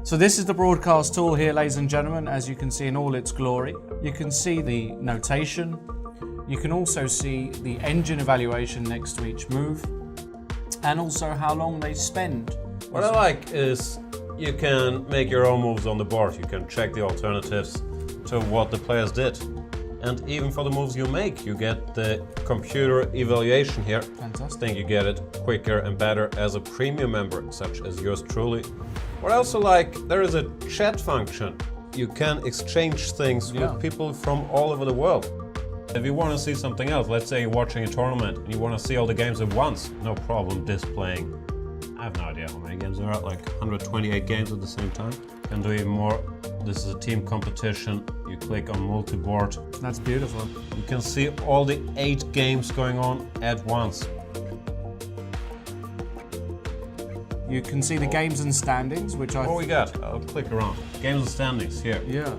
So this is the broadcast tool here, ladies and gentlemen, as you can see in all its glory. You can see the notation. You can also see the engine evaluation next to each move, and also how long they spend. What I like is you can make your own moves on the board. You can check the alternatives to what the players did. And even for the moves you make, you get the computer evaluation here. Fantastic. I think you get it quicker and better as a premium member, such as yours truly. What I also like, there is a chat function. You can exchange things with people from all over the world. If you want to see something else, let's say you're watching a tournament and you want to see all the games at once, no problem displaying. I have no idea how many games there are, like 128 games at the same time. Can do even more. This is a team competition. You click on multi-board. That's beautiful. You can see all the 8 games going on at once. You can see the games and standings, which What we got? I'll click around. Games and standings here. Yeah.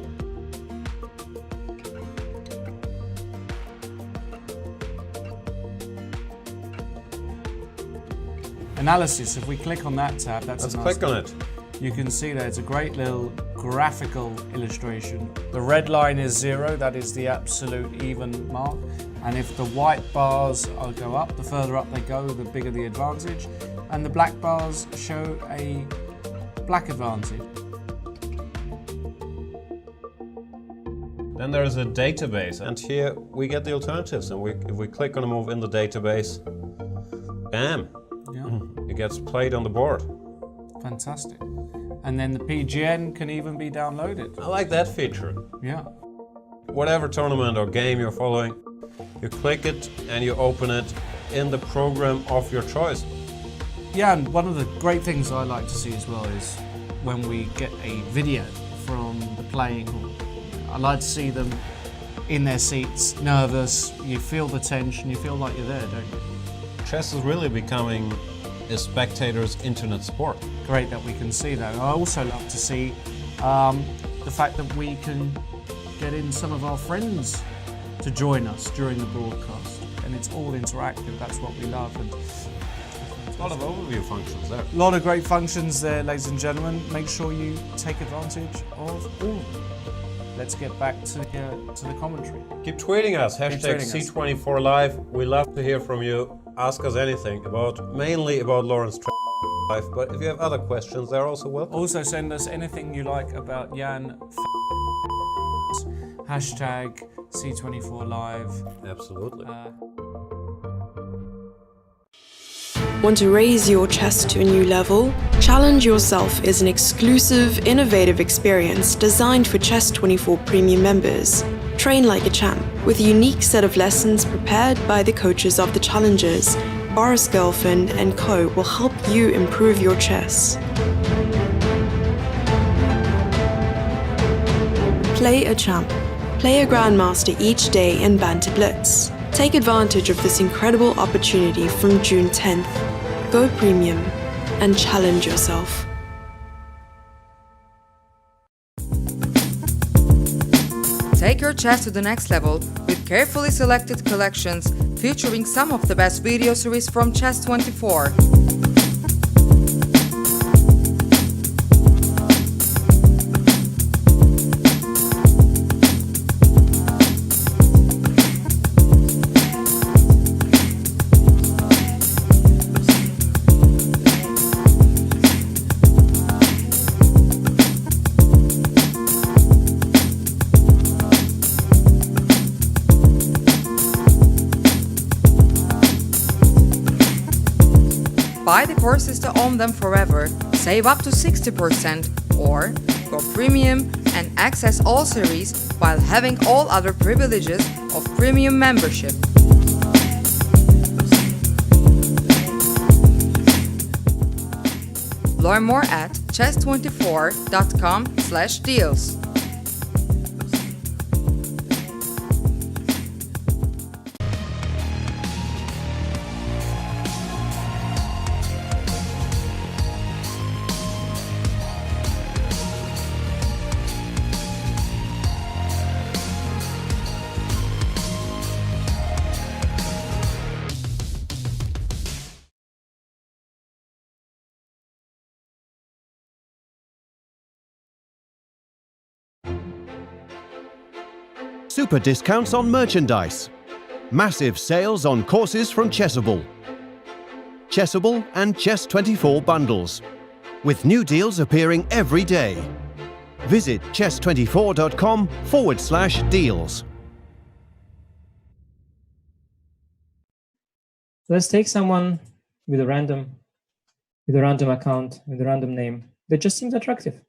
Analysis, if we click on that tab, Let's click on it. You can see that it's a great little graphical illustration. The red line is 0, that is the absolute even mark. And if the white bars go up, the further up they go, the bigger the advantage. And the black bars show a black advantage. Then there is a database, and here we get the alternatives. And if we click on a move in the database, bam! It gets played on the board. Fantastic. And then the PGN can even be downloaded. I like that feature. Yeah. Whatever tournament or game you're following, you click it and you open it in the program of your choice. Yeah, and one of the great things I like to see as well is when we get a video from the playing hall. I like to see them in their seats, nervous, you feel the tension, you feel like you're there, don't you? Chess is really becoming a spectator's internet sport. Great that we can see that. I also love to see the fact that we can get in some of our friends to join us during the broadcast. And it's all interactive, that's what we love. And a lot of overview functions there. A lot of great functions there, ladies and gentlemen. Make sure you take advantage of all of them. Let's get back to the commentary. Keep tweeting us, hashtag C24Live. We love to hear from you. Ask us anything, mainly about Lawrence life, but if you have other questions, they're also welcome. Also send us anything you like about Jan. Hashtag C24Live. Absolutely. Want to raise your chess to a new level? Challenge Yourself is an exclusive, innovative experience designed for Chess24 Premium members. Train like a champ, with a unique set of lessons prepared by the coaches of the challengers. Boris Girlfriend and Co. will help you improve your chess. Play a champ. Play a Grandmaster each day in Banter Blitz. Take advantage of this incredible opportunity from June 10th. Go Premium and challenge yourself. Take your chess to the next level with carefully selected collections featuring some of the best video series from Chess24. Buy the courses to own them forever, save up to 60%, or go premium and access all series while having all other privileges of premium membership. Learn more at chess24.com/deals. super discounts on merchandise, massive sales on courses from Chessable, Chessable and Chess24 bundles, with new deals appearing every day. Visit chess24.com/deals. Let's take someone with a random account, with a random name that just seems attractive.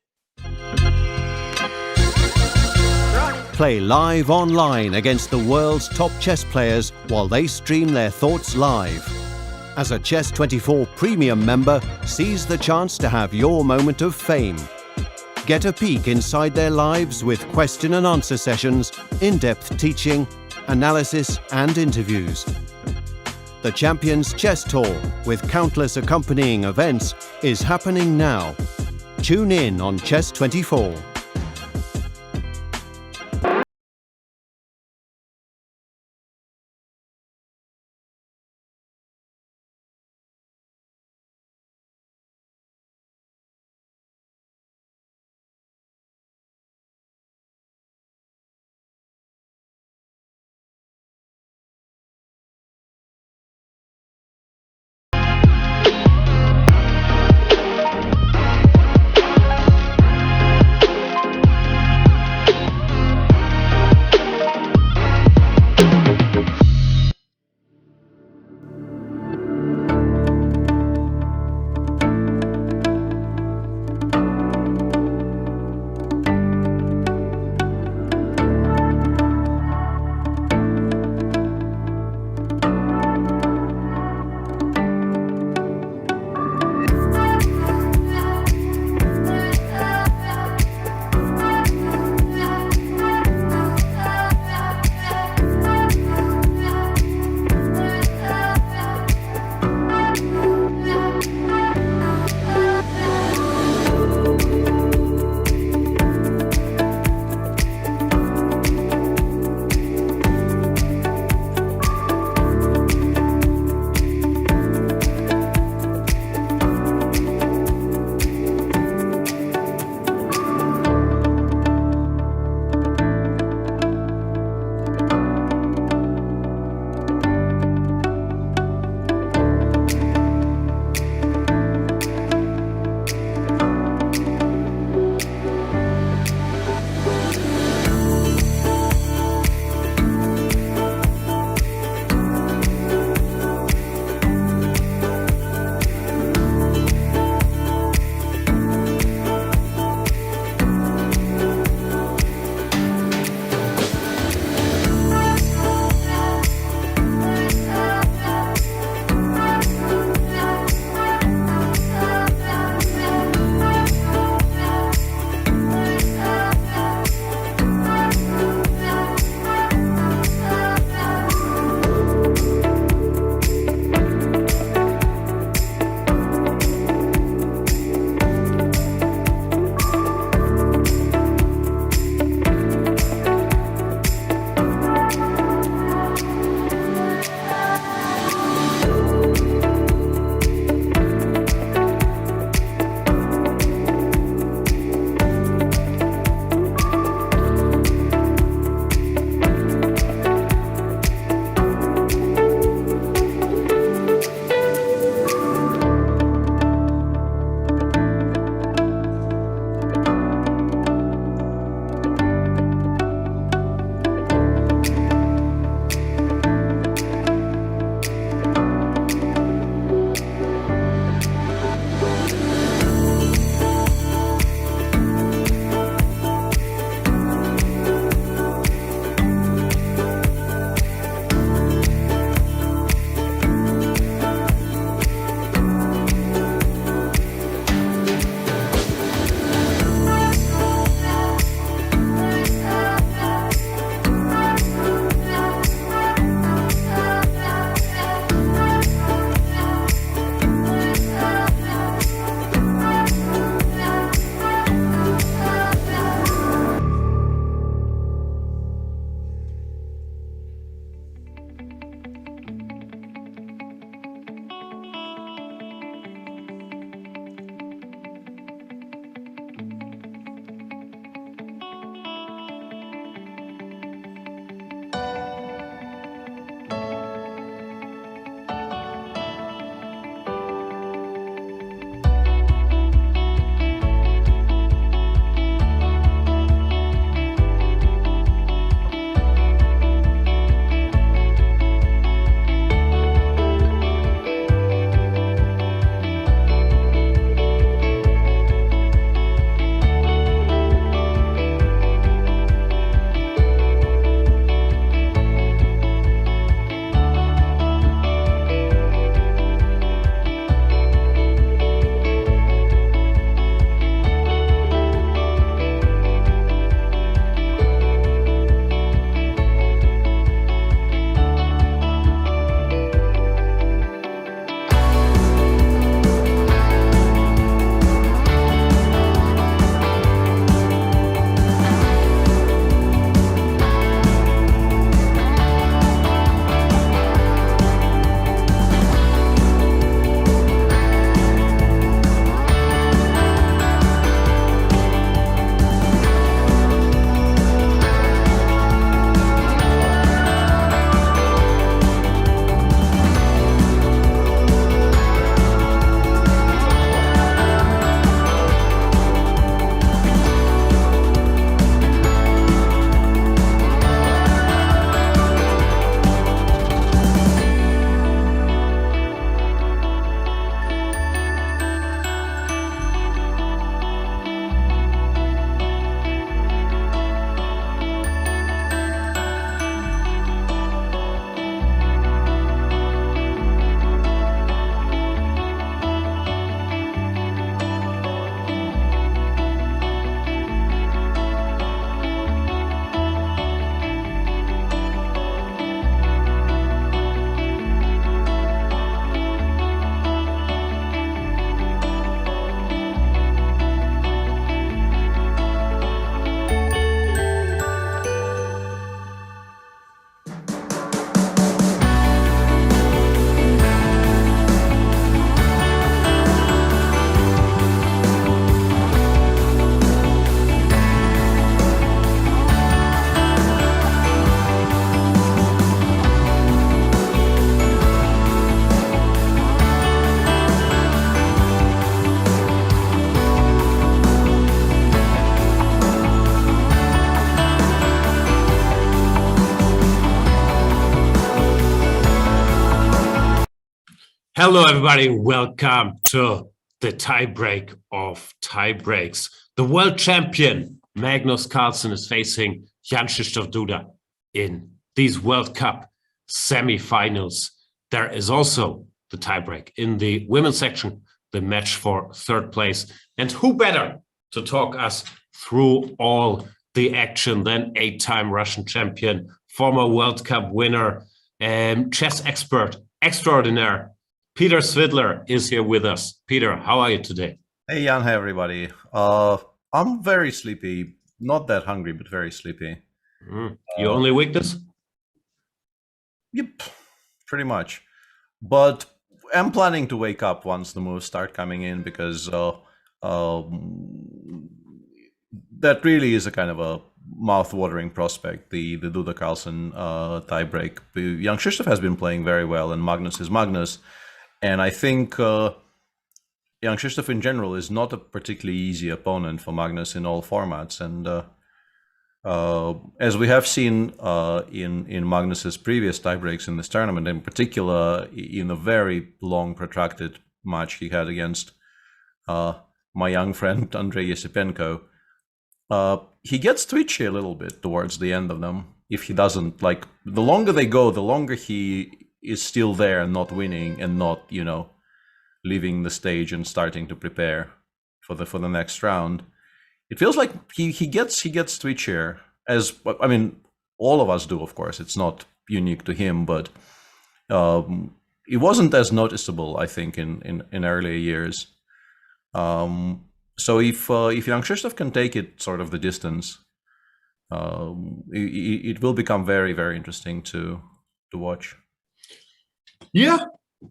Play live online against the world's top chess players while they stream their thoughts live. As a Chess24 Premium member, seize the chance to have your moment of fame. Get a peek inside their lives with question and answer sessions, in-depth teaching, analysis and interviews. The Champions Chess Tour, with countless accompanying events, is happening now. Tune in on Chess24. Hello, everybody. Welcome to the tiebreak of tiebreaks. The world champion, Magnus Carlsen, is facing Jan-Krzysztof in these World Cup semi-finals. There is also the tiebreak in the women's section, the match for third place. And who better to talk us through all the action than 8-time Russian champion, former World Cup winner, chess expert extraordinaire, Peter Svidler is here with us. Peter, how are you today? Hey Jan, hey everybody. I'm very sleepy. Not that hungry, but very sleepy. Your only weakness? Yep, pretty much. But I'm planning to wake up once the moves start coming in, because that really is a kind of a mouth-watering prospect, the Duda Carlsen tiebreak. Jan-Krzysztof has been playing very well, and Magnus is Magnus. And I think Jan-Krzysztof in general is not a particularly easy opponent for Magnus in all formats. And as we have seen in Magnus's previous tiebreaks in this tournament, in particular in a very long protracted match he had against my young friend Andrei Yesipenko, he gets twitchy a little bit towards the end of them. If he doesn't, like, the longer they go, the longer he is still there and not winning and not, leaving the stage and starting to prepare for the next round. It feels like he gets twitchier, as I mean, all of us do, of course. It's not unique to him, but it wasn't as noticeable, I think, in earlier years. So if Jan-Krzysztof can take it sort of the distance, it will become very, very interesting to watch. Yeah,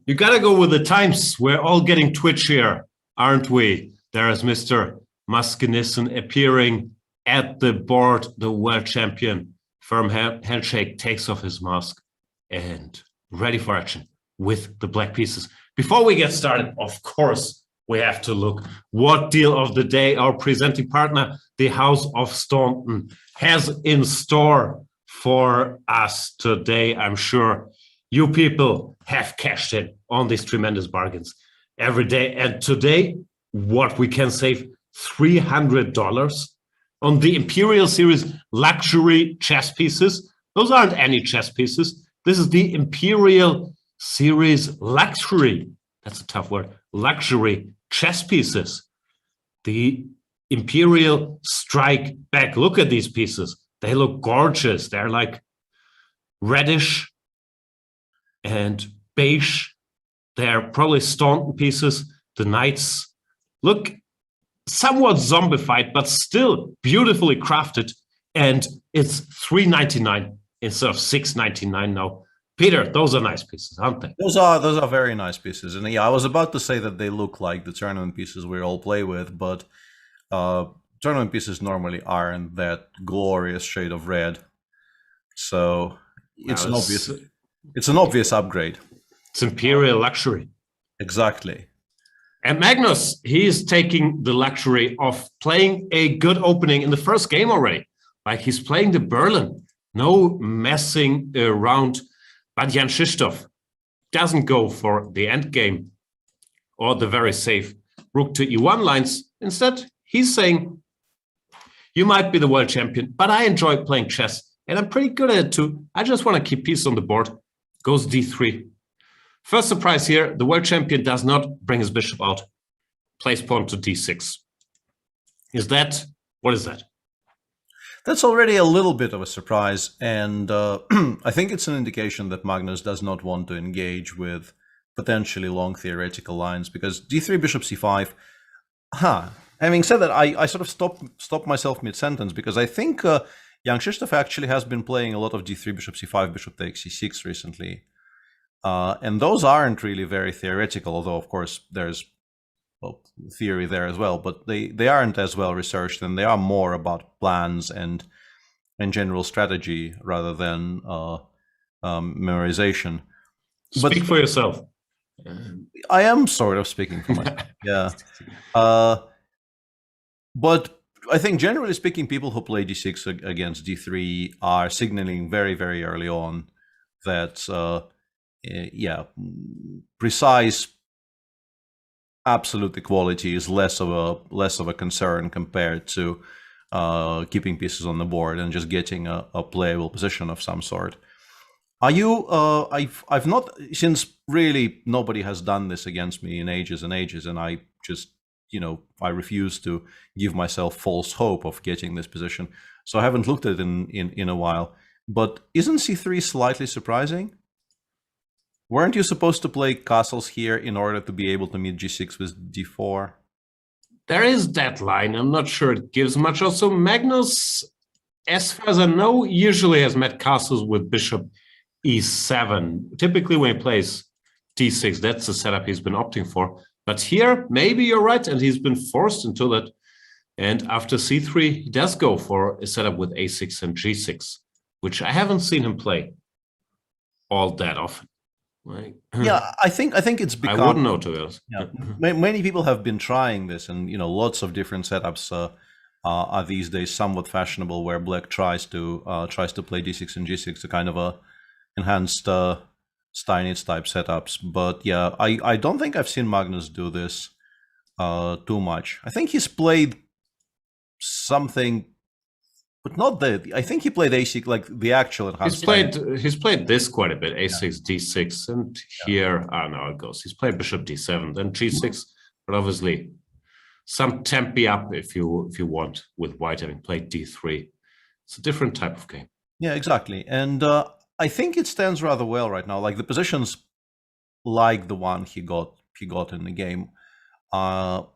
you gotta go with the times. We're all getting twitchier, aren't we? There is Mr. Maskinissen appearing at the board, the world champion. Firm handshake, takes off his mask, and ready for action with the black pieces. Before we get started, of course, we have to look what deal of the day our presenting partner, the House of Staunton, has in store for us today. I'm sure you people have cashed in on these tremendous bargains every day. And today, what we can save, $300 on the Imperial Series luxury chess pieces. Those aren't any chess pieces. This is the Imperial Series luxury, that's a tough word, luxury chess pieces. The Imperial Strike Back. Look at these pieces. They look gorgeous. They're like reddish and beige. They're probably Staunton pieces. The knights look somewhat zombified, but still beautifully crafted. And it's $3.99 instead of $6.99 now. Peter, those are nice pieces, aren't they? Those are very nice pieces. And yeah, I was about to say that they look like the tournament pieces we all play with, but tournament pieces normally aren't that glorious shade of red. So it's an obvious upgrade. It's Imperial luxury. Exactly. And Magnus, he is taking the luxury of playing a good opening in the first game already. Like, he's playing the Berlin. No messing around. But Jan-Krzysztof doesn't go for the end game or the very safe rook to e1 lines. Instead, he's saying, you might be the world champion, but I enjoy playing chess. And I'm pretty good at it too. I just want to keep pieces on the board. Goes d3. First surprise here, the world champion does not bring his bishop out. Plays pawn to d6. What is that? That's already a little bit of a surprise. And I think it's an indication that Magnus does not want to engage with potentially long theoretical lines, because d3, bishop c5. Having said that, I sort of stopped myself mid-sentence, because I think Jan-Krzysztof actually has been playing a lot of d3, bishop c5, bishop takes c6 recently. And those aren't really very theoretical, although, of course, there's theory there as well, but they aren't as well researched, and they are more about plans and general strategy rather than memorization. Speak for yourself. I am sort of speaking for myself, yeah. But I think generally speaking, people who play d6 against d3 are signaling very, very early on that yeah, precise absolute equality is less of a concern compared to keeping pieces on the board and just getting a playable position of some sort. Are you? I've not, since really nobody has done this against me in ages and ages, and I just, I refuse to give myself false hope of getting this position. So I haven't looked at it in a while. But isn't c3 slightly surprising? Weren't you supposed to play castles here in order to be able to meet g6 with d4? There is that line. I'm not sure it gives much. Also, Magnus, as far as I know, usually has met castles with bishop e7. Typically when he plays d6, that's the setup he's been opting for. But here, maybe you're right, and he's been forced into that. And after c3, he does go for a setup with a6 and g6, which I haven't seen him play all that often. Like, yeah, I think it's become. I wouldn't know, to be honest. Yeah, many people have been trying this, and lots of different setups are these days somewhat fashionable, where black tries to play d6 and g6, a kind of a enhanced Steinitz type setups. But yeah, I don't think I've seen Magnus do this too much. I think he's played something, but not the. I think he played a6, like the actual enhanced. He's played this quite a bit, a6, d6, and here I don't know how it goes. He's played bishop d7, then g6, but obviously some tempi up if you want, with white having played d3. It's a different type of game. Yeah, exactly, and I think it stands rather well right now. Like the positions, like the one he got in the game, are,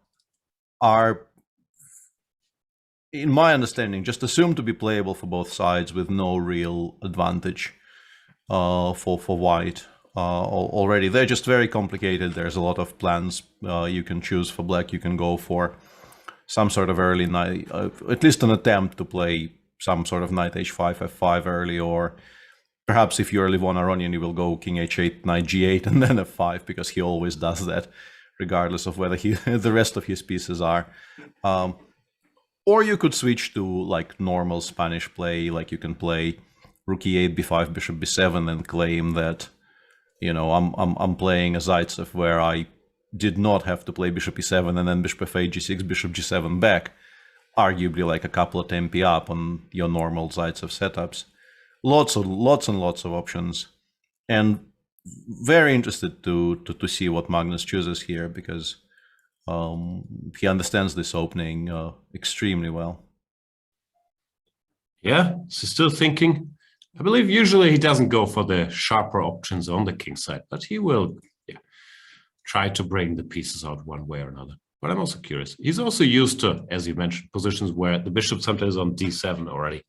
in my understanding, just assumed to be playable for both sides with no real advantage for white already. They're just very complicated. There's a lot of plans you can choose for black. You can go for some sort of early knight, at least an attempt to play some sort of knight h5, f5 early, or perhaps if you're Levon Aronian, you will go king h8, knight g8, and then f5, because he always does that, regardless of whether the rest of his pieces are. Or you could switch to like normal Spanish play, like you can play rook e8, b5, bishop b7, and claim that, I'm playing a Zaitsev where I did not have to play bishop e7 and then bishop f8, g6, bishop g7 back, arguably like a couple of tempi up on your normal Zaitsev setups. Lots and lots of options, and very interested to see what Magnus chooses here, because he understands this opening extremely well. Yeah, so still thinking. I believe usually he doesn't go for the sharper options on the king side, but he will try to bring the pieces out one way or another. But I'm also curious. He's also used to, as you mentioned, positions where the bishop sometimes is on d7 already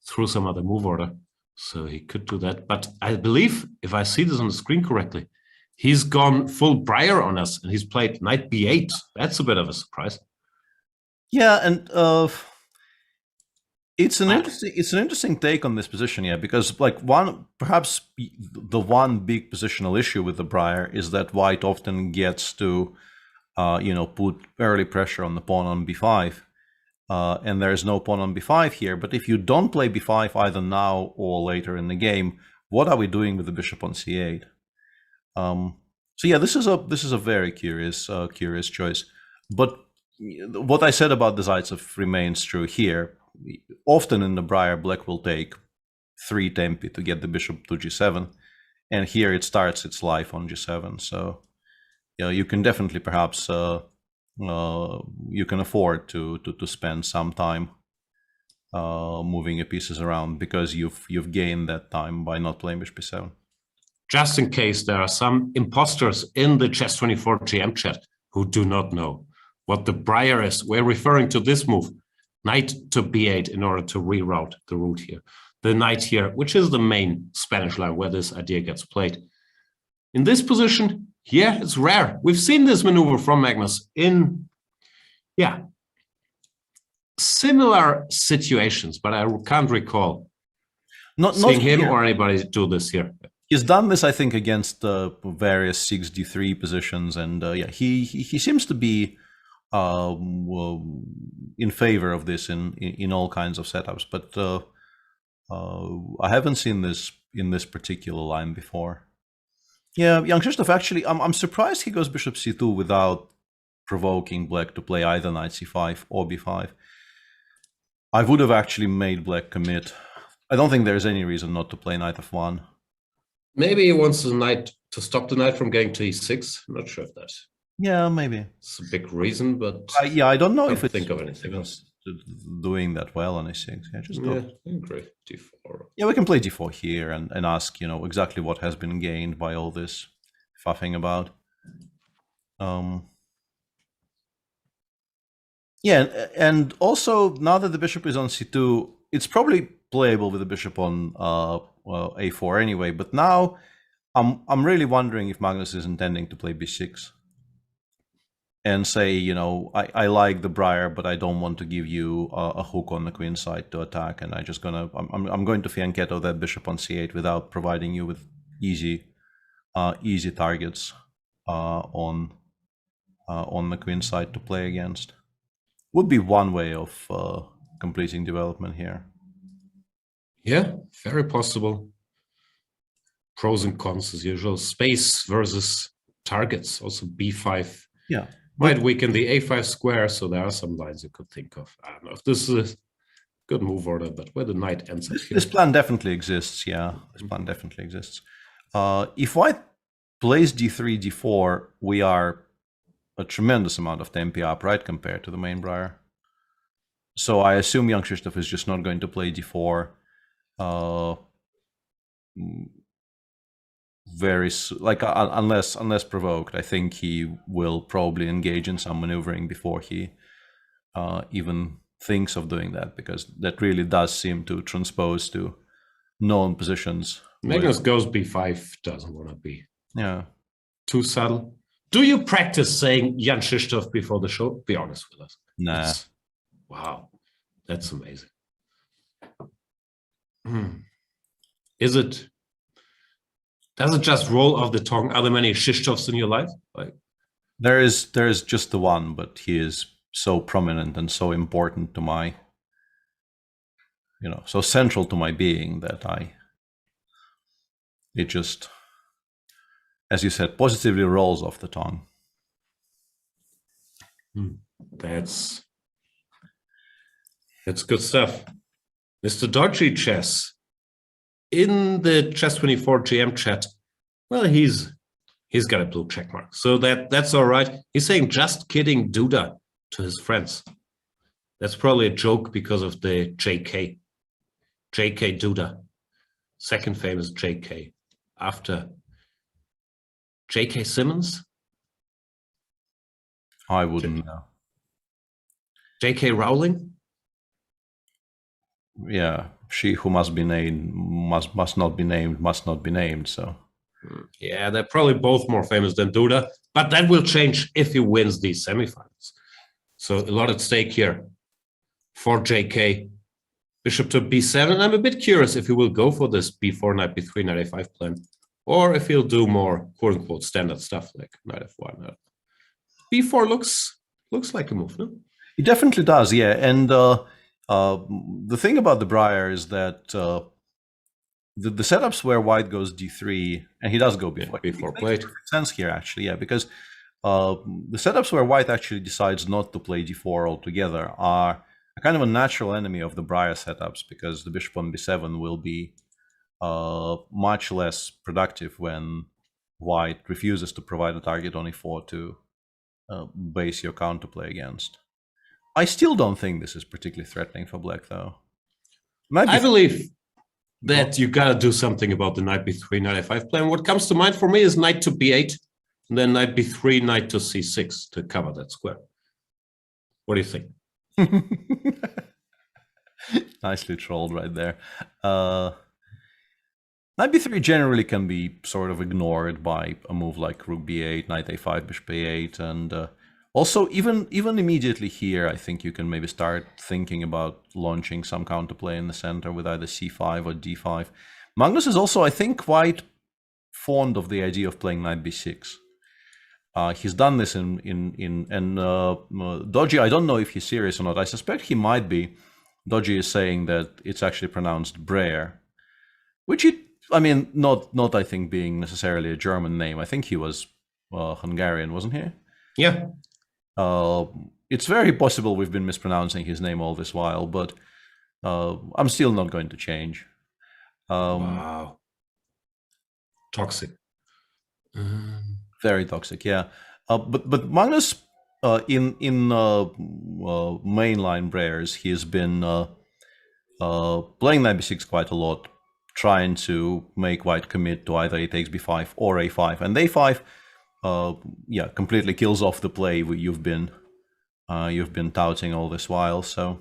through some other move order. So he could do that. But I believe, if I see this on the screen correctly, he's gone full Breyer on us, and he's played knight b8. That's a bit of a surprise. Yeah, and it's an interesting take on this position, yeah, because like perhaps the one big positional issue with the Breyer is that white often gets to put early pressure on the pawn on b5, and there's no pawn on b5 here. But if you don't play b5 either now or later in the game, what are we doing with the bishop on c8? So yeah, this is a very curious choice. But what I said about the Zaitsev remains true here. Often in the Breyer, black will take 3 tempi to get the bishop to g7, and here it starts its life on g7. So you can definitely perhaps you can afford to spend some time moving your pieces around, because you've gained that time by not playing bishop b7. Just in case there are some imposters in the Chess24 GM chat who do not know what the Breyer is, we're referring to this move, knight to b8, in order to reroute the route here. The knight here, which is the main Spanish line where this idea gets played. In this position, yeah, it's rare. We've seen this maneuver from Magnus in, similar situations, but I can't recall seeing him or anybody do this here. He's done this, I think, against various 6d3 positions, and he seems to be in favor of this in all kinds of setups. But I haven't seen this in this particular line before. Yeah, Jan-Krzysztof, actually, I'm surprised he goes bishop c2 without provoking black to play either knight c5 or b5. I would have actually made black commit. I don't think there's any reason not to play knight f1. Maybe he wants the knight to stop the knight from going to e6. I'm not sure if that. Yeah, maybe. It's a big reason, but Yeah, I don't know if I it's think of anything else. doing that well on e6. Yeah, just go. I agree. d4. Yeah, we can play d4 here and ask, exactly what has been gained by all this faffing about. Yeah, and also now that the bishop is on c2, it's probably playable with the bishop on a4 anyway. But now I'm really wondering if Magnus is intending to play b6 and say, I like the briar, but I don't want to give you a hook on the queen side to attack, and I'm going to fianchetto that bishop on c8 without providing you with easy targets on the queen side to play against. Would be one way of completing development here. Yeah, very possible. Pros and cons as usual. Space versus targets. Also b5. Yeah. Might weaken the a5 square, so there are some lines you could think of. I don't know if this is a good move order, but where the knight ends up here. This plan definitely exists, yeah. This plan definitely exists. If white plays d3, d4, we are a tremendous amount of tempi up, right, compared to the main briar. So I assume Jan-Krzysztof is just not going to play d4 unless provoked. I think he will probably engage in some maneuvering before he even thinks of doing that, because that really does seem to transpose to known positions. Magnus goes b5, doesn't want to be too subtle. Do you practice saying Jan-Krzysztof before the show? Be honest with us. Nah. Wow, that's amazing. Does it just roll off the tongue? Are there many Krzysztofs in your life? There is just the one, but he is so prominent and so important to my, so central to my being that it just, as you said, positively rolls off the tongue. That's good stuff. Mr. Dodgy Chess, in the Chess24 GM chat, well, he's got a blue check mark, so that's all right. He's saying just kidding Duda to his friends. That's probably a joke because of the JK Duda, second famous JK after J.K. Simmons. I wouldn't know. J.K. Rowling. Yeah, she who must be named must not be named. So yeah, they're probably both more famous than Duda, but that will change if he wins these semifinals. So a lot at stake here for JK. Bishop to b7. I'm a bit curious if he will go for this b4, knight b3, knight a5 plan, or if he'll do more quote unquote standard stuff like knight f1. B4 looks like a move, no? It definitely does, yeah. And the thing about the briar is that the setups where white goes d3 and he does go b4. B4 played. Makes sense here, actually, yeah, because the setups where white actually decides not to play d4 altogether are a kind of a natural enemy of the briar setups, because the bishop on b7 will be much less productive when white refuses to provide a target on e4 to base your counterplay against. I still don't think this is particularly threatening for black, though. I believe that you gotta do something about the knight b3, knight a5 plan. What comes to mind for me is knight to b8, and then knight b3, knight to c6 to cover that square. What do you think? Nicely trolled right there. Knight b3 generally can be sort of ignored by a move like rook b8, knight a5, bishop a8, and also even immediately here, I think you can maybe start thinking about launching some counterplay in the center with either c5 or d5. Magnus is also, I think, quite fond of the idea of playing knight b6. He's done this and Dodgy, I don't know if he's serious or not. I suspect he might be. Dodgy is saying that it's actually pronounced Brer, which it I mean, not I think being necessarily a German name. I think he was Hungarian, wasn't he? Yeah. It's very possible we've been mispronouncing his name all this while, but I'm still not going to change. Wow. Toxic. Very toxic, yeah. But Magnus, in mainline Breyers, he's been playing knight b6 quite a lot, trying to make white commit to either a takes b5 or a5, and a5, yeah, completely kills off the play you've been touting all this while. So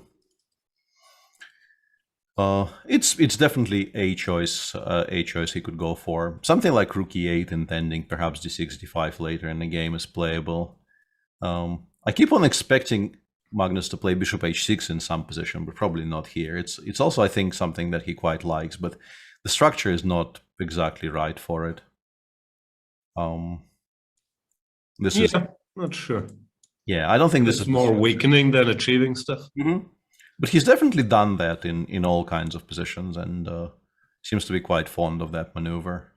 it's definitely a choice he could go for. Something like rook e8, intending perhaps d6, d5 later in the game is playable. I keep on expecting Magnus to play bishop h6 in some position, but probably not here. It's also, I think, something that he quite likes, but the structure is not exactly right for it. This is not sure. Yeah, I don't think this It's is more weakening than achieving stuff. But he's definitely done that in all kinds of positions, and seems to be quite fond of that maneuver.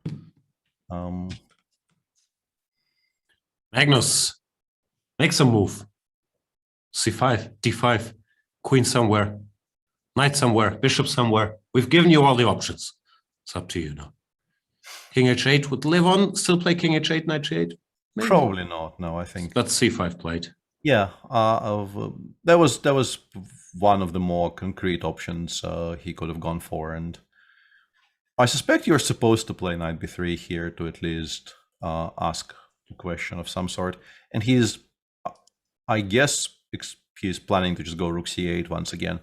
Magnus, make some move. c5, d5, queen somewhere, knight somewhere, bishop somewhere. We've given you all the options. It's up to you now. King h8 would live on, still play king h8, knight g8? Maybe. Probably not. No, I think That's c5 played. Yeah, that was one of the more concrete options he could have gone for, and I suspect you're supposed to play knight b3 here to at least ask a question of some sort. And he's, I guess, he's planning to just go rook c8 once again,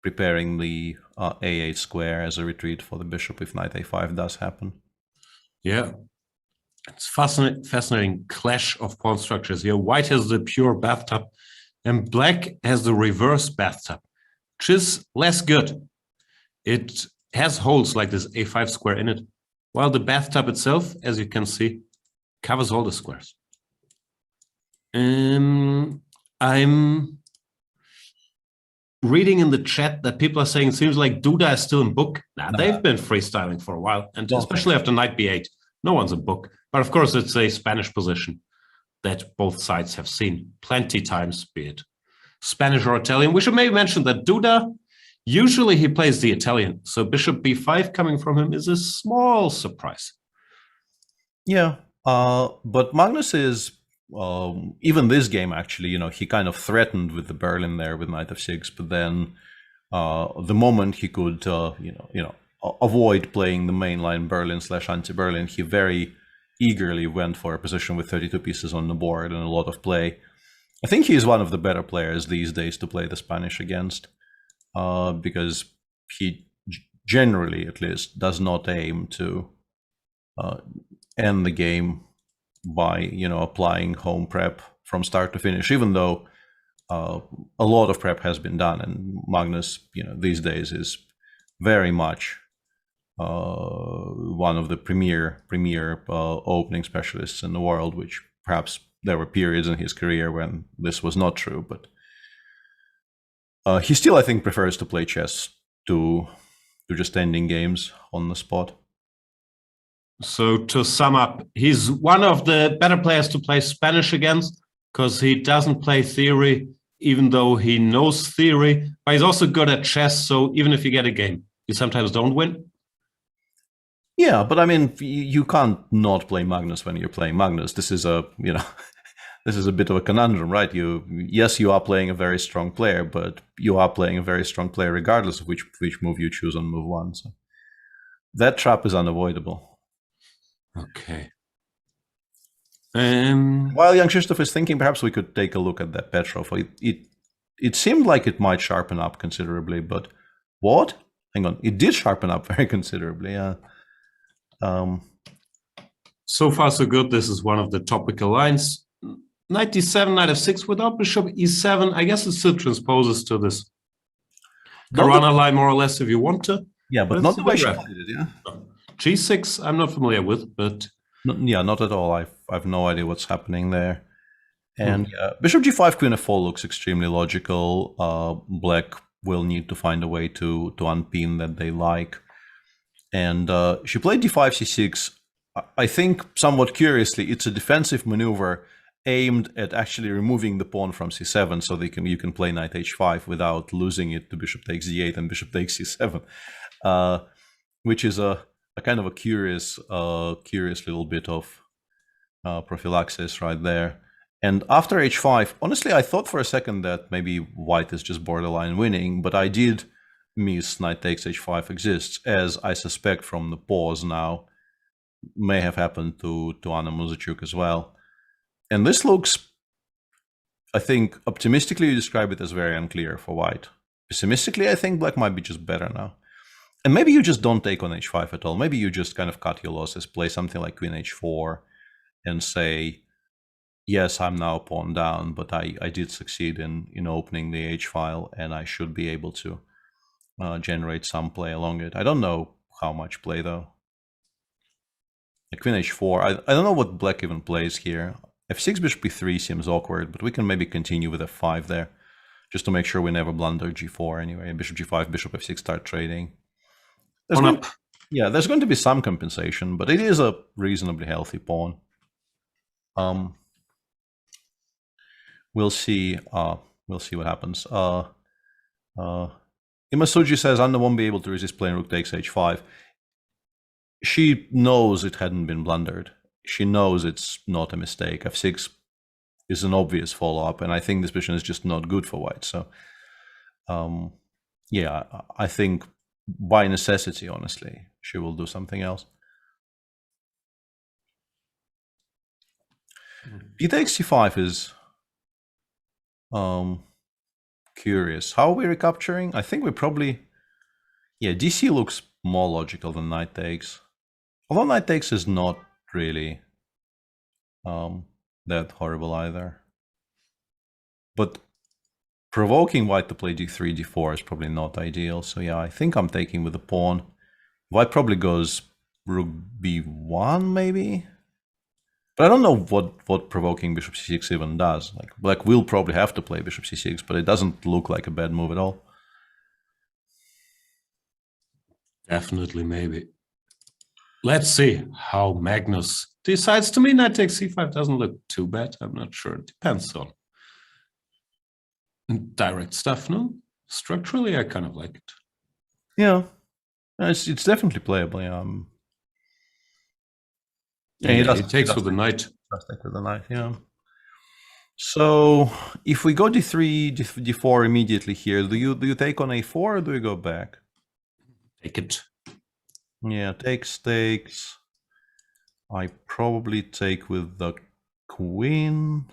preparing the a8 square as a retreat for the bishop if knight a5 does happen. Yeah. It's fascinating clash of pawn structures here. White has the pure bathtub and black has the reverse bathtub, which is less good. It has holes like this a5 square in it, while the bathtub itself, as you can see, covers all the squares. I'm reading in the chat that people are saying it seems like Duda is still in book. Nah, they've been freestyling for a while, and especially after knight b8. No one's in book. But of course, it's a Spanish position that both sides have seen plenty times, be it Spanish or Italian. We should maybe mention that Duda, usually he plays the Italian. So bishop b5 coming from him is a small surprise. Yeah, but Magnus is, even this game actually, he kind of threatened with the Berlin there with knight f6, but then the moment he could, avoid playing the mainline Berlin / anti-Berlin, he very eagerly went for a position with 32 pieces on the board and a lot of play. I think he is one of the better players these days to play the Spanish against, because he generally, at least, does not aim to end the game by, applying home prep from start to finish, even though a lot of prep has been done, and Magnus, these days is very much one of the premier opening specialists in the world, which perhaps there were periods in his career when this was not true, but he still, I think, prefers to play chess to just ending games on the spot. So to sum up, he's one of the better players to play Spanish against because he doesn't play theory, even though he knows theory, but he's also good at chess. So even if you get a game, you sometimes don't win. Yeah, but I mean, you can't not play Magnus when you're playing Magnus. This is a, this is a bit of a conundrum, right? Yes, you are playing a very strong player, but you are playing a very strong player regardless of which move you choose on move one. So that trap is unavoidable. Okay. While Jan-Krzysztof is thinking, perhaps we could take a look at that Petrov. It seemed like it might sharpen up considerably, but what? Hang on, it did sharpen up very considerably. Yeah. So far, so good. This is one of the topical lines. Knight d7, knight f6 without bishop e7. I guess it still transposes to this Karana line more or less if you want to. Yeah, but not the way she played it, yeah. G6, I'm not familiar with, but yeah, not at all. I've no idea what's happening there. And bishop g5, queen f4 looks extremely logical. Black will need to find a way to unpin that they like. And she played d5, c6. I think somewhat curiously, it's a defensive maneuver aimed at actually removing the pawn from c7, so you can play knight h5 without losing it to bishop takes d8 and bishop takes c7, which is a kind of a curious little bit of prophylaxis right there. And after h5, honestly, I thought for a second that maybe white is just borderline winning, but I did miss knight takes h5 exists, as I suspect from the pause now may have happened to Anna Muzychuk as well. And this looks, I think, optimistically you describe it as very unclear for white. Pessimistically, I think black might be just better now. And maybe you just don't take on h5 at all. Maybe you just kind of cut your losses, play something like queen h4, and say, yes, I'm now pawn down, but I did succeed in opening the h file, and I should be able to generate some play along it. I don't know how much play, though. Like queen h4, I don't know what black even plays here. f6 bishop e3 seems awkward, but we can maybe continue with f5 there, just to make sure we never blunder g4 anyway. Bishop g5, bishop f6, start trading. There's going to be some compensation, but it is a reasonably healthy pawn. We'll see. We'll see what happens. Imasuji says Anna won't be able to resist playing rook takes h5. She knows it hadn't been blundered. She knows it's not a mistake. f6 is an obvious follow-up, and I think this position is just not good for white. So, yeah, I think by necessity, honestly, she will do something else. D takes c5 is curious. How are we recapturing? I think we probably, yeah, DC looks more logical than knight takes. Although knight takes is not really that horrible either. But provoking white to play d3, d4 is probably not ideal. So yeah, I think I'm taking with the pawn. White probably goes rook b1 maybe. But I don't know what provoking bishop c6 even does. Like black will probably have to play bishop c6, but it doesn't look like a bad move at all. Definitely, maybe. Let's see how Magnus decides. To me, knight takes c5 doesn't look too bad. I'm not sure. It depends on direct stuff, no? Structurally, I kind of like it. Yeah, it's definitely playable. Yeah. Yeah, he takes with the knight. Does take with the knight, yeah. So if we go d3, d4 immediately here, do you take on a4 or do you go back? Take it. Yeah, takes. I probably take with the queen.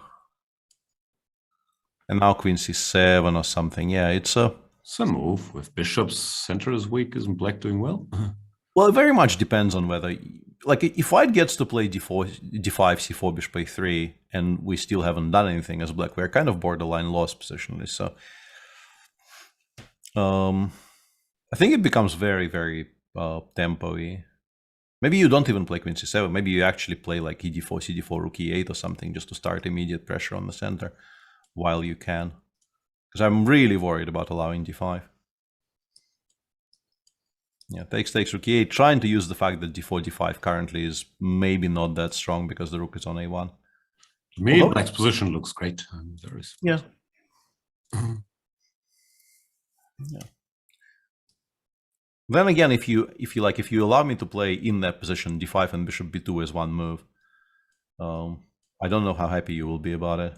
And now queen c7 or something. Yeah, it's a move with bishops. Center is weak. Isn't black doing well? Well, it very much depends on whether, like, if white gets to play d4, d5, c4, bishop a3, and we still haven't done anything as black, we're kind of borderline lost positionally. So I think it becomes very, very tempo-y. Maybe you don't even play queen c7. Maybe you actually play like e4, c4, rook e8 or something, just to start immediate pressure on the center while you can. Because I'm really worried about allowing d5. Yeah, takes, rook e8, trying to use the fact that d4, d5 currently is maybe not that strong because the rook is on a1. To me, black's position looks great. Yeah. Yeah. Then again, if you allow me to play in that position, d5 and bishop b2 is one move, I don't know how happy you will be about it.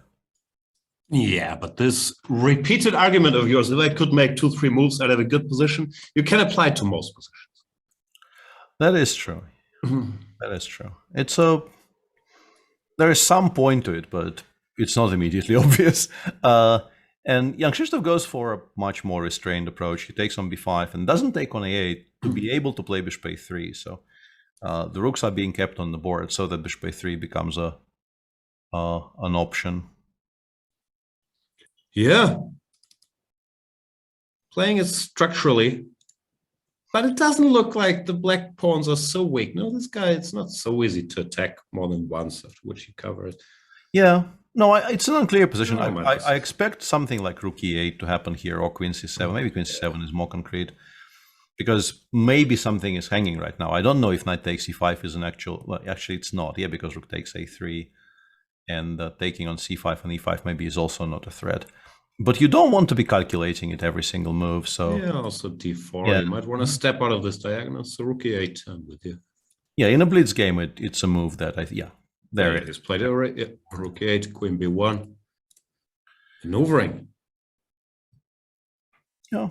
Yeah, but this repeated argument of yours, if I could make 2-3 moves out of a good position, you can apply to most positions. That is true. That is true. There is some point to it, but it's not immediately obvious. And Jan-Krzysztof goes for a much more restrained approach. He takes on b5 and doesn't take on a8 to be able to play bishop a3. So the rooks are being kept on the board so that bishop a3 becomes an option. Yeah. Playing it structurally, but it doesn't look like the black pawns are so weak. No, this guy, it's not so easy to attack more than once, after which he covers. Yeah. No, it's an unclear position. I expect something like rook e8 to happen here, or queen c7. Maybe queen c7 is more concrete. because maybe something is hanging right now. I don't know if knight takes e5 is an actual, well, actually it's not, yeah, because rook takes a3, and taking on c5 and e5 maybe is also not a threat. But you don't want to be calculating it every single move, so... Yeah, also d4, Yeah. you might want to step out of this diagonal, so rook e8, I'm with you. Yeah, in a blitz game, it's a move that there it is. He's played it already. Yeah. Rook e8, queen b1. Maneuvering. Yeah.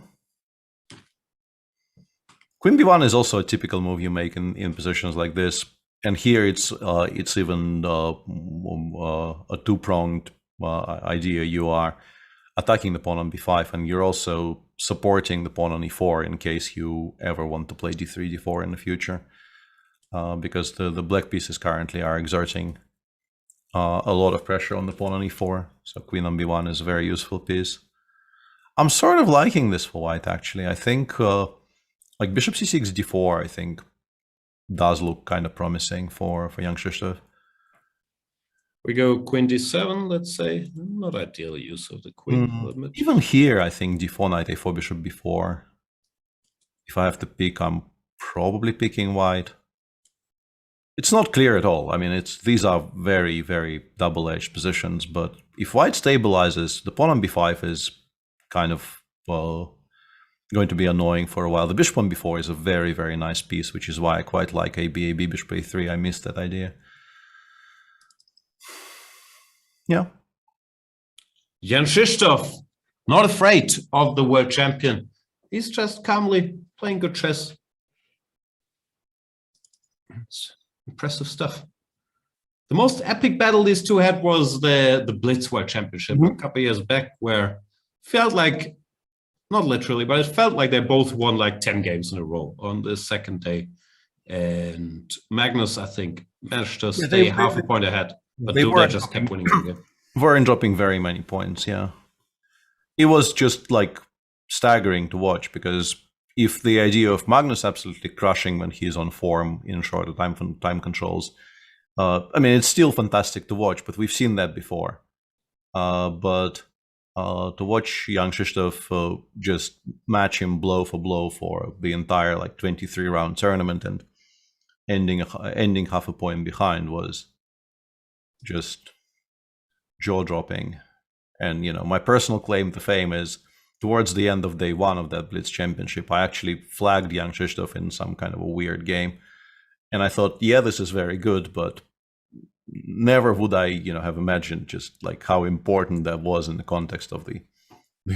Queen b1 is also a typical move you make in positions like this, and here it's even a two-pronged idea. You are attacking the pawn on b5, and you're also supporting the pawn on e4 in case you ever want to play d3, d4 in the future, because the black pieces currently are exerting a lot of pressure on the pawn on e4. So queen on b1 is a very useful piece. I'm sort of liking this for white, actually. I think like bishop c6, d4, I think does look kind of promising for Jan-Krzysztof. We go queen d7, let's say. Not ideal use of the queen. Even here, I think d4, knight a4, bishop b4. If I have to pick, I'm probably picking white. It's not clear at all. I mean, these are very, very double-edged positions, but if white stabilizes, the pawn on b5 is kind of, well, going to be annoying for a while. The bishop on b4 is a very, very nice piece, which is why I quite like AB, bishop a3. I missed that idea. Yeah. Jan-Krzysztof, not afraid of the world champion. He's just calmly playing good chess. It's impressive stuff. The most epic battle these two had was the Blitz World Championship a couple years back, where felt like, not literally, but it felt like they both won like 10 games in a row on the second day. And Magnus, I think, managed to stay half a point ahead. But Duda just kept winning again. Weren't dropping very many points, yeah. It was just like staggering to watch, because if the idea of Magnus absolutely crushing when he's on form in shorter time controls, I mean, it's still fantastic to watch, but we've seen that before. But to watch Jan-Krzysztof just match him blow for the entire like 23-round tournament and ending half a point behind was just jaw-dropping. And, you know, my personal claim to fame is towards the end of day one of that Blitz Championship, I actually flagged Jan-Krzysztof in some kind of a weird game. And I thought, yeah, this is very good, but never would I, you know, have imagined just like how important that was in the context of the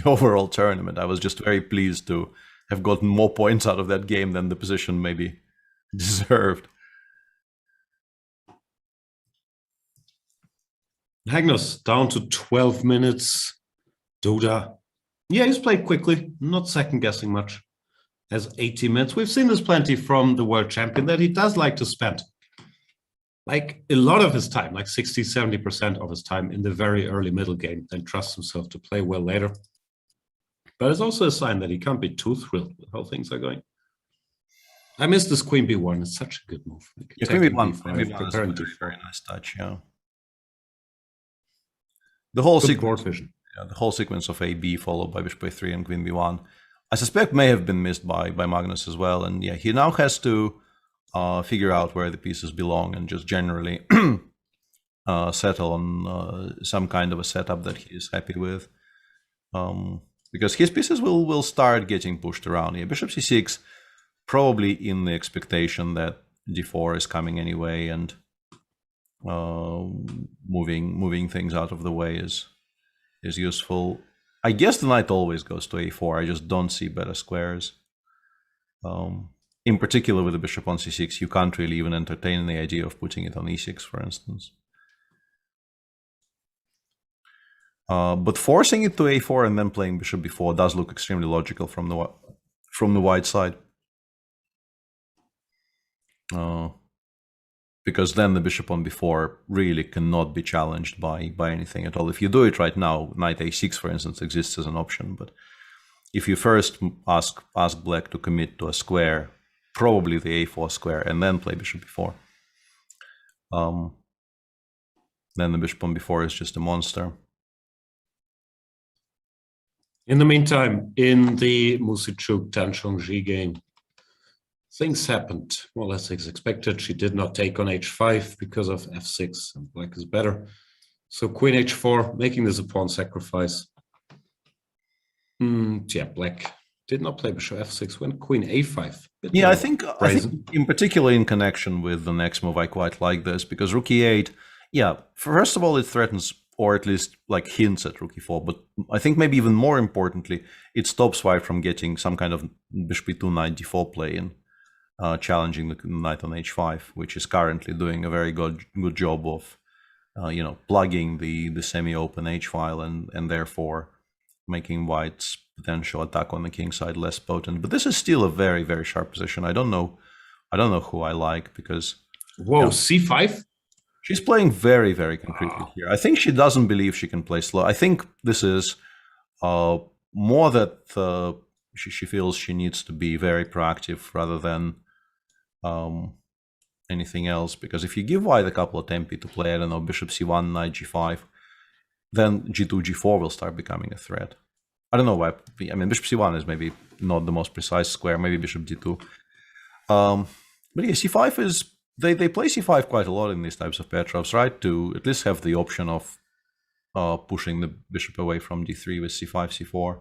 overall tournament. I was just very pleased to have gotten more points out of that game than the position maybe deserved. Magnus down to 12 minutes. Duda. Yeah, he's played quickly, not second guessing much. Has 80 minutes. We've seen this plenty from the world champion, that he does like to spend like a lot of his time, like 60-70% of his time in the very early middle game, then trusts himself to play well later. But it's also a sign that he can't be too thrilled with how things are going. I miss this queen b1. It's such a good move. Yeah, queen b1 is a very nice touch. Yeah. The whole sequence, the whole sequence of AB followed by bishop a3 and queen b1, I suspect may have been missed by Magnus as well. And yeah, he now has to figure out where the pieces belong and just generally settle on some kind of a setup that he is happy with. Because his pieces will start getting pushed around. Yeah, bishop c6, probably in the expectation that d4 is coming anyway, and moving things out of the way is useful. I guess the knight always goes to a4. I just don't see better squares. In particular with the bishop on c6, you can't really even entertain the idea of putting it on e6, for instance. But forcing it to a4 and then playing bishop b4 does look extremely logical from the white side. Because then the bishop on b4 really cannot be challenged by anything at all. If you do it right now, knight a6, for instance, exists as an option. But if you first ask black to commit to a square, probably the a4 square, and then play bishop b4, then the bishop on b4 is just a monster. In the meantime, in the Musicchuk-Tanchongji game, Things happened more or less as expected. She did not take on h5 because of f6, and black is better. So queen h4, making this a pawn sacrifice. Yeah, black did not play bishop f6, went queen a5. Yeah, I think in particular in connection with the next move, I quite like this because rook e8, yeah, first of all, it threatens, or at least like hints at rook e4, but I think maybe even more importantly, it stops white from getting some kind of bishop e2, knight d4 play in, challenging the knight on h5, which is currently doing a very good job of, plugging the semi-open h file and therefore making white's potential attack on the king side less potent. But this is still a very, very sharp position. I don't know who I like because c5. She's playing very, very concretely here. I think she doesn't believe she can play slow. I think this is more that she feels she needs to be very proactive rather than anything else. Because if you give white a couple of tempi to play, I don't know, bishop c1, knight g5, then g2, g4 will start becoming a threat. I don't know why. I mean, bishop c1 is maybe not the most precise square. Maybe bishop d2. But yeah, c5 is... They play c5 quite a lot in these types of Petrovs, right? To at least have the option of pushing the bishop away from d3 with c5, c4.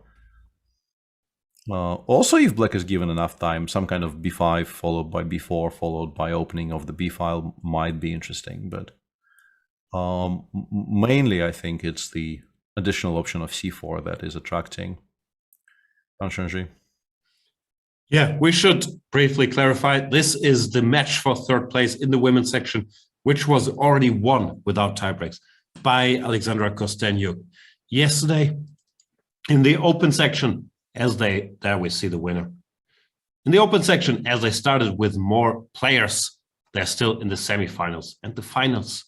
Also, if black is given enough time, some kind of b5 followed by b4 followed by opening of the b file might be interesting. But mainly, I think it's the additional option of c4 that is attracting. Sergey. Yeah, we should briefly clarify. This is the match for third place in the women's section, which was already won without tiebreaks by Alexandra Kostenjuk yesterday. In the open section, there we see the winner. In the open section, as they started with more players, they're still in the semifinals. And the finals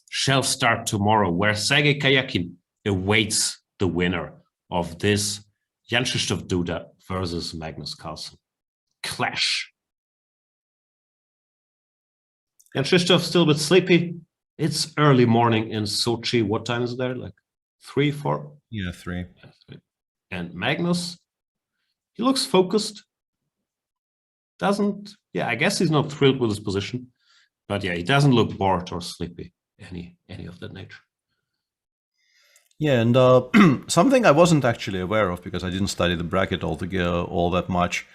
shall start tomorrow, where Sergey Karjakin awaits the winner of this Jan-Krzysztof Duda versus Magnus Carlsen clash. Jan-Krzysztof still a bit sleepy. It's early morning in Sochi. What time is there? Like 3, 4? Yeah, 3. And Magnus, he looks focused. I guess he's not thrilled with his position, but yeah, he doesn't look bored or sleepy, any of that nature. Yeah, and something I wasn't actually aware of because I didn't study the bracket all that much.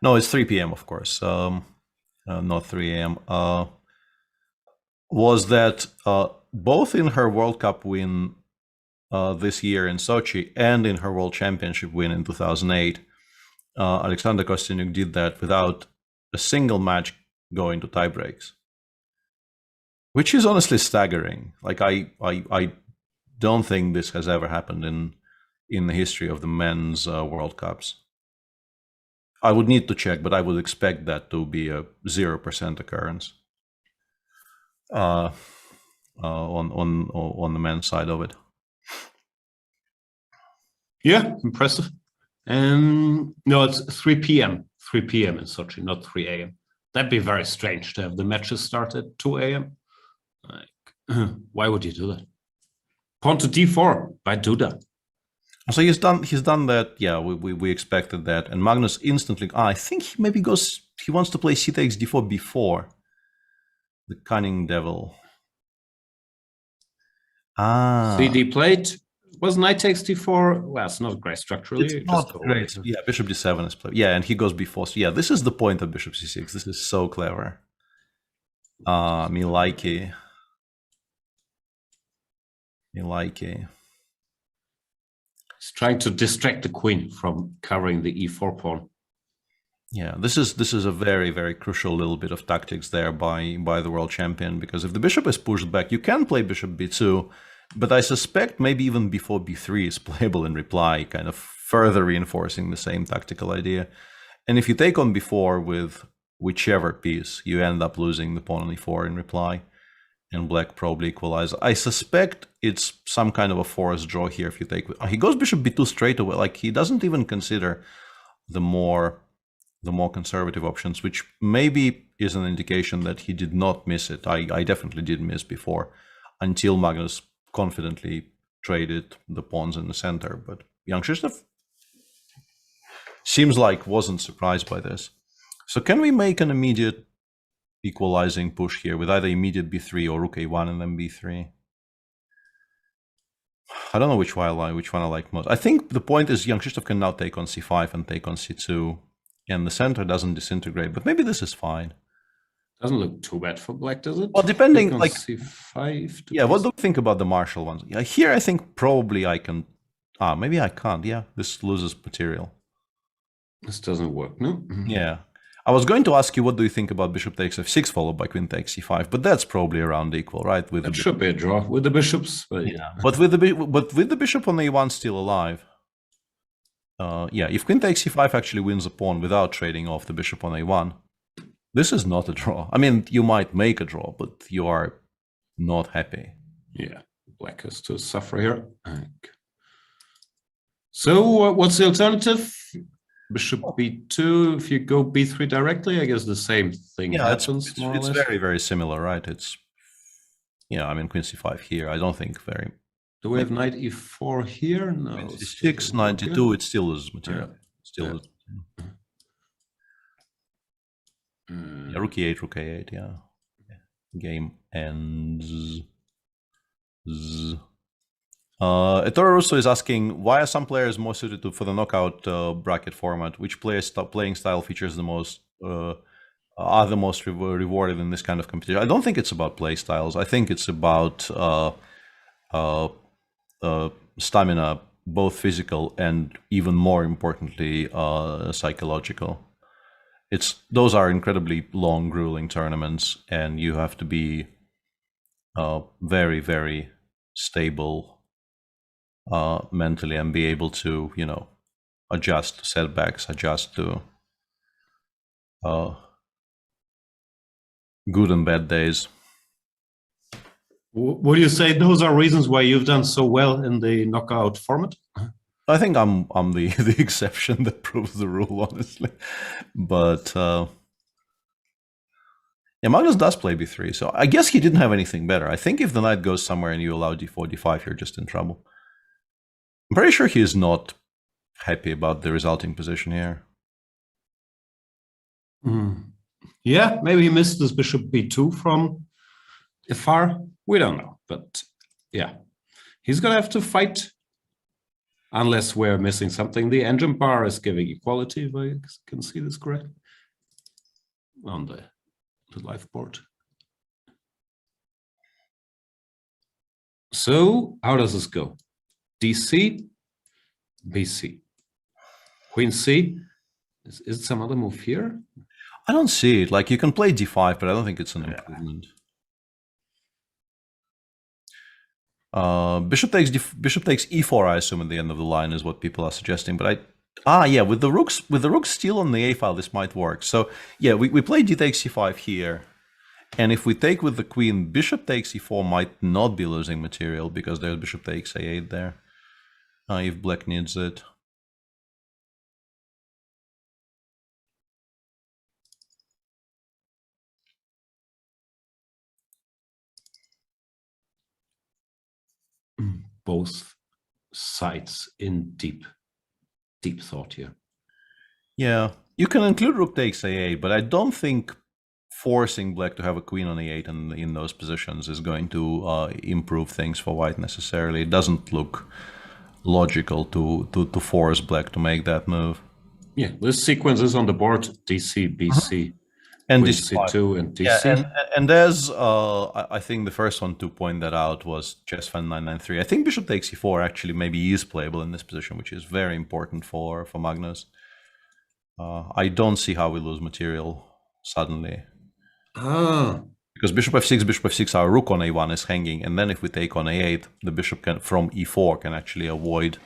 No, it's 3 p.m. of course, not 3 a.m. Was that both in her World Cup win this year in Sochi and in her World Championship win in 2008, Alexandra Kostenjuk did that without a single match going to tiebreaks, which is honestly staggering. Like I don't think this has ever happened in the history of the men's World Cups. I would need to check, but I would expect that to be a 0% occurrence on the men's side of it. Yeah, impressive. And no, it's 3 p.m. 3 p.m. in Sochi, not 3 a.m. That'd be very strange to have the matches start at 2 a.m. Like, why would you do that? Pawn to d4 by Duda. So he's done that. Yeah, we expected that. And Magnus instantly. I think he maybe goes. He wants to play c takes d4 before the cunning devil. CD played. Was knight takes d4? Well, it's not great structurally. It's not great. Yeah, bishop d7 is played. Yeah, and he goes before. So yeah, this is the point of bishop c6. This is so clever. Me like it. He's trying to distract the queen from covering the e4 pawn. Yeah, this is a very, very crucial little bit of tactics there by the world champion, because if the bishop is pushed back, you can play bishop b2, but I suspect maybe even before b3 is playable in reply, kind of further reinforcing the same tactical idea. And if you take on b4 with whichever piece, you end up losing the pawn on e4 in reply, and black probably equalizes. I suspect it's some kind of a forced draw here if you take... He goes bishop b2 straight away, like he doesn't even consider the more conservative options, which maybe is an indication that he did not miss it. I definitely did miss before, until Magnus confidently traded the pawns in the center. But Jan-Krzysztof seems like wasn't surprised by this. So can we make an immediate equalizing push here with either immediate b3 or rook a1 and then b3? I don't know which one I like most. I think the point is Jan-Krzysztof can now take on c5 and take on c2, and the center doesn't disintegrate. But maybe this is fine. Doesn't look too bad for black, does it? Well, depending, on like c5. Yeah, what do you think about the Marshall ones? Yeah, here I think probably I can. Maybe I can't. Yeah, this loses material. This doesn't work, no? Yeah. I was going to ask you, what do you think about bishop takes f6 followed by queen takes c5? But that's probably around equal, right? With That should be a draw with the bishops. But yeah, but with the bishop on a1 still alive. Yeah, if queen takes c5 actually wins a pawn without trading off the bishop on a1, this is not a draw. I mean, you might make a draw, but you are not happy. Yeah, black has to suffer here. So what's the alternative? Bishop b2. If you go b3 directly, I guess the same thing happens. It's very, very similar, right? It's, I mean, queen c5 here. I don't think very. Do we have knight e4 here? No. Queen c6, 92. It still loses material. Still. Yeah, rook e8, rook a8. Yeah. Game ends. Ettore Russo is asking, why are some players more suited for the knockout bracket format? Which players' playing style features the most are the most rewarded in this kind of competition? I don't think it's about play styles. I think it's about stamina, both physical and even more importantly psychological. Those are incredibly long, grueling tournaments, and you have to be very, very stable mentally and be able to, adjust to setbacks, adjust to good and bad days. Would you say those are reasons why you've done so well in the knockout format? I think I'm the exception that proves the rule, honestly. But yeah, Magnus does play b3, so I guess he didn't have anything better. I think if the knight goes somewhere and you allow d4, d5, you're just in trouble. I'm pretty sure he is not happy about the resulting position here. Yeah, maybe he missed this bishop b2 from afar. We don't know, but yeah, he's gonna have to fight unless we're missing something. The engine bar is giving equality, if I can see this correct, on the live board. So how does this go? DC, BC, Queen C. Is it some other move here? I don't see it. Like, you can play d5, but I don't think it's an improvement. Bishop takes e4, I assume, at the end of the line is what people are suggesting. But yeah, with the rooks still on the a file, this might work. So yeah, we play d takes c5 here, and if we take with the queen, bishop takes e4 might not be losing material because there's bishop takes a8 there. If black needs it. Both sides in deep thought here. Yeah, you can include rook takes a8, but I don't think forcing black to have a queen on a8 and in those positions is going to improve things for white necessarily. It doesn't look logical to force black to make that move. Yeah, this sequence is on the board: DC, BC, and DC2 and DC. Yeah, and there's I think the first one to point that out was ChessFan993. I think bishop takes e4 actually maybe is playable in this position, which is very important for Magnus. I don't see how we lose material suddenly. Because bishop f6, our rook on a1 is hanging, and then if we take on a8, the bishop can from e4 can actually avoid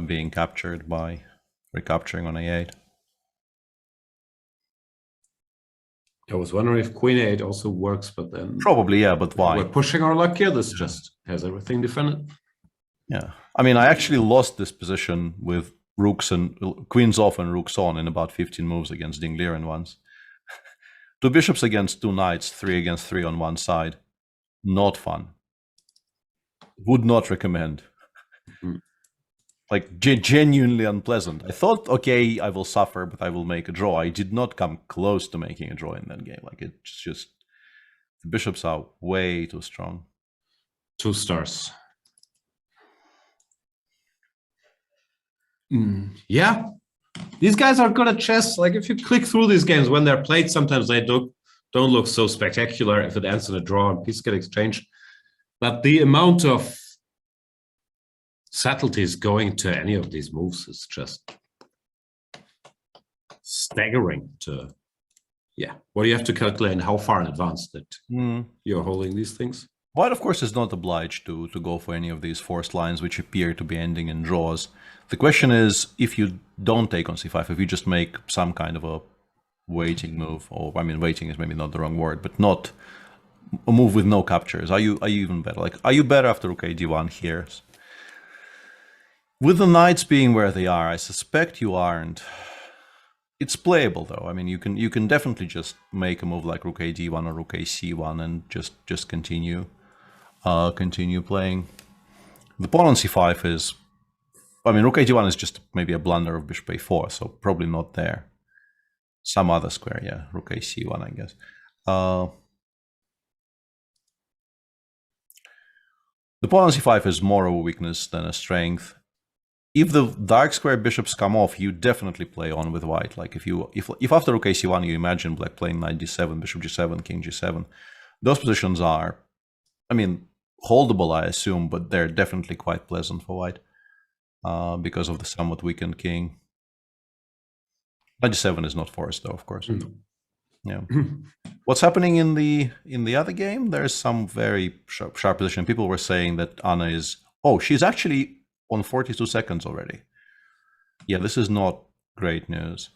being captured by recapturing on a8. I was wondering if queen a8 also works, but then probably, yeah, but why? We're pushing our luck here. This just has everything defended. Yeah, I mean, I actually lost this position with rooks and queens off and rooks on in about 15 moves against Dingliren once. 2 bishops against 2 knights, 3 against 3 on one side. Not fun. Would not recommend. like genuinely unpleasant. I thought, okay, I will suffer, but I will make a draw. I did not come close to making a draw in that game. Like, it's just, the bishops are way too strong. 2 stars. Yeah, these guys are good at chess. Like, if you click through these games when they're played, sometimes they don't look so spectacular if it ends in a draw and pieces get exchanged. But the amount of subtleties going to any of these moves is just staggering. To what do you have to calculate and how far in advance that you're holding these things? White, of course, is not obliged to go for any of these forced lines which appear to be ending in draws. The question is, if you don't take on c5, if you just make some kind of a waiting move, or I mean, waiting is maybe not the wrong word, but not a move with no captures, are you even better? Like, are you better after rook d1 here? With the knights being where they are, I suspect you aren't. It's playable though. I mean, you can definitely just make a move like rook d1 or rook c1 and just continue playing. The pawn on c5 is, I mean, rook d1 is just maybe a blunder of bishop a4, so probably not there. Some other square, yeah, rook c1, I guess. The pawn on c5 is more of a weakness than a strength. If the dark square bishops come off, you definitely play on with white. Like, if after rook c1 you imagine black playing knight d7, bishop g7, king g7, those positions are, I mean, holdable, I assume, but they're definitely quite pleasant for white because of the somewhat weakened king. Knight g7 is not forced, though, of course. Yeah. What's happening in the other game? There's some very sharp position. People were saying that Anna is, she's actually on 42 seconds already. Yeah, this is not great news.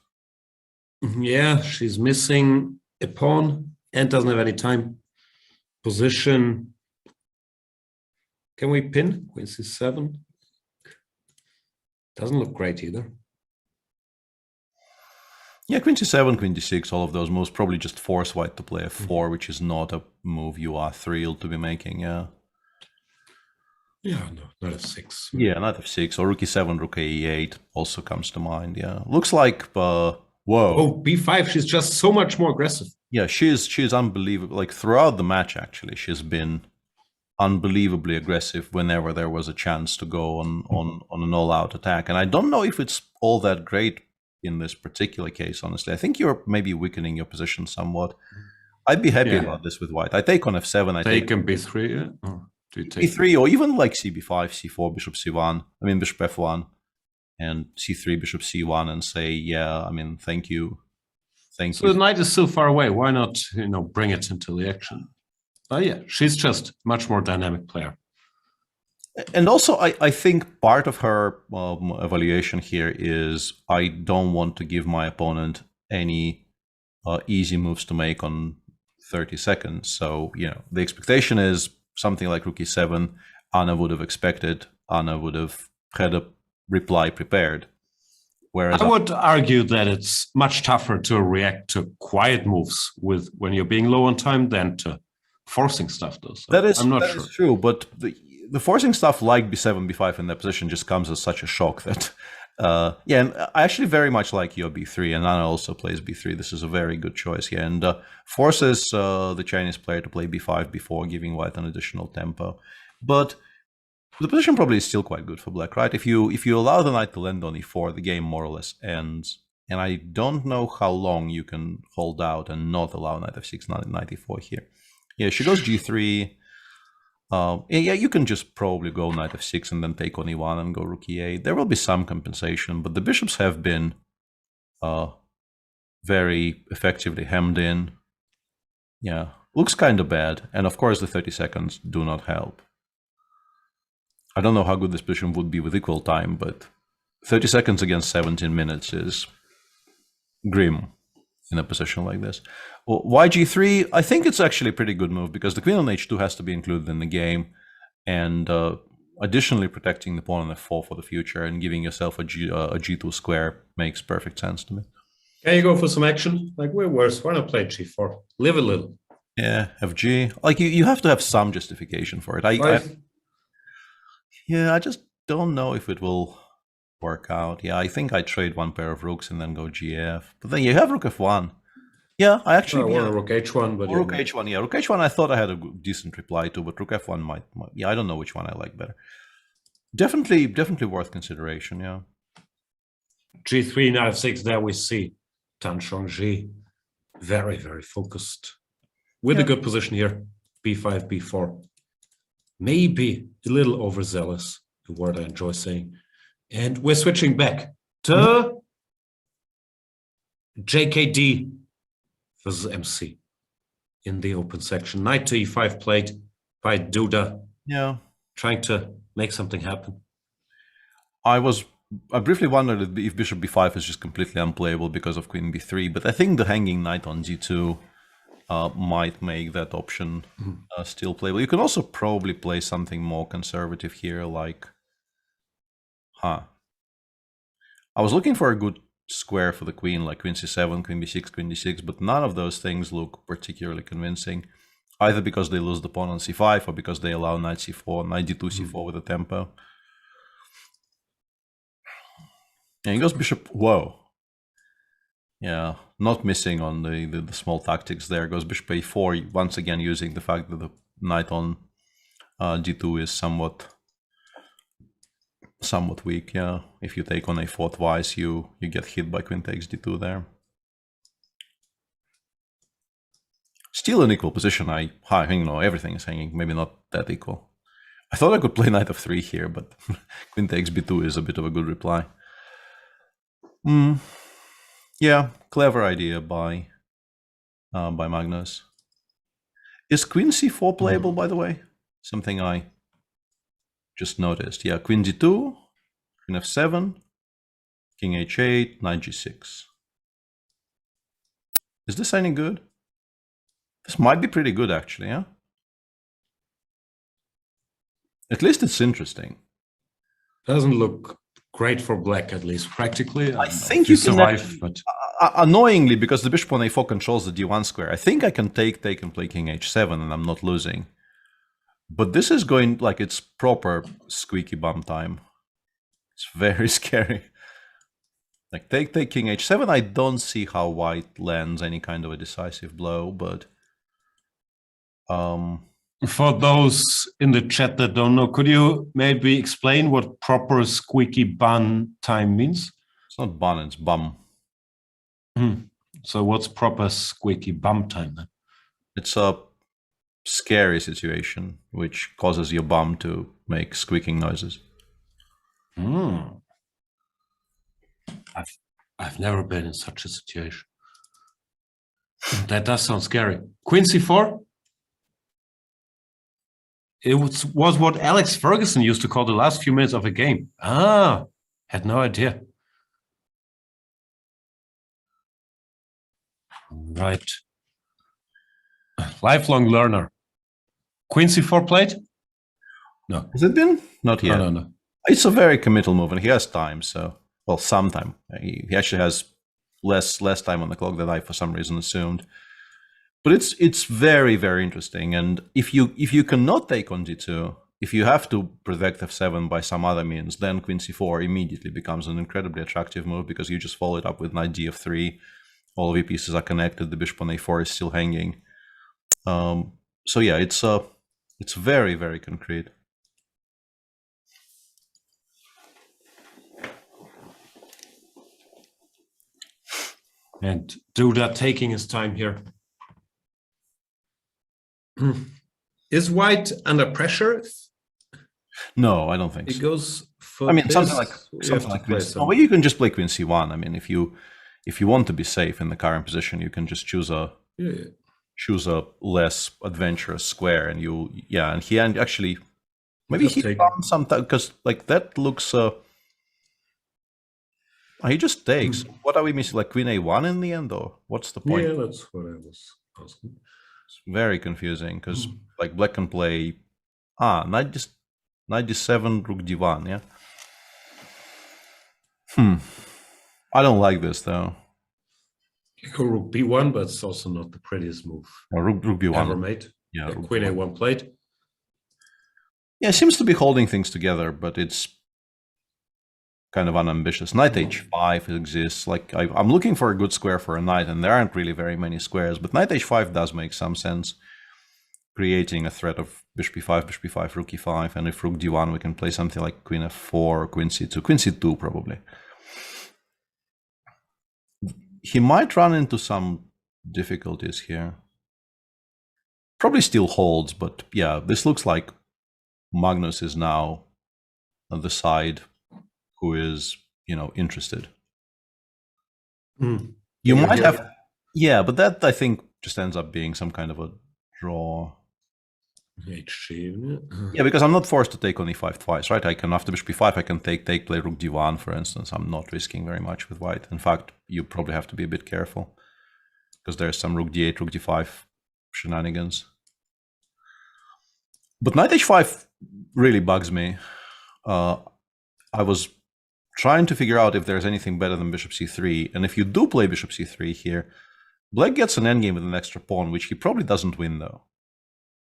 Yeah, she's missing a pawn and doesn't have any time. Position. Can we pin? Queen c7. Doesn't look great either. Yeah, queen c7, queen d6, all of those moves probably just force white to play f4, which is not a move you are thrilled to be making, yeah. Yeah, no, knight f6. Yeah, knight f6 or rook e7, rook e8 also comes to mind, yeah. Looks like, whoa. Oh, b5, she's just so much more aggressive. Yeah, she's unbelievable. Like, throughout the match, actually, she's been unbelievably aggressive whenever there was a chance to go on an all-out attack. And I don't know if it's all that great in this particular case, honestly. I think you're maybe weakening your position somewhat. I'd be happy about this with white. I take on f7. I take on b3, yeah? Do you take e3 or even like cb5, c4, bishop c1, I mean bishop f1, and c3, bishop c1, and say, yeah, I mean, thank you. So the knight is still far away. Why not, bring it into the action? Yeah, she's just much more dynamic player. And also, I think part of her evaluation here is I don't want to give my opponent any easy moves to make on 30 seconds. So, the expectation is something like rook e7, Anna would have expected. Anna would have had a reply prepared. Whereas I would argue that it's much tougher to react to quiet moves when you're being low on time than to forcing stuff, though. So I'm not sure. Is true, but the forcing stuff like b7, b5 in that position just comes as such a shock that, and I actually very much like your b3, and Anna also plays b3. This is a very good choice here, and forces the Chinese player to play b5 before giving white an additional tempo. But the position probably is still quite good for black, right? If you allow the knight to land on e4, the game more or less ends. And I don't know how long you can hold out and not allow knight f6, knight e4 here. Yeah, she goes g3. Yeah, you can just probably go knight f6 and then take on e1 and go rook e8. There will be some compensation, but the bishops have been very effectively hemmed in. Yeah, looks kind of bad. And of course, the 30 seconds do not help. I don't know how good this position would be with equal time, but 30 seconds against 17 minutes is grim in a position like this. Well, why g3? I think it's actually a pretty good move because the queen on h2 has to be included in the game, and additionally protecting the pawn on f4 for the future and giving yourself a g2 square makes perfect sense to me. Can you go for some action? Like, we're worse. Why not play g4? Live a little. Yeah, fg. Like, you have to have some justification for it. I just don't know if it will work out. Yeah, I think I trade one pair of rooks and then go GF. But then you have rook F1. Yeah, I actually... I want a rook H1, but... Rook H1, yeah. Rook H1 I thought I had a decent reply to, but rook F1 might... Yeah, I don't know which one I like better. Definitely worth consideration, yeah. G3, knight f6, there we see Tan Chongji. Very, very focused. With a good position here. B5, B4. Maybe a little overzealous, the word I enjoy saying. And we're switching back to JKD versus MC in the open section. Knight to E5 played by Duda. Yeah. Trying to make something happen. I briefly wondered if bishop b5 is just completely unplayable because of queen b3, but I think the hanging knight on g2 might make that option still playable. You can also probably play something more conservative here, like... I was looking for a good square for the queen, like queen c7, queen b6, queen d6, but none of those things look particularly convincing, either because they lose the pawn on c5 or because they allow knight c4, knight d2, c4 with a tempo. And he goes bishop... Whoa. Yeah, not missing on the small tactics there. Goes bishop a4, once again using the fact that the knight on g2 is somewhat weak. Yeah, if you take on a4 twice, you get hit by queen takes d2 there. Still an equal position. Everything is hanging. Maybe not that equal. I thought I could play knight f3 here, but queen takes b2 is a bit of a good reply. Yeah, clever idea by Magnus. Is queen c4 playable, by the way? Something I just noticed. Yeah, queen d2, queen f7, king h8, knight g6. Is this any good? This might be pretty good, actually, yeah? At least it's interesting. Doesn't look great for black, at least practically. I think you can survive, but annoyingly, because the bishop on a4 controls the d1 square, I think I can take and play king h7 and I'm not losing. But this is going like it's proper squeaky bum time. It's very scary. Like take king h7, I don't see how white lands any kind of a decisive blow, but for those in the chat that don't know, could you maybe explain what proper squeaky bun time means? It's not bun, it's bum. So what's proper squeaky bum time then? It's a scary situation which causes your bum to make squeaking noises. I've never been in such a situation. That does sound scary. Queen c4? It was what Alex Ferguson used to call the last few minutes of a game. Had no idea. Right. Lifelong learner. Queen c4 played? No. Has it been? Not yet. No. It's a very committal move, and he has time, so... Well, some time. He actually has less time on the clock than I, for some reason, assumed. But it's very, very interesting. And if you cannot take on d2, if you have to protect f7 by some other means, then queen c4 immediately becomes an incredibly attractive move because you just follow it up with knight df3. All of your pieces are connected. The bishop on a4 is still hanging. So yeah, it's very, very concrete. And Duda taking his time here. Is white under pressure? No, I don't think It so. goes for something like queen. Well, you can just play queen c1. I mean, if you want to be safe in the current position, you can just choose a less adventurous square, and and he actually maybe he found some because like that looks. He just takes. What are we missing? Like queen a1 in the end, or what's the point? Yeah, that's what I was asking. It's very confusing because like black can play knight d7, rook d1. Yeah. I don't like this though. You go rook b1, but it's also not the prettiest move. Rook b1 ever made. Yeah, queen a1 played. Yeah, it seems to be holding things together, but it's kind of unambitious. Knight h5 exists. Like I'm looking for a good square for a knight, and there aren't really very many squares. But knight h5 does make some sense, creating a threat of bishop e5, rook e5, and if rook d1, we can play something like queen f4 or queen c2. Queen c2 probably. He might run into some difficulties here. Probably still holds, but yeah, this looks like Magnus is now on the side who is, interested. You might have, yeah, but that I think just ends up being some kind of a draw. Yeah, because I'm not forced to take on e5 twice, right? I can, after bishop e5, I can take, play rook d1, for instance. I'm not risking very much with white. In fact, you probably have to be a bit careful because there's some rook d8, rook d5 shenanigans. But knight h5 really bugs me. I was trying to figure out if there's anything better than bishop c3, and if you do play bishop c3 here, black gets an endgame with an extra pawn, which he probably doesn't win though.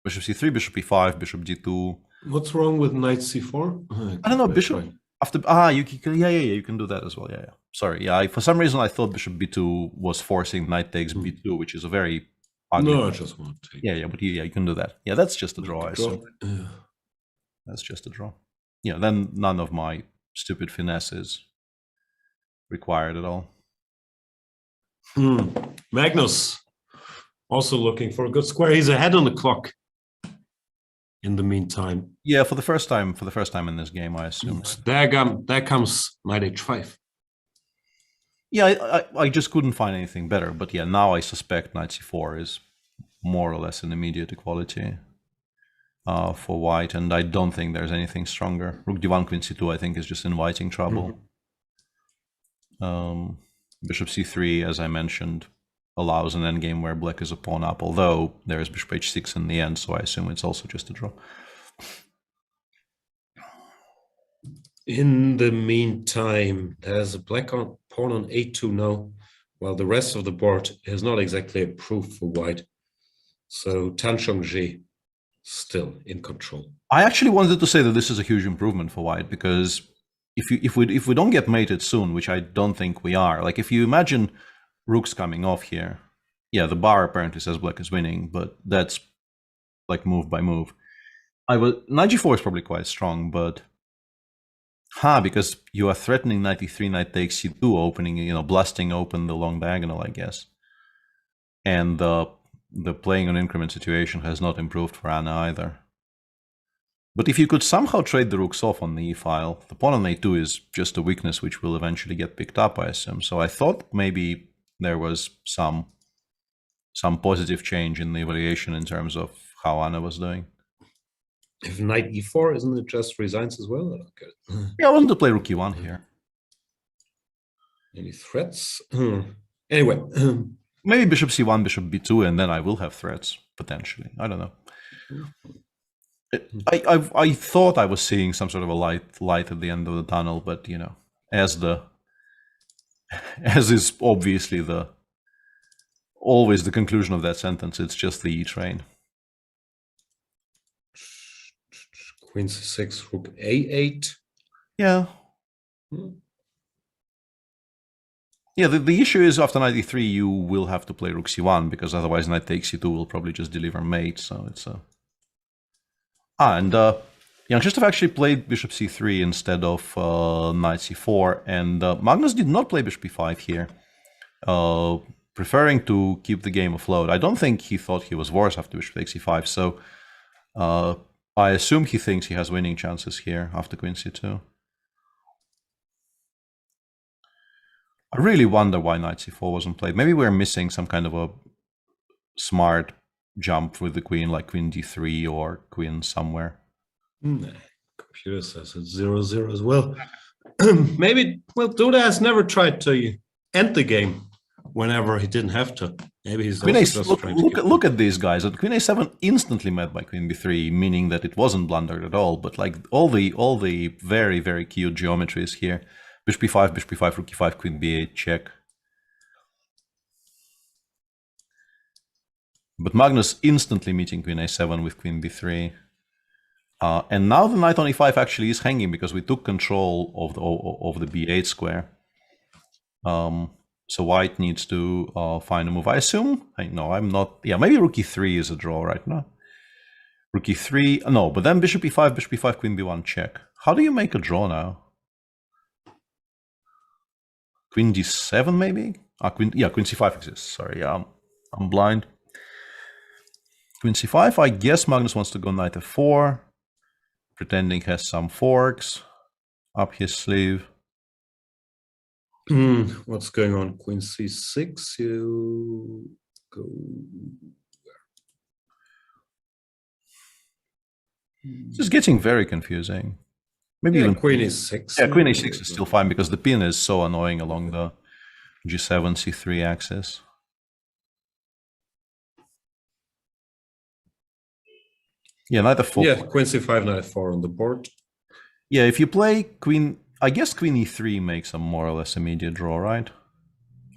Bishop c3, bishop e5, bishop d2. What's wrong with knight c4? I don't know, bishop after you can do that as well. Yeah. Sorry, yeah. For some reason I thought bishop b2 was forcing knight takes b2, which is a very ugly. No, I just want to take. Yeah, but you can do that. Yeah, that's just a draw. I assume. That's just a draw. Yeah, then none of my stupid finesse is required at all. Magnus also looking for a good square. He's ahead on the clock. In the meantime, yeah, for the first time in this game, I assume. There comes knight h5. Yeah, I just couldn't find anything better. But yeah, now I suspect knight c4 is more or less an immediate equality for white, and I don't think there's anything stronger. Rook d1, queen c2, I think is just inviting trouble. Bishop c3, as I mentioned, allows an endgame where black is a pawn up, although there is bishop h6 in the end, so I assume it's also just a draw. In the meantime, there's a black pawn on a2 now, while the rest of the board is not exactly approved for white. So Tan Chongji still in control. I actually wanted to say that this is a huge improvement for white, because if we don't get mated soon, which I don't think we are, like if you imagine rooks coming off here, yeah, the bar apparently says black is winning, but that's like move by move. Knight g4 is probably quite strong, but because you are threatening knight e3, knight takes c2, opening, blasting open the long diagonal, I guess. And the playing on increment situation has not improved for Anna either. But if you could somehow trade the rooks off on the e file, the pawn on a2 is just a weakness which will eventually get picked up, I assume. So I thought maybe there was some positive change in the evaluation in terms of how Anna was doing. If knight e4, isn't it just resigns as well? Okay. Yeah, I wanted to play rook e1 here. Any threats? Anyway. Maybe bishop c1, bishop b2, and then I will have threats, potentially. I don't know. I thought I was seeing some sort of a light at the end of the tunnel, but, as is obviously always the conclusion of that sentence, it's just the E train. Queen c6, rook a8. Yeah. Yeah, the issue is after knight e3, you will have to play rook c1, because otherwise knight takes c2 will probably just deliver mate, so it's a... and Jan-Krzysztof actually played bishop c3 instead of knight c4, and Magnus did not play bishop e5 here, preferring to keep the game afloat. I don't think he thought he was worse after bishop takes e5, so I assume he thinks he has winning chances here after queen c2. I really wonder why knight c4 wasn't played. Maybe we're missing some kind of a smart jump with the queen, like queen d3 or queen somewhere. Computer says it's 0-0 as well. Maybe, Duda has never tried to end the game whenever he didn't have to. Maybe he's queen also just trying to look at these guys. At queen a7 instantly met by queen b3, meaning that it wasn't blundered at all. But like all the very, very cute geometries here. Bishop b5, rook e5, queen b8, check. But Magnus instantly meeting queen a7 with queen b3. And now the knight on e5 actually is hanging because we took control of the b8 square. So white needs to find a move. I assume. No, I'm not. Yeah, maybe rook e3 is a draw right now. Rook e3. No, but then bishop e5, queen b1 check. How do you make a draw now? Queen d7 maybe? Queen c5 exists. Sorry, yeah, I'm blind. Queen c5. I guess Magnus wants to go knight f4, pretending he has some forks up his sleeve. What's going on? Queen c6. You go. This is getting very confusing. Maybe Yeah, even queen e6. Yeah, queen a6 is still fine because the pin is so annoying along the g7, c3 axis. Yeah, knight f4. Yeah, queen c5, knight f4 on the board. Yeah, if you play queen, I guess queen e3 makes a more or less immediate draw, right?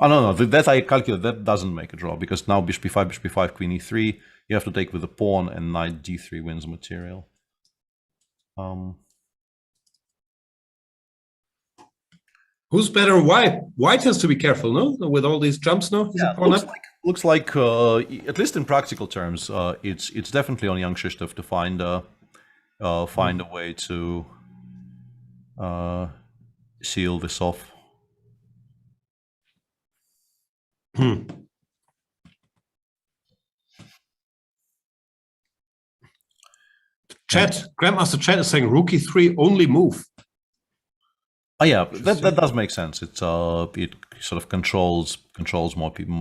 Oh, no, that I calculate, that doesn't make a draw because now bishop b5, queen e3, you have to take with the pawn and knight d3 wins material. Who's better? White. White has to be careful, no? With all these jumps, no? Yeah, looks like at least in practical terms, it's definitely on Jan-Krzysztof to find a way to seal this off. Chat, Grandmaster Chat is saying rook e3 only move. Oh yeah, that does make sense. It's it sort of controls more people,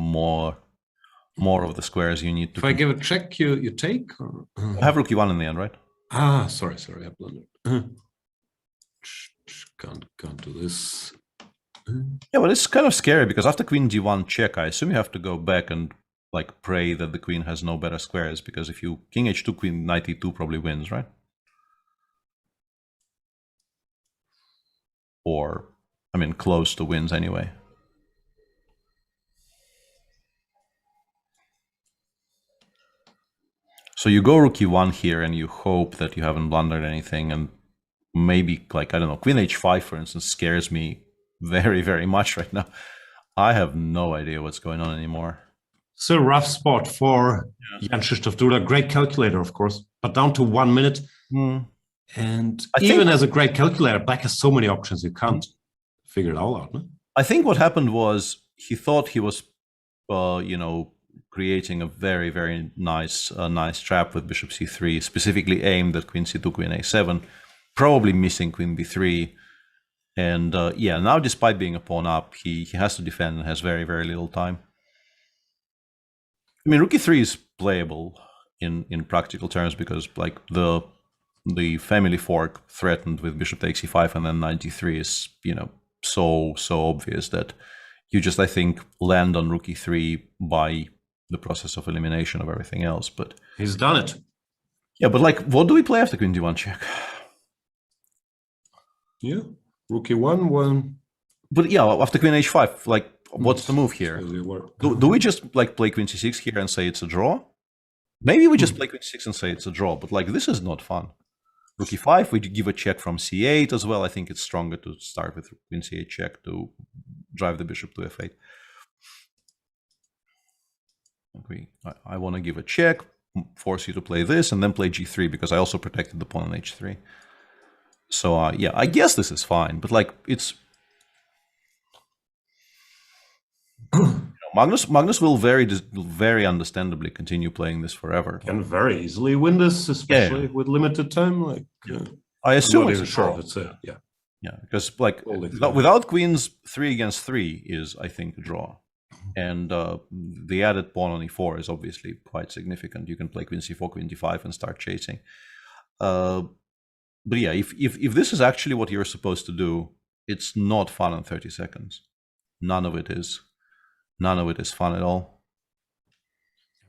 more of the squares you need to. If I give a check, you take. Or? I have rook e1 in the end, right? Ah, sorry, I blundered. Can't do this. Yeah, but it's kind of scary because after queen d1 check, I assume you have to go back and like pray that the queen has no better squares, because if you king h2, queen knight e2 probably wins, right? Or, I mean, close to wins anyway. So you go rook e1 here and you hope that you haven't blundered anything, and maybe, like, I don't know, queen h5, for instance, scares me very, very much right now. I have no idea what's going on anymore. It's a rough spot for Jan-Krzysztof Duda. Great calculator, of course, but down to 1 minute. And even as a great calculator, black has so many options, you can't figure it all out. No? I think what happened was he thought he was, you know, creating a very, very nice trap with bishop c3, specifically aimed at queen c2, queen a7, probably missing queen b3. And yeah, now despite being a pawn up, he has to defend and has very, very little time. I mean, rook e3 is playable in practical terms because, like, the family fork threatened with bishop takes e5 and then knight d3 is, you know, so obvious that you just, I think, land on rook e3 by the process of elimination of everything else. But he's done it. Yeah, but like, what do we play after queen d1 check? Yeah, rook e1, one. But yeah, after queen h5, like, what's the move here? Do we just like play queen c6 here and say it's a draw? Maybe we just play queen c6 and say it's a draw, but like, this is not fun. Rook e5, we give a check from c8 as well. I think it's stronger to start with queen c8 check to drive the bishop to f8. Okay, I want to give a check, force you to play this, and then play g3 because I also protected the pawn on h3. So yeah, I guess this is fine, but like, it's Magnus will very understandably continue playing this forever. Can very easily win this, especially with limited time. Like, I assume I'm not even sure if it's a yeah, because like without queens 3 against 3 is, I think, a draw, and the added pawn on e4 is obviously quite significant. You can play queen c4, queen d5, and start chasing. But yeah, if this is actually what you're supposed to do, it's not fun in 30 seconds. None of it is. None of it is fun at all.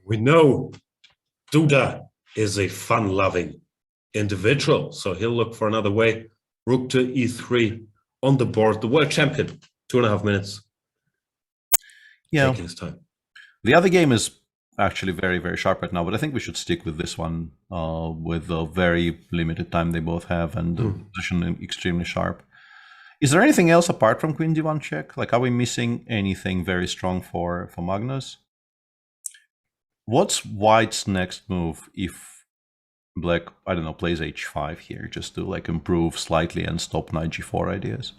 We know Duda is a fun-loving individual, so he'll look for another way. Rook to e3 on the board. The world champion, 2.5 minutes. Yeah, taking his time. The other game is actually very, very sharp right now, but I think we should stick with this one with the very limited time they both have and the position extremely sharp. Is there anything else apart from Queen D1 check? Like, are we missing anything very strong for Magnus? What's White's next move if Black, I don't know, plays H5 here just to like improve slightly and stop knight G4 ideas?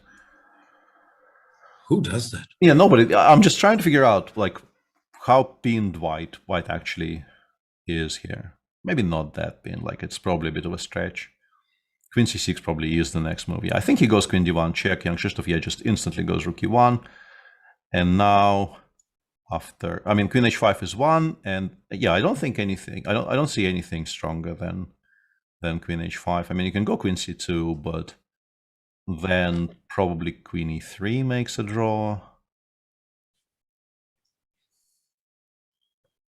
Who does that? Yeah, nobody. I'm just trying to figure out like how pinned White actually is here. Maybe not that pinned, like it's probably a bit of a stretch. Queen C6 probably is the next move. Yeah, I think he goes Queen D1 check. Jan-Krzysztof, yeah, just instantly goes Rook E1. And now after, I mean, Queen H5 is one, and yeah, I don't think anything, I don't see anything stronger than Queen H5. I mean, you can go Queen C2, but then probably Queen E3 makes a draw.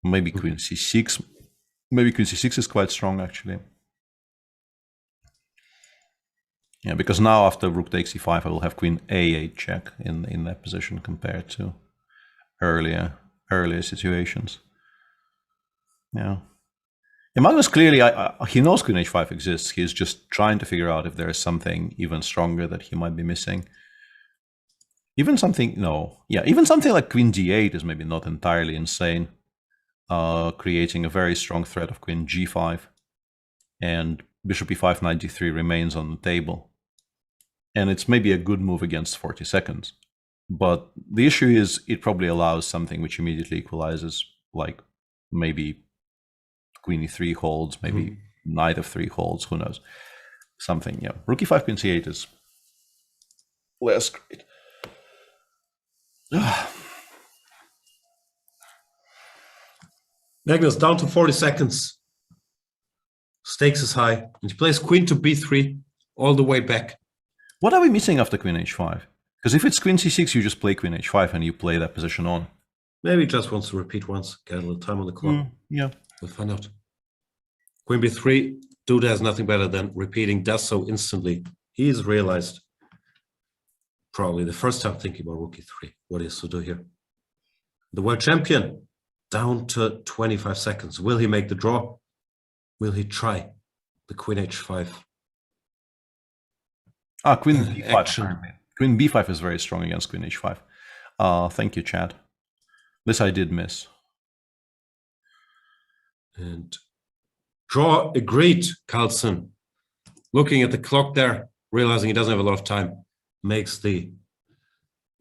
Maybe Queen C6. Maybe Queen C6 is quite strong, actually. Yeah, because now after Rook takes E5, I will have Queen A8 check in that position compared to earlier situations. Yeah. Magnus clearly, he knows Queen H5 exists. He's just trying to figure out if there is something even stronger that he might be missing. Even something like Queen D8 is maybe not entirely insane. Creating a very strong threat of Queen G5, and Bishop E5, Knight D3 remains on the table. And it's maybe a good move against 40 seconds. But the issue is it probably allows something which immediately equalizes, like maybe Queen E3 holds, maybe Knight F3 holds, who knows. Something, yeah. Rook E5, Queen C8 is less great. Magnus down to 40 seconds. Stakes is high. And he plays Queen to B3 all the way back. What are we missing after Queen H5? Because if it's Queen C6, you just play Queen H5 and you play that position on. Maybe he just wants to repeat once, get a little time on the clock. Yeah. We'll find out. Queen B3, Duda has nothing better than repeating, does so instantly. He's realized, probably the first time thinking about Rook E3, what he has to do here. The world champion, down to 25 seconds. Will he make the draw? Will he try the Queen H5? Queen B5. Action. Queen B5 is very strong against Queen H5. Thank you, Chad. This I did miss. And draw agreed, Carlsen. Looking at the clock there, realizing he doesn't have a lot of time, makes the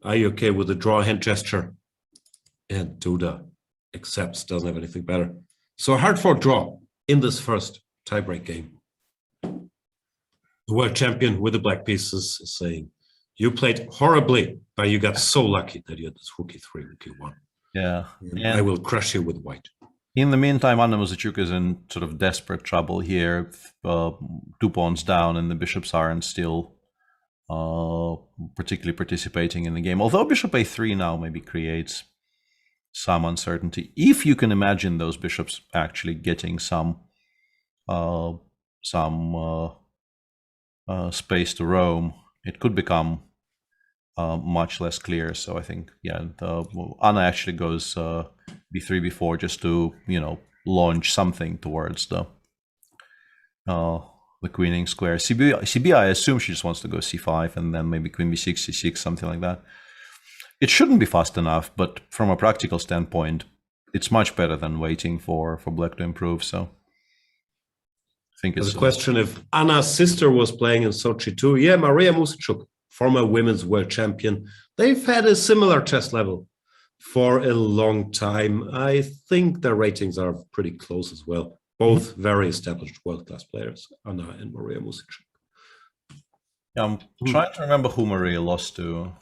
"Are you okay with the draw" hand gesture. And Duda accepts, doesn't have anything better. So a hard-fought draw in this first tiebreak game. The world champion with the black pieces is saying, you played horribly, but you got so lucky that you had this Rook E3, Rook E1. Yeah. And I will crush you with white. In the meantime, Anna Muzychuk is in sort of desperate trouble here. 2 pawns down and the bishops aren't still particularly participating in the game. Although Bishop A3 now maybe creates some uncertainty. If you can imagine those bishops actually getting some space to roam, it could become much less clear. So I think, yeah, Anna actually goes B3, B4 just to, launch something towards the queening square. CB, I assume she just wants to go C5 and then maybe Queen B6, C6, something like that. It shouldn't be fast enough, but from a practical standpoint, it's much better than waiting for Black to improve. So I think it's a question if Anna's sister was playing in Sochi too. Yeah, Maria Muzychuk, former women's world champion. They've had a similar chess level for a long time. I think their ratings are pretty close as well. Both very established world-class players, Anna and Maria Muzychuk. Yeah, I'm trying to remember who Maria lost to.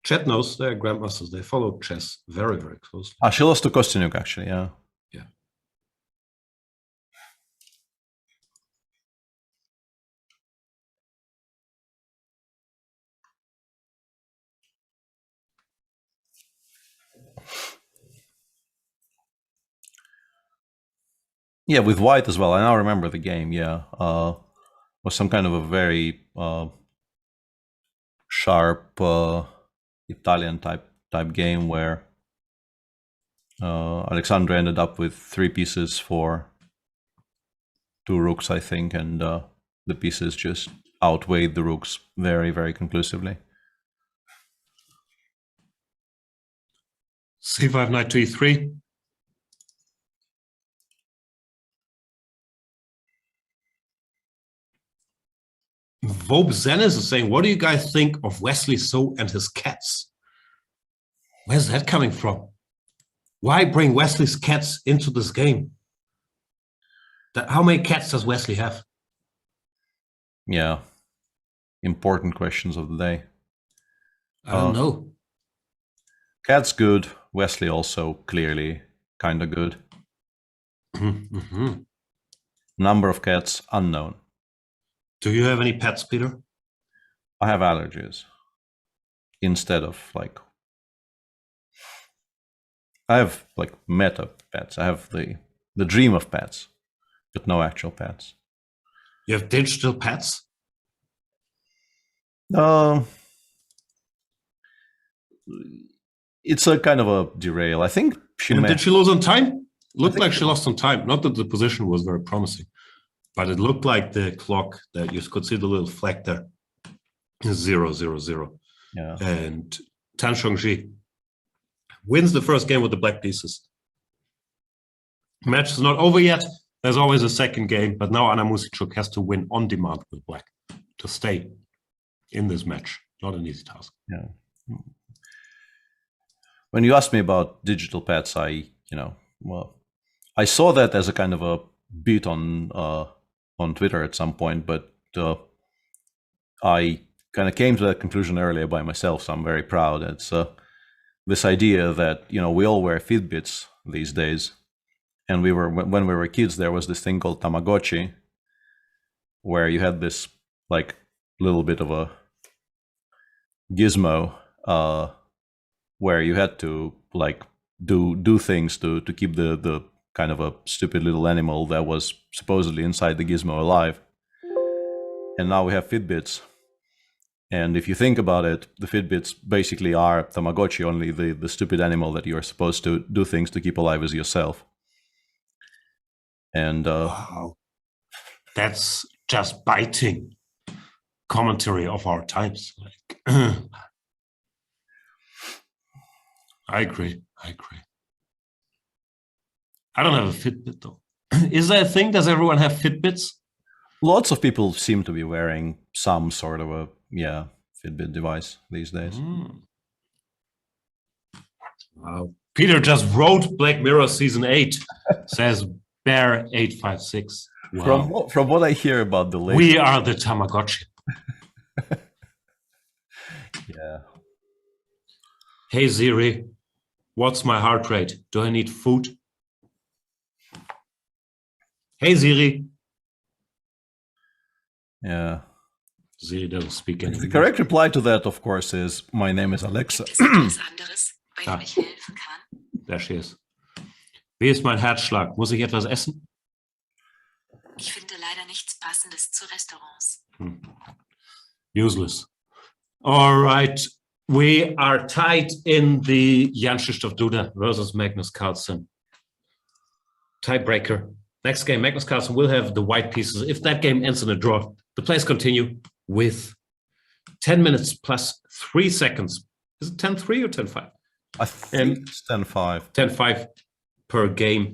Chet knows they're grandmasters. They follow chess very, very closely. She lost to Kostyniuk, actually, yeah. Yeah. Yeah, with white as well. I now remember the game, yeah. Was some kind of a very sharp Italian type game where Alexandra ended up with 3 pieces for 2 rooks, I think, and the pieces just outweighed the rooks very, very conclusively. C5 knight to E3. Vob Zenis is saying, what do you guys think of Wesley So and his cats? Where's that coming from? Why bring Wesley's cats into this game? How many cats does Wesley have? Yeah. Important questions of the day. I don't know. Cat's good. Wesley also clearly kind of good. Number of cats unknown. Do you have any pets, Peter? I have allergies. Instead of like, I have like meta pets. I have the dream of pets, but no actual pets. You have digital pets? It's a kind of a derail. I think she did she lose on time? Looked like she lost on time. Not that the position was very promising, but it looked like the clock that you could see the little flag there. 0-0-0. Yeah. And Tan Shongji wins the first game with the black pieces. Match is not over yet. There's always a second game, but now Anna Musichuk has to win on demand with black to stay in this match. Not an easy task. Yeah. When you asked me about digital pets, I saw that as a kind of a bit on Twitter at some point, but I kind of came to that conclusion earlier by myself, so I'm very proud. It's this idea that we all wear Fitbits these days, and when we were kids, there was this thing called Tamagotchi, where you had this like little bit of a gizmo where you had to like do things to keep the kind of a stupid little animal that was supposedly inside the gizmo alive. And now we have Fitbits. And if you think about it, the Fitbits basically are Tamagotchi, only the stupid animal that you're supposed to do things to keep alive is yourself. And wow, that's just biting commentary of our times. Like, I agree. I don't have a Fitbit though. Is that a thing? Does everyone have Fitbits? Lots of people seem to be wearing some sort of a Fitbit device these days. Wow. Peter just wrote Black Mirror Season 8, says Bear 856. Wow. From what I hear about the latest, we are the Tamagotchi. Yeah. Hey Siri, what's my heart rate? Do I need food? Hey Siri. Yeah. Siri doesn't speak anymore. The correct reply to that, of course, is my name is Alexa. There she is. Wie ist mein Herzschlag? Muss ich etwas essen? Ich finde leider nichts Passendes zu Restaurants. Useless. All right. We are tied in the Jan-Krzysztof Duda versus Magnus Carlsen tiebreaker. Next game, Magnus Carlsen will have the white pieces. If that game ends in a draw, the plays continue with 10 minutes plus 3 seconds. Is it 10-3 or 10-5? I think it's 10-5. 10-5 per game.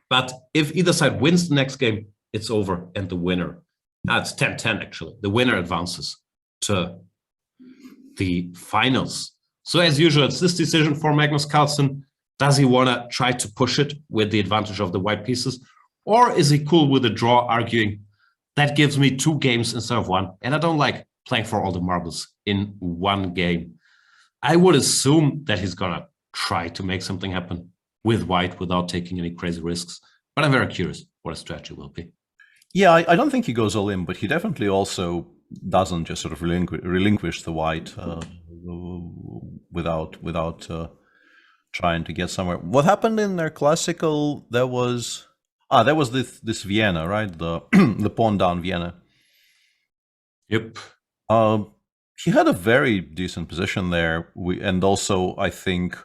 But if either side wins the next game, it's over. And the winner, it's 10-10 actually. The winner advances to the finals. So as usual, it's this decision for Magnus Carlsen. Does he want to try to push it with the advantage of the white pieces? Or is he cool with a draw, arguing, that gives me 2 games instead of 1. And I don't like playing for all the marbles in 1 game. I would assume that he's going to try to make something happen with white without taking any crazy risks. But I'm very curious what his strategy will be. Yeah, I don't think he goes all in, but he definitely also doesn't just sort of relinquish the white without trying to get somewhere. What happened in their classical? There was this Vienna, right? The the pawn down Vienna. Yep. he had a very decent position there. And also, I think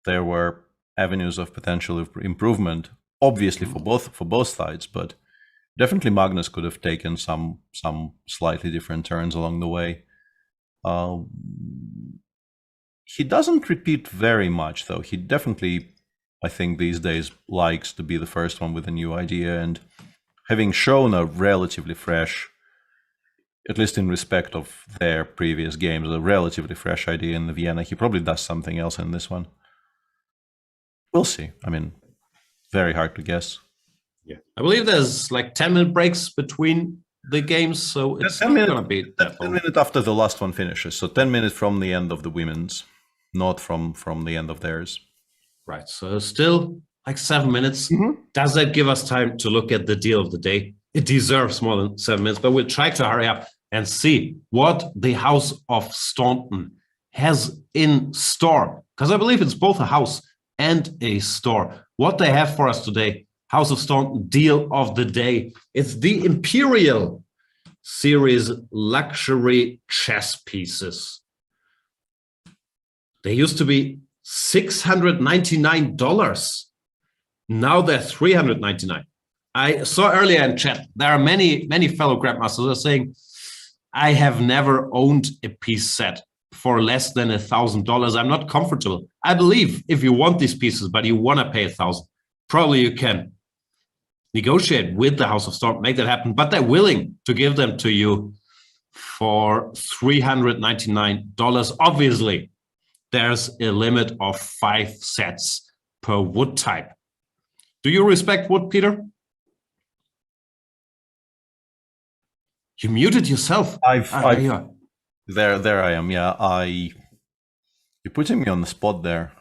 there were avenues of potential improvement, obviously for both sides, but definitely Magnus could have taken some slightly different turns along the way. He doesn't repeat very much, though. He definitely, I think, these days likes to be the first one with a new idea, and having shown a relatively fresh, at least in respect of their previous games, a relatively fresh idea in the Vienna, he probably does something else in this one. We'll see. I mean, very hard to guess. Yeah, I believe there's like 10-minute breaks between the games, so it's not going to be that 10 minutes after the last one finishes. So 10 minutes from the end of the women's, not from the end of theirs. Right, so still like 7 minutes. Does that give us time to look at the deal of the day? It deserves more than 7 minutes, but we'll try to hurry up and see what the House of Staunton has in store, because I believe it's both a house and a store. What they have for us today, House of Staunton deal of the day. It's the Imperial Series luxury chess pieces. They used to be $699. Now they're $399. I saw earlier in chat, there are many fellow grandmasters who are saying, I have never owned a piece set for less than $1,000. I'm not comfortable. I believe if you want these pieces, but you want to pay $1,000, probably you can negotiate with the House of Staunton, make that happen, but they're willing to give them to you for $399. Obviously, there's a limit of 5 sets per wood type. Do you respect wood, Peter? You muted yourself. There I am. Yeah, you're putting me on the spot there.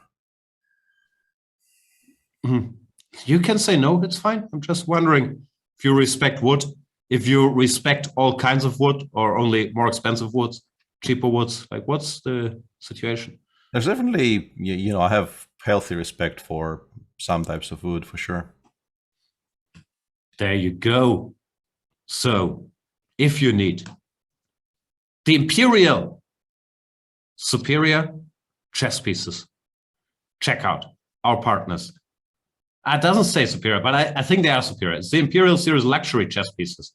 You can say no, it's fine. I'm just wondering if you respect wood, if you respect all kinds of wood or only more expensive woods, cheaper woods. Like, what's the situation? There's definitely, I have healthy respect for some types of wood for sure. There you go. So, if you need the Imperial Superior chess pieces, check out our partners. It doesn't say superior, but I think they are superior. It's the Imperial Series luxury chess pieces.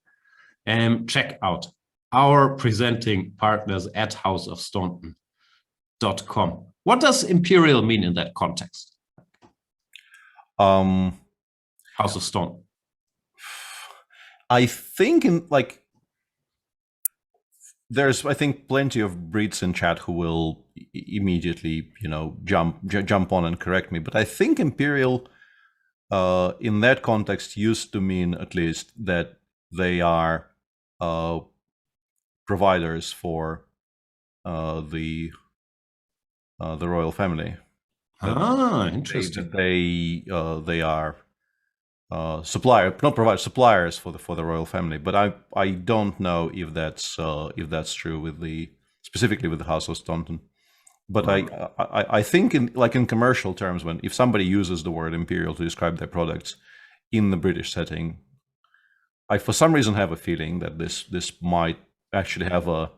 Check out our presenting partners at houseofstaunton.com. What does Imperial mean in that context? House of Staunton. I think there's plenty of Brits in chat who will immediately jump on and correct me, but I think Imperial in that context used to mean at least that they are providers for the royal family. Interesting. They are suppliers for the royal family. But I don't know if that's true specifically with the House of Staunton. But I think in commercial terms, if somebody uses the word Imperial to describe their products in the British setting, I for some reason have a feeling that this might actually have a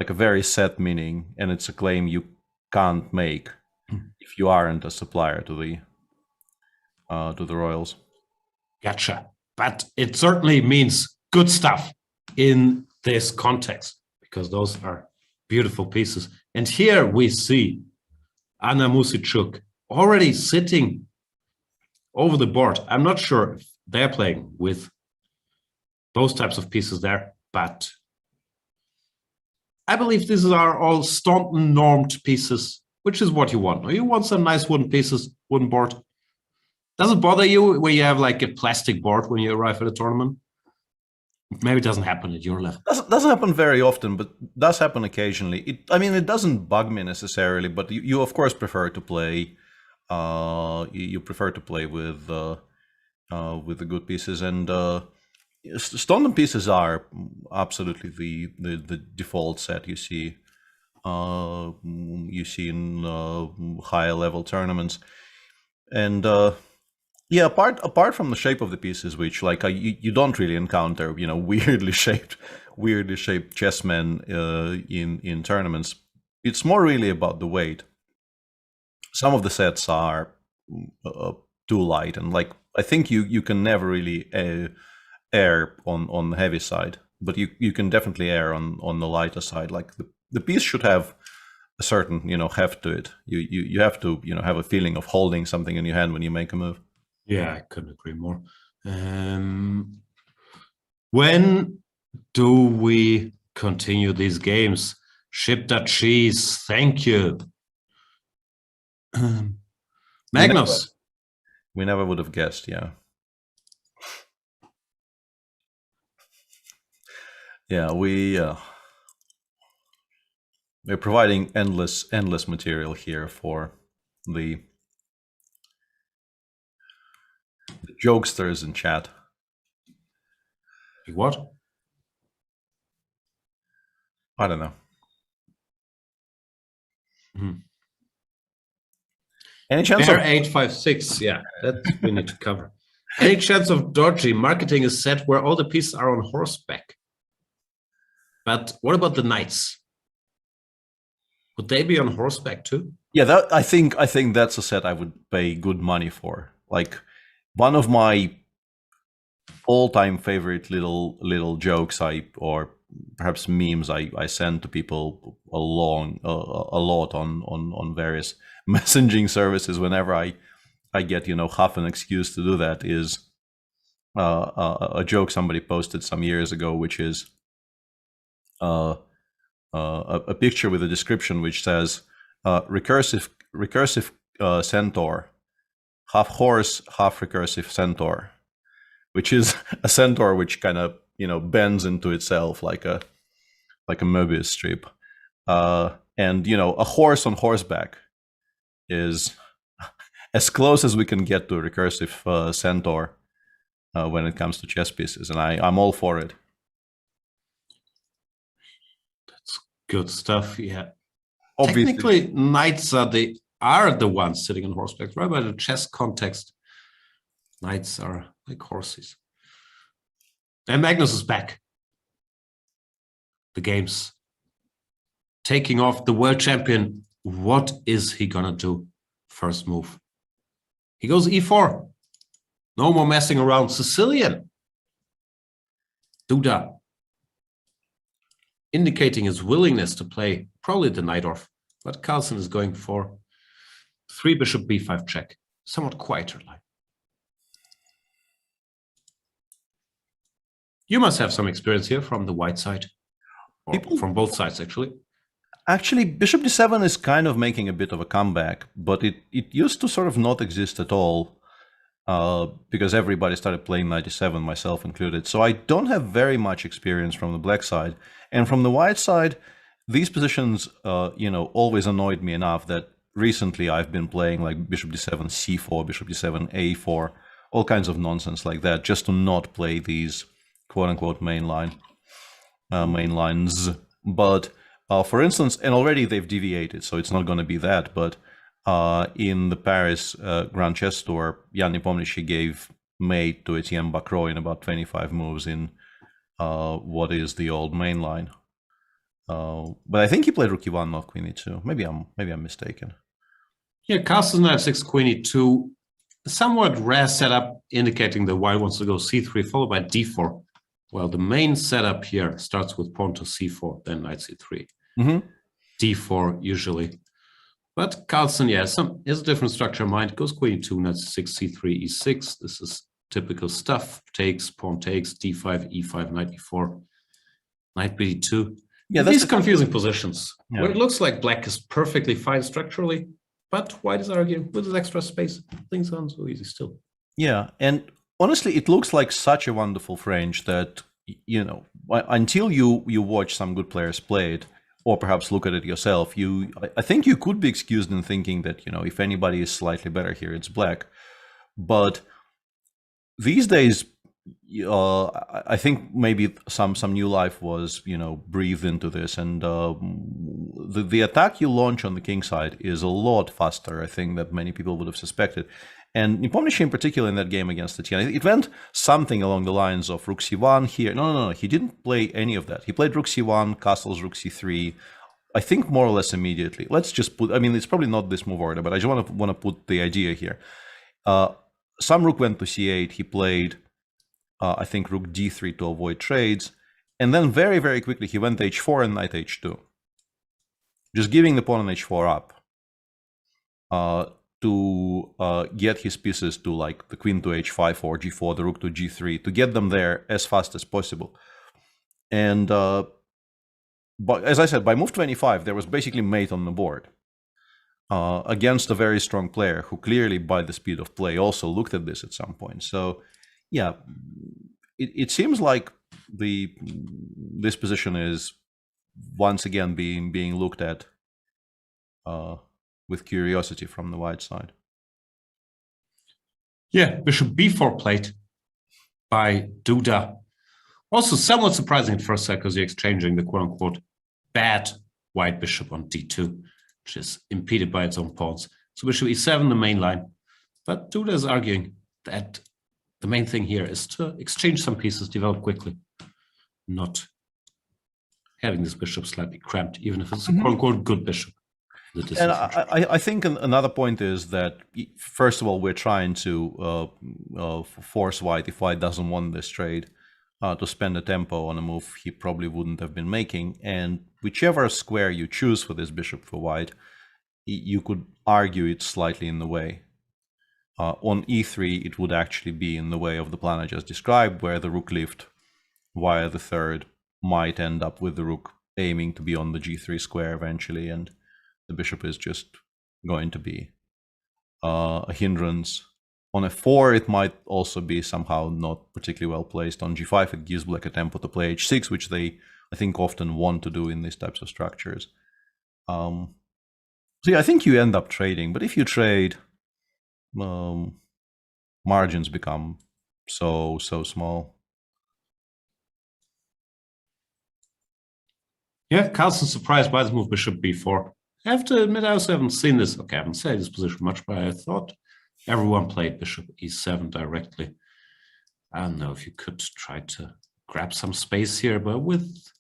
very set meaning, and it's a claim you can't make if you aren't a supplier to the royals. Gotcha. But it certainly means good stuff in this context, because those are beautiful pieces. And here we see Anna Musicuk already sitting over the board. I'm not sure if they're playing with those types of pieces there, but I believe these are all Staunton normed pieces, which is what you want. Or you want some nice wooden pieces, wooden board. Does it bother you when you have like a plastic board when you arrive at a tournament? Maybe it doesn't happen at your level. Doesn't happen very often, but does happen occasionally. It doesn't bug me necessarily, but you of course prefer to play. You prefer to play with the good pieces, and Staunton pieces are absolutely the default set you see. You see in higher level tournaments, and apart from the shape of the pieces, which you don't really encounter, weirdly shaped weirdly shaped chessmen in tournaments, it's more really about the weight. Some of the sets are too light, and like I think you can never really err on the heavy side, but you can definitely err on the lighter side. Like the piece should have a certain heft to it. You have to have a feeling of holding something in your hand when you make a move. Yeah, I couldn't agree more. When do we continue these games? Ship that cheese. Thank you. Magnus. We never would have guessed, yeah. Yeah, we're providing endless material here for the jokesters in chat. What? I don't know. Any chance Bear of 856, yeah, that we need to cover. Any chance of dodgy marketing a set where all the pieces are on horseback? But what about the knights? Would they be on horseback too? Yeah, that I think that's a set I would pay good money for. Like one of my all-time favorite little jokes or perhaps memes I send to people a lot on various messaging services whenever I get half an excuse to do that is a joke somebody posted some years ago, which is a picture with a description which says recursive centaur, half horse, half recursive centaur, which is a centaur which kind of bends into itself like a Mobius strip, and a horse on horseback is as close as we can get to a recursive centaur when it comes to chess pieces, and I'm all for it. That's good stuff. Yeah. Obviously. Technically, knights are the ones sitting on horseback, right? By the chess context, knights are like horses. And Magnus is back. The game's taking off. The world champion. What is he gonna do? First move. He goes e4. No more messing around. Sicilian. Duda. Indicating his willingness to play probably the knight off. But Carlsen is going for 3 bishop b5 check. Somewhat quieter line. You must have some experience here from the white side. Or from both sides, actually. Actually, bishop d7 is kind of making a bit of a comeback, but it used to sort of not exist at all because everybody started playing knight d7, myself included. So I don't have very much experience from the black side. And from the white side, these positions, always annoyed me enough that recently I've been playing like bishop d7, c4, bishop d7, a4, all kinds of nonsense like that, just to not play these quote-unquote mainlines. But for instance, and already they've deviated, so it's not going to be that, but in the Paris Grand Chess Tour, Jan Nepomniachtchi gave mate to Etienne Bacrot in about 25 moves in what is the old mainline. But I think he played rook e1, not queen e2. Maybe I'm mistaken. Yeah, Carlsen knight 6, queen e2. Somewhat rare setup indicating that white wants to go c3 followed by d4. Well, the main setup here starts with pawn to c4, then knight c3. D4 usually. But Carlsen, yeah, has a different structure in mind. Goes queen e2, knight c6, c3, e6. This is typical stuff. Takes, pawn takes, d5, e5, knight e4, knight b2. Yeah, these confusing positions. Yeah. Where it looks like black is perfectly fine structurally, but white is arguing with his extra space. Things aren't so easy still. Yeah, and honestly, it looks like such a wonderful French that, until you watch some good players play it, or perhaps look at it yourself, I think you could be excused in thinking that, if anybody is slightly better here, it's black. But these days, I think maybe some new life was, breathed into this, and the attack you launch on the king side is a lot faster, I think, than many people would have suspected. And Nepomniachtchi in particular in that game against Tatiana, it went something along the lines of rook c1 here. No, he didn't play any of that. He played rook c1, castles rook c3, I think more or less immediately. Let's just put, I mean, it's probably not this move order, but I just want to put the idea here. Some rook went to c8, he played, I think, rook d3 to avoid trades, and then very, very quickly he went h4 and knight h2. Just giving the pawn on h4 up. To get his pieces to like the queen to h5 or g4, the rook to g3, to get them there as fast as possible. And but as I said, by move 25, there was basically mate on the board against a very strong player who clearly, by the speed of play, also looked at this at some point. So, yeah, it seems like this position is once again being looked at with curiosity from the white side. Yeah, bishop b4 played by Duda. Also somewhat surprising at first sight because you're exchanging the quote-unquote bad white bishop on d2, which is impeded by its own pawns. So bishop e7, the main line. But Duda is arguing that the main thing here is to exchange some pieces, develop quickly, not having this bishop slightly cramped, even if it's a quote-unquote good bishop. And I think another point is that, first of all, we're trying to force white, if white doesn't want this trade, to spend a tempo on a move he probably wouldn't have been making. And whichever square you choose for this bishop for white, you could argue it's slightly in the way. On e3, it would actually be in the way of the plan I just described, where the rook lift via the third might end up with the rook aiming to be on the g3 square eventually, and the bishop is just going to be a hindrance. On f4, it might also be somehow not particularly well placed. On g5, it gives black a tempo to play h6, which they, I think, often want to do in these types of structures. So yeah, I think you end up trading, but if you trade, margins become so small. Yeah, Carlsen surprised by this move, bishop b4. I have to admit, I also haven't seen this. Okay, I haven't studied this position much, but I thought everyone played bishop e7 directly. I don't know if you could try to grab some space here, but with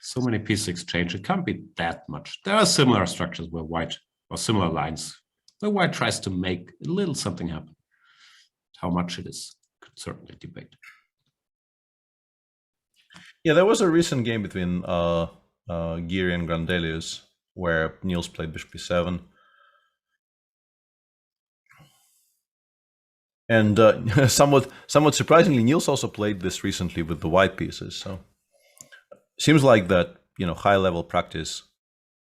so many pieces exchange, it can't be that much. There are similar structures where white, or similar lines, where white tries to make a little something happen. How much it is, could certainly debate. Yeah, there was a recent game between Geary and Grandelius, where Niels played bishop e7. And somewhat surprisingly, Niels also played this recently with the white pieces. So seems like that, high-level practice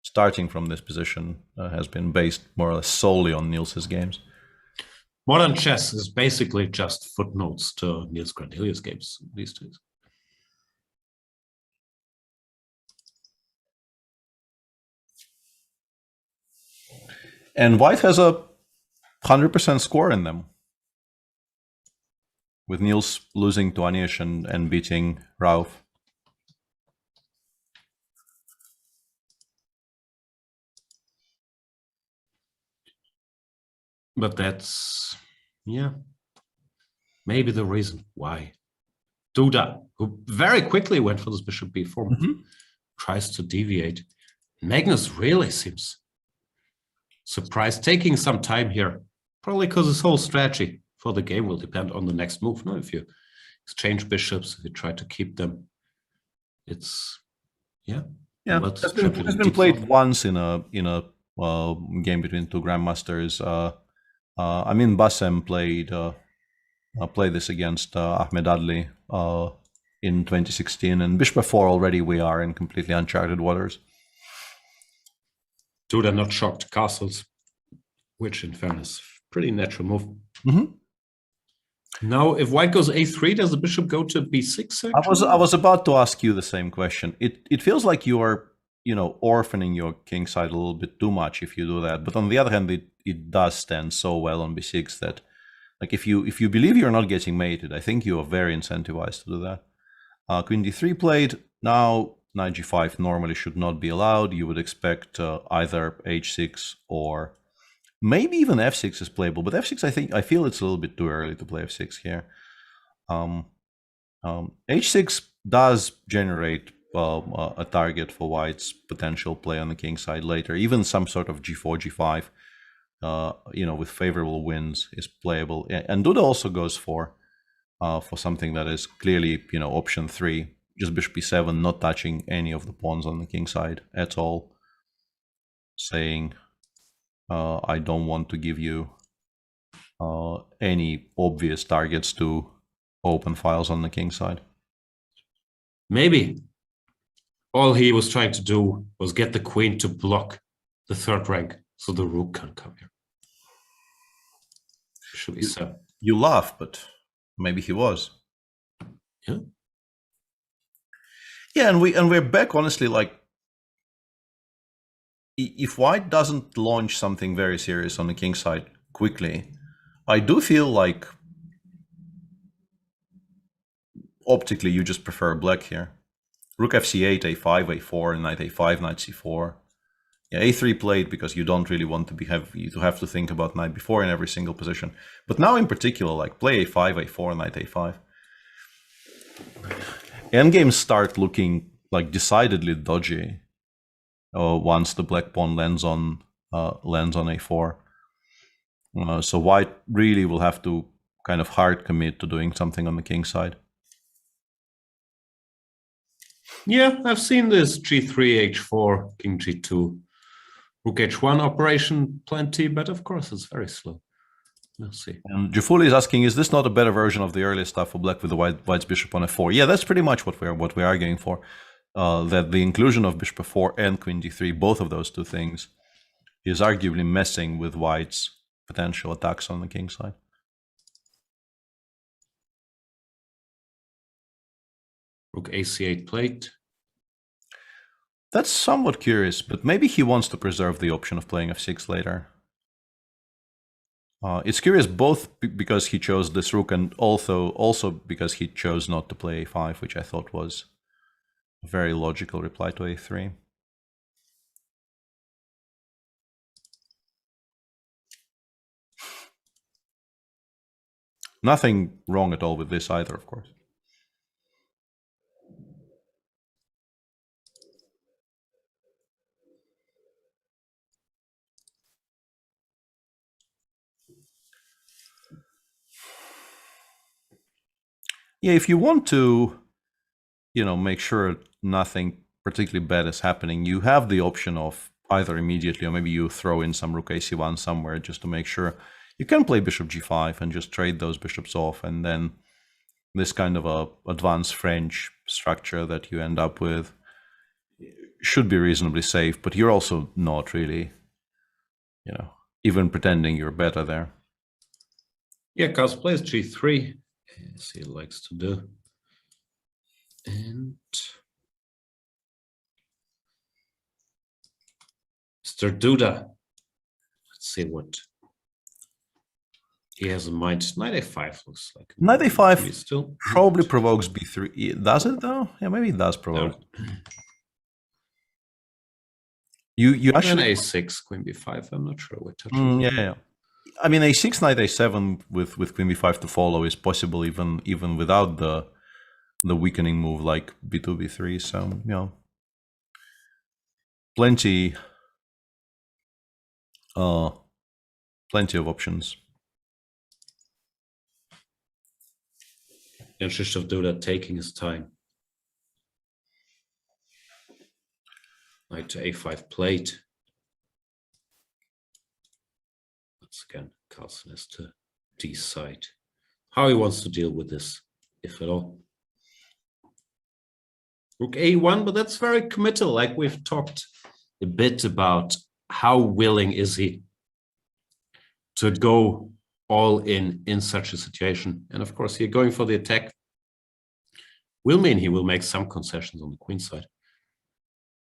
starting from this position has been based more or less solely on Niels's games. Modern chess is basically just footnotes to Niels Grandelius games these days. And white has a 100% score in them, with Niels losing to Anish and beating Rauf. But that's, yeah, maybe the reason why Duda, who very quickly went for this bishop b4, tries to deviate. Magnus really seems surprised, taking some time here, probably because his whole strategy for the game will depend on the next move. No, if you exchange bishops, if you try to keep them, it's it's been played once in a game between two grandmasters. Amin Bassem played this against Ahmed Adli in 2016, and bishop 4 already we are in completely uncharted waters. Duda not shocked castles, which in fairness, pretty natural move. Now, if white goes a3, does the bishop go to b6? I was about to ask you the same question. It feels like you are, orphaning your king side a little bit too much if you do that. But on the other hand, it does stand so well on b6 that, like, if you believe you're not getting mated, I think you are very incentivized to do that. Queen d3 played. Now knight g5 normally should not be allowed. You would expect either h6 or Maybe even f6 is playable, but f6 I feel it's a little bit too early to play f6 here. H6 does generate a target for white's potential play on the king side later. Even some sort of g4, g5, with favorable wins is playable. And Duda also goes for something that is clearly, option 3, just bishop e7, not touching any of the pawns on the king side at all, saying, I don't want to give you any obvious targets to open files on the king side. Maybe all he was trying to do was get the queen to block the third rank so the rook can't come here. Should be so. You laugh, but maybe he was. Yeah. Yeah, and we're back, honestly, like, if white doesn't launch something very serious on the king side quickly, I do feel like optically you just prefer black here. Rook fc8, a5, a4, knight a5, knight c4. Yeah, a3 played because you don't really want to have to think about knight b4 in every single position. But now in particular, like, play a5, a4, knight a5. Endgames start looking like decidedly dodgy once the black pawn lands on a4. So white really will have to kind of hard commit to doing something on the king side. Yeah, I've seen this g3, h4, king g2, rook h1 operation plenty, but of course it's very slow. We'll see. And Jufuli is asking, is this not a better version of the earlier stuff for black with the white's bishop on f4? Yeah, that's pretty much what we're arguing for. That the inclusion of bishop f4 and queen d3, both of those two things, is arguably messing with white's potential attacks on the king side. Rook ac8 played. That's somewhat curious, but maybe he wants to preserve the option of playing f6 later. It's curious both because he chose this rook and also because he chose not to play a5, which I thought was a very logical reply to a3. Nothing wrong at all with this either, of course. Yeah, if you want to, make sure nothing particularly bad is happening, you have the option of either immediately or maybe you throw in some rook ac1 somewhere just to make sure. You can play bishop g5 and just trade those bishops off, and then this kind of a advanced French structure that you end up with should be reasonably safe, but you're also not really, even pretending you're better there. Yeah, Carlsen plays g3, as he likes to do. And Mr. Duda, let's see what he has in mind. Knight a5 looks like. Knight a5 still probably provokes b3. Does it though? Yeah, maybe it does provoke. No. You actually a6, queen b5. I'm not sure what touch. Yeah. I mean, a6, knight a7 with queen b5 to follow is possible even without the weakening move like b2, b3. So plenty of options. Jan-Krzysztof Duda taking his time. Knight to a5 played. Once again, Carlsen has to decide how he wants to deal with this, if at all. Rook a1, but that's very committal. Like we've talked a bit about how willing is he to go all in such a situation. And of course, here going for the attack will mean he will make some concessions on the queen side.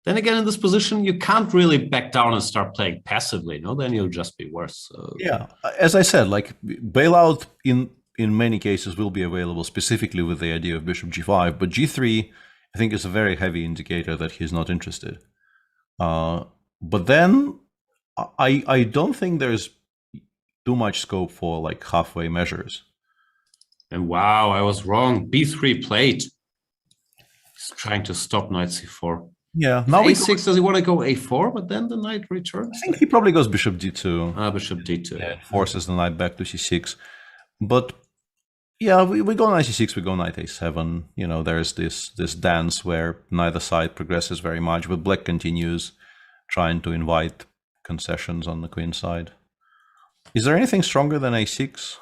Then again, in this position, you can't really back down and start playing passively. No, then you'll just be worse. So. Yeah, as I said, like bailout in many cases will be available, specifically with the idea of bishop g5. But g3, I think, is a very heavy indicator that he's not interested. But then I don't think there's too much scope for like halfway measures. And wow, I was wrong. B3 played. He's trying to stop knight c4. Yeah. Now a6, does he want to go a4, but then the knight returns? I think he probably goes bishop d2. Bishop d2. Yeah, forces the knight back to c6. But yeah, we go knight c6, we go knight a7. You know, there's this dance where neither side progresses very much, but black continues trying to invite concessions on the queen side. Is there anything stronger than a6?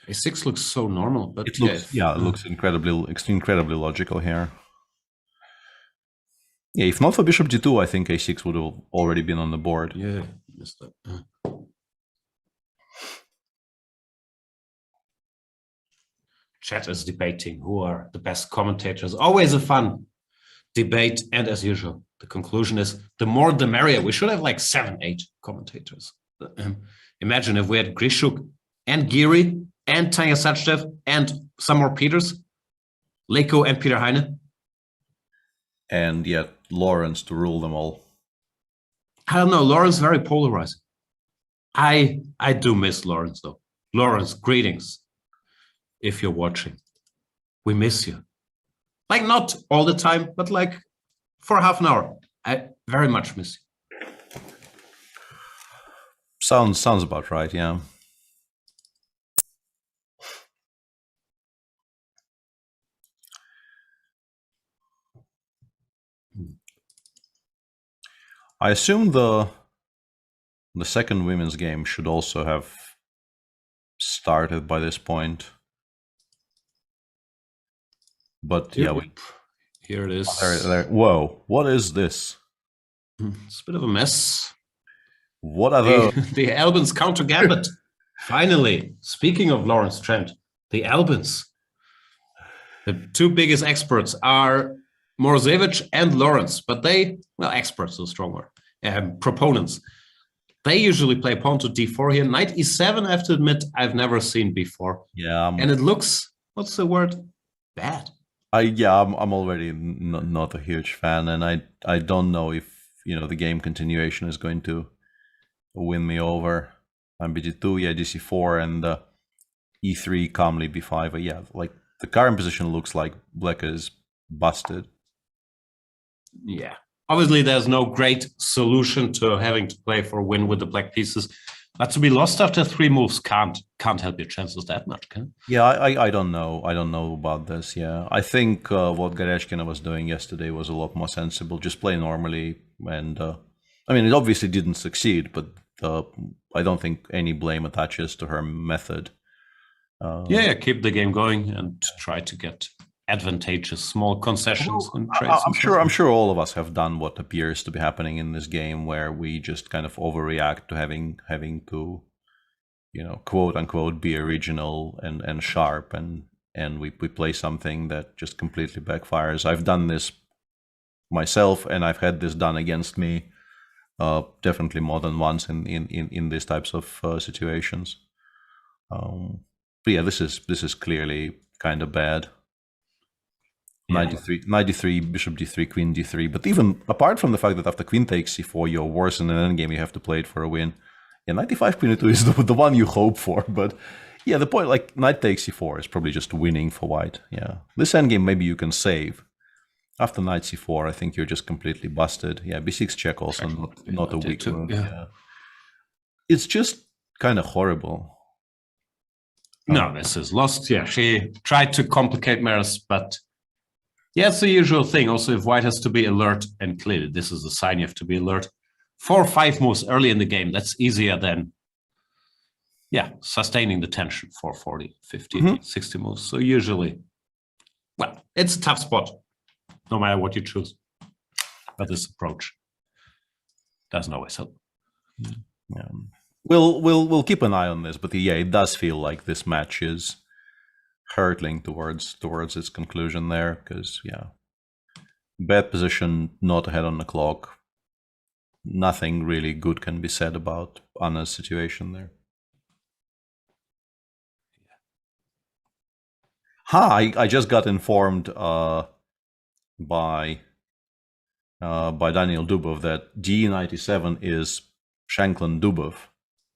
A6 looks so normal, but it looks incredibly logical here. Yeah, if not for bishop d2, I think a6 would have already been on the board. Yeah, missed that. Chat is debating who are the best commentators. Always a fun debate, and as usual, the conclusion is the more the merrier. We should have like 7, 8 commentators. Imagine if we had Grishuk and Giri and Tanya Sachdev and some more Peters, Leko and Peter Heine. And yet Lawrence to rule them all. I don't know, Lawrence very polarizing. I do miss Lawrence though. Lawrence, greetings. If you're watching, we miss you. Like not all the time, but like for half an hour. I very much miss you. Sounds about right, yeah. I assume the second women's game should also have started by this point. But yeah, here it is. Whoa, what is this? It's a bit of a mess. What are those? The Albans counter gambit. Finally, speaking of Lawrence Trent, the Albans. The two biggest experts are Morozevich and Lawrence, but they, well, experts is a strong word, proponents. They usually play pawn to d4 here. Knight e7, I have to admit, I've never seen before. Yeah. And it looks, what's the word? Bad. I'm already not a huge fan, and I don't know if, you know, the game continuation is going to win me over. I'm bd2, yeah, dc4, and e3 calmly b5. But yeah, like the current position looks like black is busted. Yeah. Obviously, there's no great solution to having to play for a win with the black pieces. But to be lost after 3 moves can't help your chances that much, can it? Yeah, I don't know. I don't know about this. Yeah, I think what Karjakin was doing yesterday was a lot more sensible. Just play normally, and I mean, it obviously didn't succeed, but I don't think any blame attaches to her method. Yeah, keep the game going and try to get advantageous small concessions and trades. I'm sure all of us have done what appears to be happening in this game, where we just kind of overreact to having to, you know, quote unquote, be original and sharp, and we play something that just completely backfires. I've done this myself, and I've had this done against me definitely more than once in these types of situations. But yeah, this is clearly kind of bad. 93, bishop d3, queen d3. But even apart from the fact that after queen takes c4, you're worse in an endgame, you have to play it for a win. Yeah, 95 queen e2 is the one you hope for. But yeah, the point, like, knight takes c4 is probably just winning for white. Yeah, this endgame maybe you can save. After knight c4, I think you're just completely busted. Yeah, b6 check also not a weak move. Yeah. It's just kind of horrible. No, this is lost. Yeah, she tried to complicate matters, but yeah, it's the usual thing. Also, if white has to be alert, and clearly this is a sign you have to be alert, 4 or 5 moves early in the game, that's easier than, yeah, sustaining the tension for 40, 50, 60 moves. So usually, well, it's a tough spot, no matter what you choose. But this approach doesn't always help. Yeah. We'll keep an eye on this, but yeah, it does feel like this match is hurtling towards its conclusion there, because yeah, bad position, not ahead on the clock. Nothing really good can be said about Anna's situation there. I just got informed by Daniel Dubov that d97 is Shankland Dubov.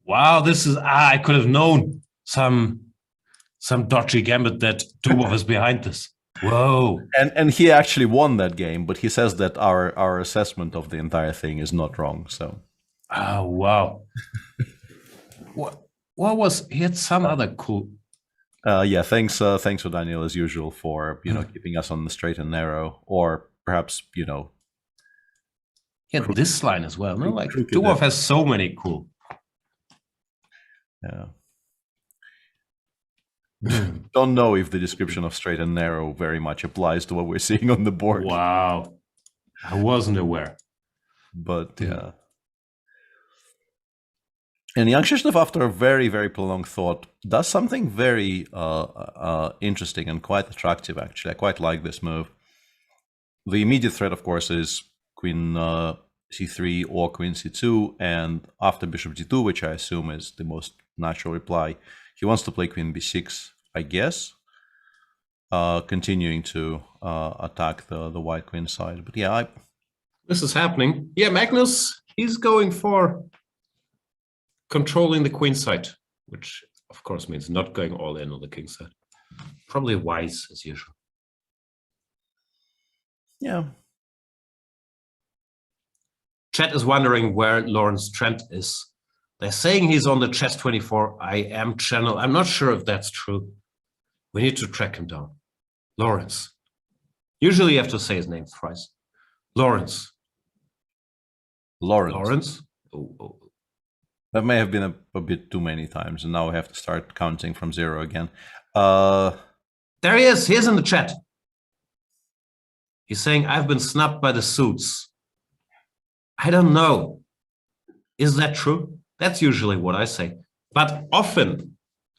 Wow, this is I could have known some dodgy gambit that Dubov is behind this. Whoa. And he actually won that game, but he says that our assessment of the entire thing is not wrong. So oh wow. what was he had some other cool yeah, thanks for Daniel as usual for keeping us on the straight and narrow, or perhaps yeah, this line as well. No, like Dubov has so many cool. Yeah. Don't know if the description of straight and narrow very much applies to what we're seeing on the board. Wow. I wasn't aware. But yeah. And Jan-Krzysztof, after a very, very prolonged thought, does something very interesting and quite attractive, actually. I quite like this move. The immediate threat, of course, is Queen c3 or Queen c2, and after Bishop d2, which I assume is the most natural reply, he wants to play Queen b6, I guess, continuing to attack the white queen side. But yeah, this is happening. Yeah, Magnus, he's going for controlling the queen side, which of course means not going all in on the king side. Probably wise as usual. Yeah. Chat is wondering where Lawrence Trent is. They're saying he's on the chess24 IM channel. I'm not sure if that's true. We need to track him down. Lawrence. Usually you have to say his name thrice. Lawrence. Lawrence. Oh. That may have been a bit too many times, and now I have to start counting from 0 again. There he is. He's in the chat. He's saying, I've been snubbed by the suits. I don't know. Is that true? That's usually what I say. But often,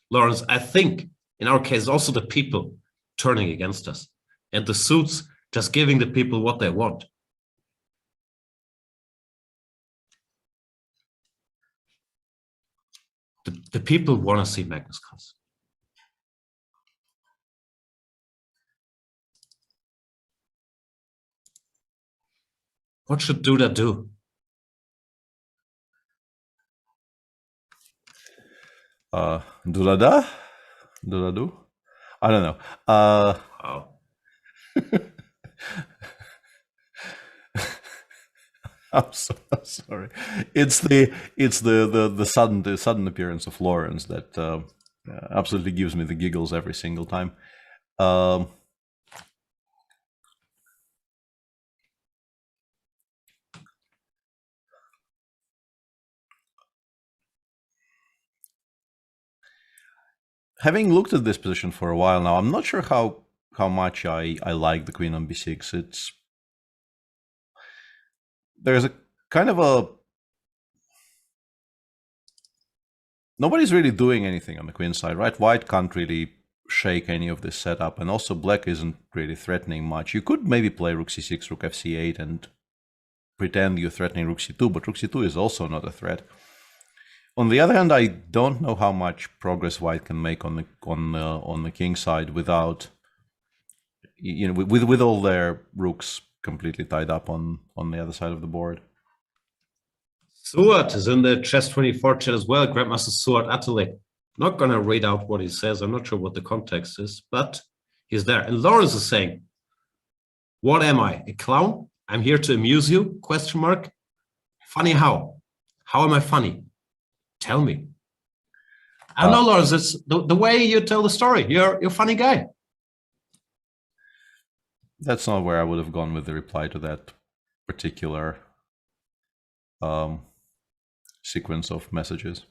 Lawrence, I think, in our case, also the people turning against us. And the suits just giving the people what they want. The people want to see Magnus Carlsen. What should Duda do? Dulada? Duladu? I don't know. Wow. I'm sorry. It's the sudden appearance of Lawrence that absolutely gives me the giggles every single time. Having looked at this position for a while now, I'm not sure how much I like the queen on b6. There's a kind of a... Nobody's really doing anything on the queen side, right? White can't really shake any of this setup, and also black isn't really threatening much. You could maybe play rook c6, rook fc8, and pretend you're threatening rook c2, but rook c2 is also not a threat. On the other hand, I don't know how much progress white can make on the king side without, with all their rooks completely tied up on the other side of the board. Suat is in the chess24 chat as well. Grandmaster Suat Atale. Not going to read out what he says. I'm not sure what the context is, but he's there. And Lawrence is saying, "What am I? A clown? I'm here to amuse you? Question mark. Funny how? How am I funny? Tell me." I don't know, Lawrence, it's the way you tell the story. You're a funny guy. That's not where I would have gone with the reply to that particular sequence of messages.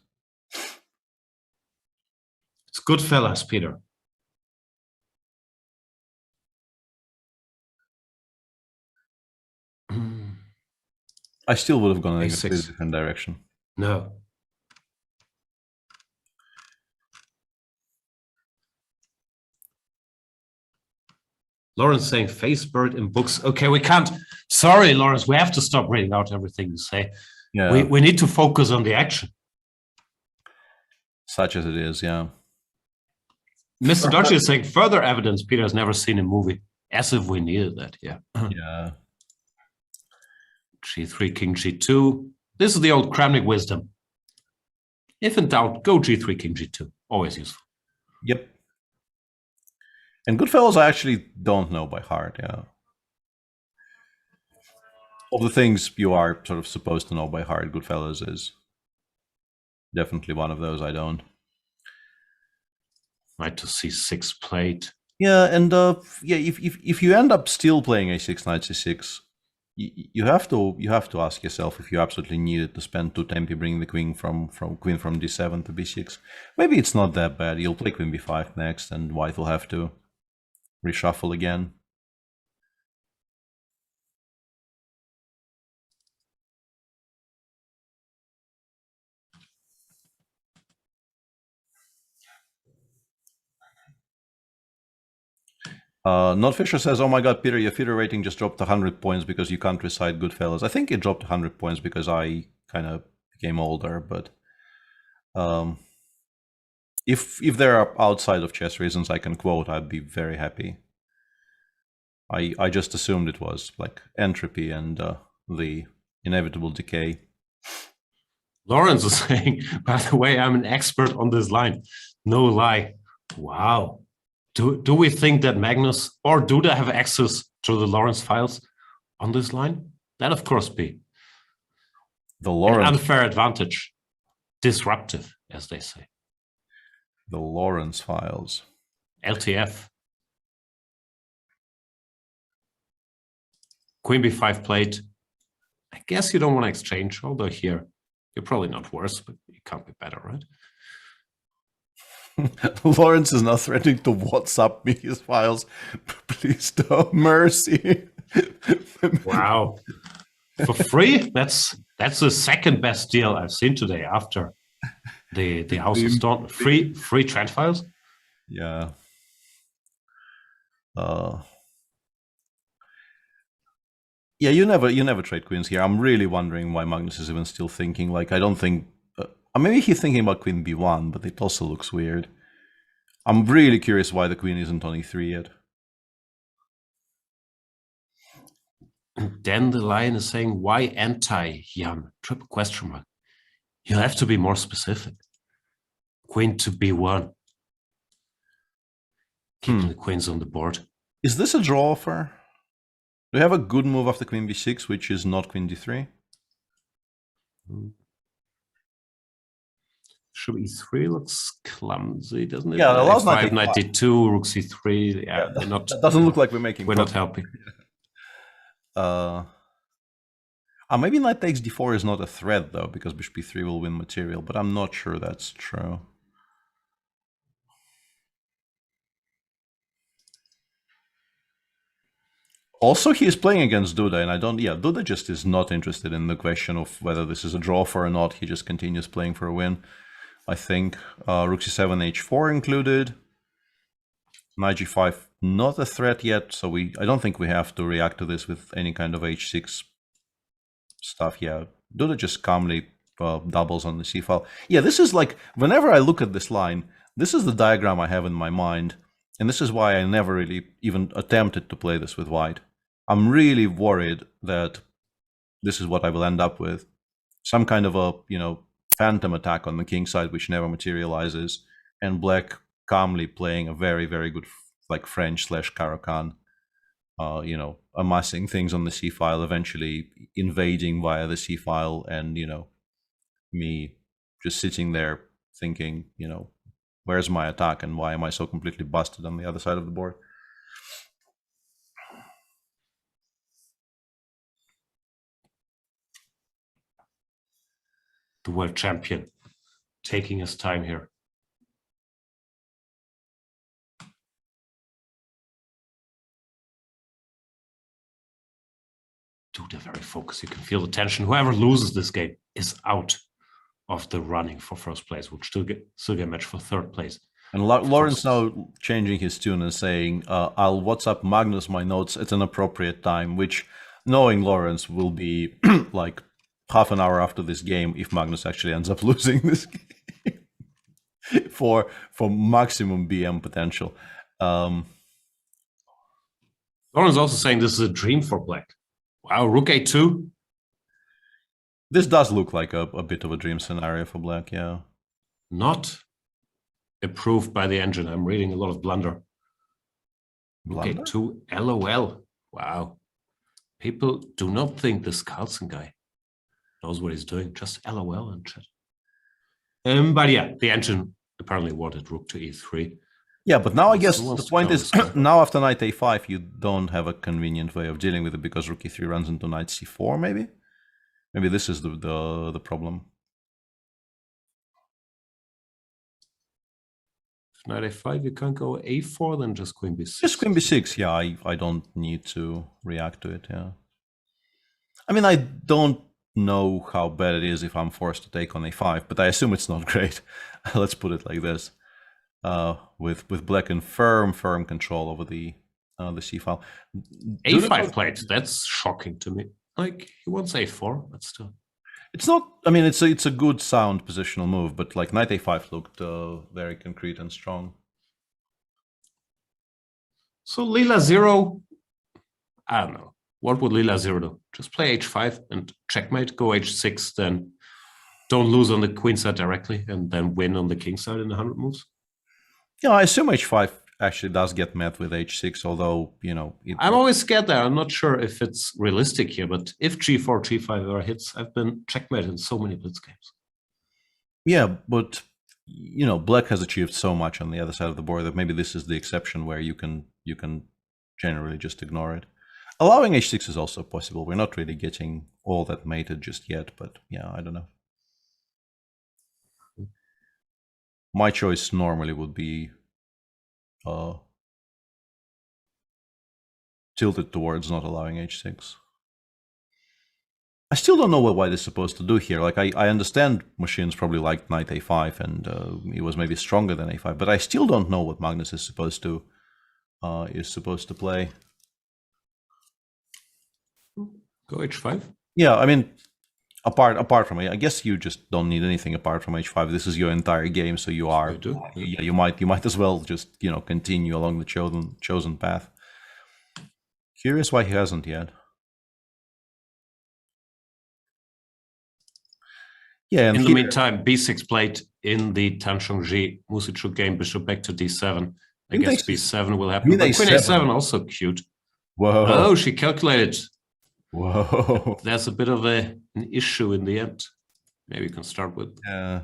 It's good fellas, Peter. I still would have gone in a completely different direction. No. Lawrence saying Facebird in books. Okay, we can't. Sorry, Lawrence, we have to stop reading out everything you say. Yeah. We need to focus on the action. Such as it is, yeah. Mr. Dodgy is saying further evidence Peter has never seen a movie. As if we needed that, yeah. Yeah. G3, King G2, This is the old Kramnik wisdom. If in doubt, go g3, king g2. Always useful. Yep. And Goodfellas I actually don't know by heart, yeah. Of the things you are sort of supposed to know by heart, Goodfellas is definitely one of those I don't. Knight to c6 played. Yeah, and yeah, if you end up still playing a6, knight c6, you have to ask yourself if you absolutely needed to spend 2 tempi bringing the queen from d7 to b6. Maybe it's not that bad. You'll play queen b5 next, and white will have to reshuffle again. Not Fisher says, "Oh my God, Peter, your FIDE rating just dropped 100 points because you can't recite Goodfellas." I think it dropped 100 points because I kind of became older. But if there are outside of chess reasons I can quote, I'd be very happy. I just assumed it was like entropy and the inevitable decay. Lawrence is saying, by the way, I'm an expert on this line. No lie. Wow. Do we think that Magnus, or do they have access to the Lawrence files on this line? That of course be the Lawrence an unfair advantage, disruptive, as they say. The Lawrence files, LTF. Queen b5 played. I guess you don't want to exchange, although here you're probably not worse, but you can't be better, right? Lawrence is now threatening to WhatsApp me his files. Please don't, mercy. Wow. For free? That's the second best deal I've seen today after the House of Stone. Free trend files? Yeah. Yeah, you never trade queens here. I'm really wondering why Magnus is even still thinking. Like, I don't think... maybe he's thinking about queen b1, but it also looks weird. I'm really curious why the queen isn't on e3 yet. And then the lion is saying, why anti-Jan? Triple question mark. You have to be more specific. Queen to b1. Keeping the queens on the board. Is this a draw offer? Do you have a good move after queen b6, which is not queen d3? Should e3 looks clumsy, doesn't it? Yeah, the last knight 92, rook c3. Yeah, that doesn't look like we're making. We're not helping. Maybe knight takes d4 is not a threat though, because bishop b3 will win material, but I'm not sure that's true. Also, he is playing against Duda, and Duda just is not interested in the question of whether this is a draw for or not. He just continues playing for a win. I think rook c7, h4 included. Knight g5, not a threat yet, so I don't think we have to react to this with any kind of h6 stuff. Yeah, Duda just calmly doubles on the c file. Yeah, this is like, whenever I look at this line, this is the diagram I have in my mind, and this is why I never really even attempted to play this with white. I'm really worried that this is what I will end up with. Some kind of a, phantom attack on the king side, which never materializes, and black calmly playing a very, very good, like, French/Karjakin, amassing things on the c file, eventually invading via the c file, and, me just sitting there thinking, where's my attack and why am I so completely busted on the other side of the board? The world champion taking his time here. Dude, they're very focused. You can feel the tension. Whoever loses this game is out of the running for first place, which still get a match for third place. And Lawrence now changing his tune and saying, I'll WhatsApp Magnus my notes at an appropriate time, which, knowing Lawrence, will be like half an hour after this game if Magnus actually ends up losing this game for maximum BM potential. Lawrence also saying this is a dream for black. Wow, rook a2. This does look like a bit of a dream scenario for black, yeah. Not approved by the engine. I'm reading a lot of blunder. Okay, 2 LOL. Wow. People do not think this Carlsen guy knows what he's doing. Just LOL in chat. But yeah, the engine apparently wanted rook to e3. Yeah, but now I guess the point is, now after knight a5, you don't have a convenient way of dealing with it because rook e3 runs into knight c4, maybe? Maybe this is the problem. If knight a5, you can't go a4, then just queen b6. Just queen b6, yeah, I don't need to react to it, yeah. I mean, I don't know how bad it is if I'm forced to take on a5, but I assume it's not great. Let's put it like this. With black in firm control over the c file. A5 played. That's shocking to me. Like he wants a4, but still. It's not. I mean, it's a good sound positional move, but like knight a5 looked very concrete and strong. So Lila 0. I don't know. What would Lila 0 do? Just play h5 and checkmate. Go h6, then don't lose on the queen side directly, and then win on the king side in 100 moves. Yeah, I assume h5 actually does get met with h6, although, you know... I'm always scared there. I'm not sure if it's realistic here, but if g4, g5 are hits, I've been checkmated in so many blitz games. Yeah, but, you know, black has achieved so much on the other side of the board that maybe this is the exception where you can generally just ignore it. Allowing h6 is also possible. We're not really getting all that mated just yet, but yeah, I don't know. My choice normally would be tilted towards not allowing h6. I still don't know what white is supposed to do here. Like, I understand machines probably liked knight a5 and it was maybe stronger than a5, but I still don't know what Magnus is supposed to play. Go h5? Yeah, I mean, apart from it, I guess you just don't need anything apart from h5. This is your entire game, so you are. Yeah, you might as well just, you know, continue along the chosen path. Curious why he hasn't yet. Yeah, and in the meantime, b6 played in the Tan Chongji Musichu game, bishop back to d7. I guess b7 will happen. But queen a7 also cute. Whoa! Oh, she calculated. Whoa! There's a bit of an issue in the end. Maybe you can start with. Yeah.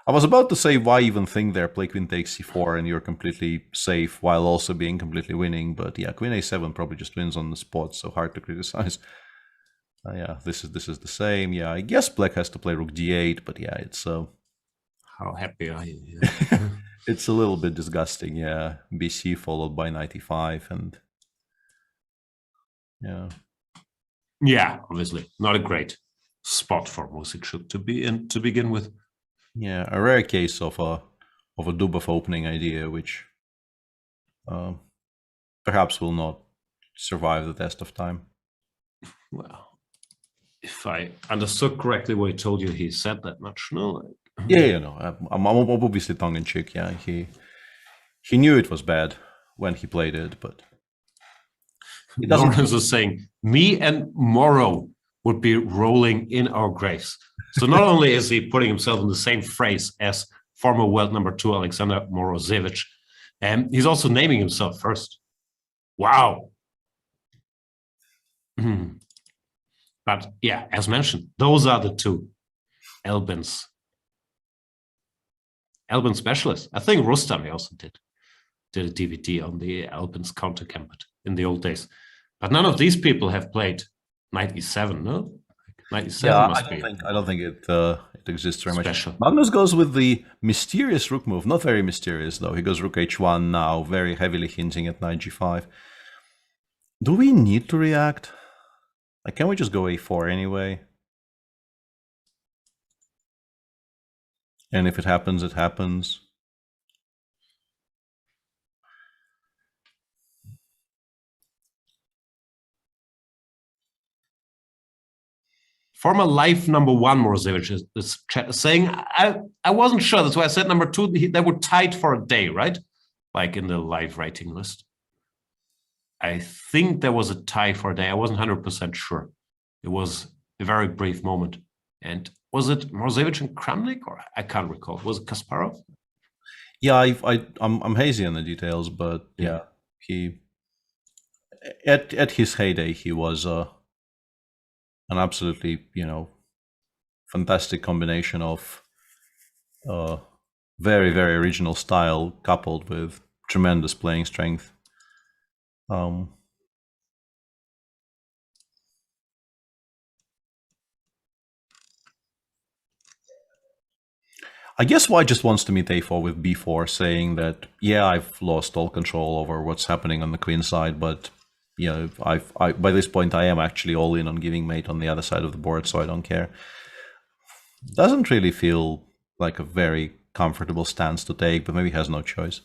I was about to say, why even think there? Play queen takes c4 and you're completely safe while also being completely winning. But yeah, queen a7 probably just wins on the spot, so hard to criticize. Yeah, this is the same. Yeah, I guess black has to play rook d8, but yeah, it's how happy are you? Yeah. It's a little bit disgusting. Yeah, bc followed by knight e5, and yeah. Yeah, obviously not a great spot for Musichuk to be in to begin with. Yeah, a rare case of a Dubov opening idea, which perhaps will not survive the test of time. Well, if I understood correctly what he told you, he said that much. No. Yeah, no, I'm obviously tongue in cheek. Yeah, he knew it was bad when he played it, but he doesn't. Lawrence was saying, me and Moro would be rolling in our graves. So not only is he putting himself in the same phrase as former world number 2 Alexander Morozevich, and he's also naming himself first. Wow. But yeah, as mentioned, those are the two Elbin specialists. I think Rustam also did a DVD on the Elbin's counter gambit in the old days. But none of these people have played knight e7, no? Knight e7 yeah, must be. I don't think it exists very special. Much. Magnus goes with the mysterious rook move. Not very mysterious, though. He goes rook h1 now, very heavily hinting at knight g5. Do we need to react? Like, can we just go a4 anyway? And if it happens, it happens. Former life number 1 Morozevich is saying, I wasn't sure. That's why I said number 2. They were tied for a day, right? Like in the live rating list. I think there was a tie for a day. I wasn't 100% sure. It was a very brief moment. And was it Morozevich and Kramnik, or I can't recall? Was it Kasparov? Yeah, I'm hazy on the details, but yeah, he at his heyday he was an absolutely fantastic combination of very very original style coupled with tremendous playing strength. I guess White just wants to meet a4 with b4, saying that, yeah, I've lost all control over what's happening on the queen side, but I by this point I am actually all in on giving mate on the other side of the board, so I don't care. Doesn't really feel like a very comfortable stance to take, but maybe has no choice.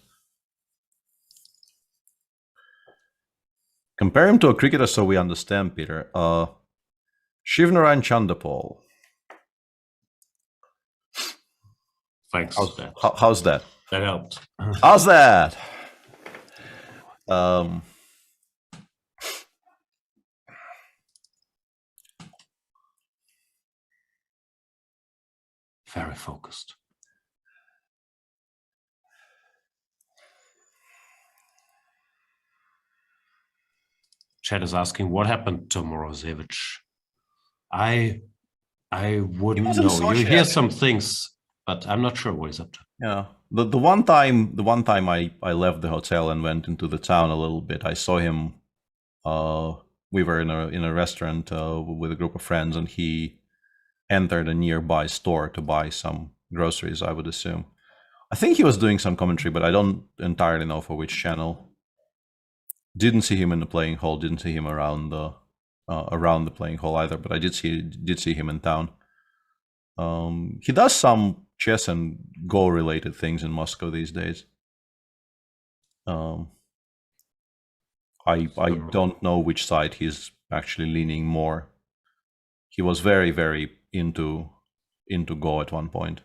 Compare him to a cricketer so we understand, Peter. Shivnaran Chandapal. Thanks. How's that? That helped. How's that? Very focused. Chad is asking what happened to Morozevich. I wouldn't know. You hear some things, but I'm not sure what he's up to. Yeah, the one time I left the hotel and went into the town a little bit, I saw him. We were in a restaurant with a group of friends, and he entered a nearby store to buy some groceries, I would assume. I think he was doing some commentary, but I don't entirely know for which channel. Didn't see him in the playing hall. Didn't see him around the playing hall either. But I did see him in town. He does some chess and Go related things in Moscow these days. I don't know which side he's actually leaning more. He was very very into Go at one point.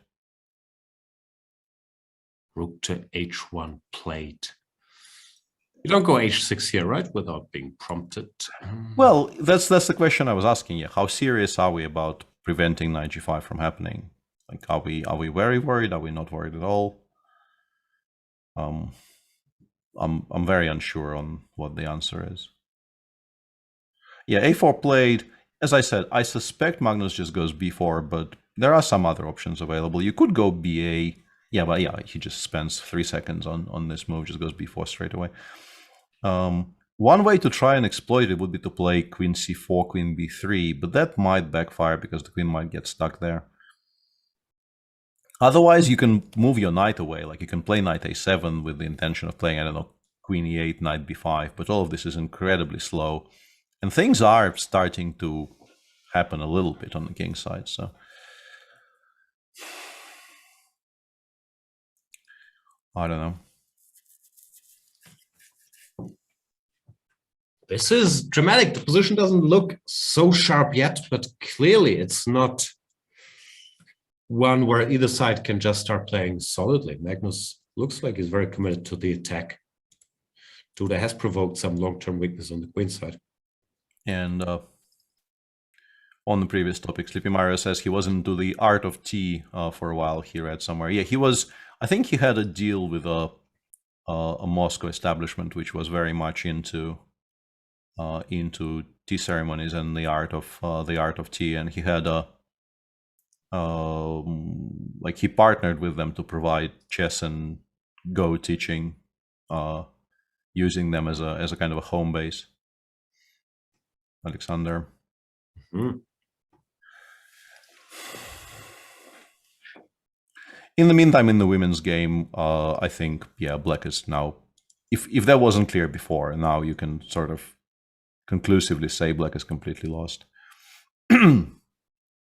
Rook to h1 played. You don't go h6 here, right? Without being prompted. Well, that's the question I was asking you. How serious are we about preventing knight g5 from happening? Like, are we very worried? Are we not worried at all? I'm very unsure on what the answer is. Yeah, a4 played. As I said, I suspect Magnus just goes b4, but there are some other options available. You could go ba. Yeah, but yeah, he just spends 3 seconds on this move, just goes b4 straight away. One way to try and exploit it would be to play queen c4, queen b3, but that might backfire because the queen might get stuck there. Otherwise, you can move your knight away. Like, you can play knight a7 with the intention of playing, I don't know, queen e8, knight b5, but all of this is incredibly slow. And things are starting to happen a little bit on the king side, so... I don't know. This is dramatic. The position doesn't look so sharp yet, but clearly it's not one where either side can just start playing solidly. Magnus looks like he's very committed to the attack. Duda has provoked some long-term weakness on the queen side. And on the previous topic, Sleepy Mario says he was into the art of tea for a while. He read somewhere. Yeah, he was. I think he had a deal with a Moscow establishment which was very much into tea ceremonies and the art of tea, and he had like he partnered with them to provide chess and Go teaching, using them as a kind of a home base. Alexander. Mm-hmm. In the meantime, in the women's game, I think, yeah, Black is now, if that wasn't clear before, now you can sort of conclusively say Black is completely lost.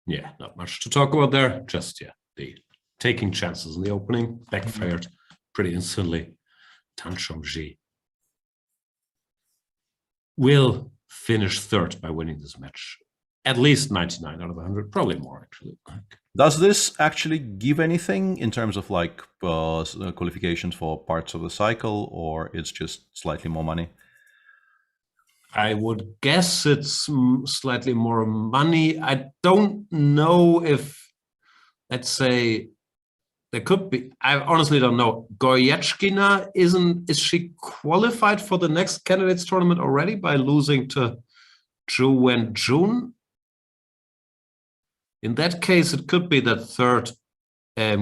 Yeah, not much to talk about there. Just, yeah, the taking chances in the opening backfired pretty instantly. Tan Chongji will finish third by winning this match. At least 99 out of 100, probably more, actually. Does this actually give anything in terms of like qualifications for parts of the cycle, or it's just slightly more money? I would guess it's slightly more money. I don't know if, let's say, there could be. I honestly don't know. Goryachkina is she qualified for the next candidates tournament already by losing to Zhu Wenjun? In that case, it could be that third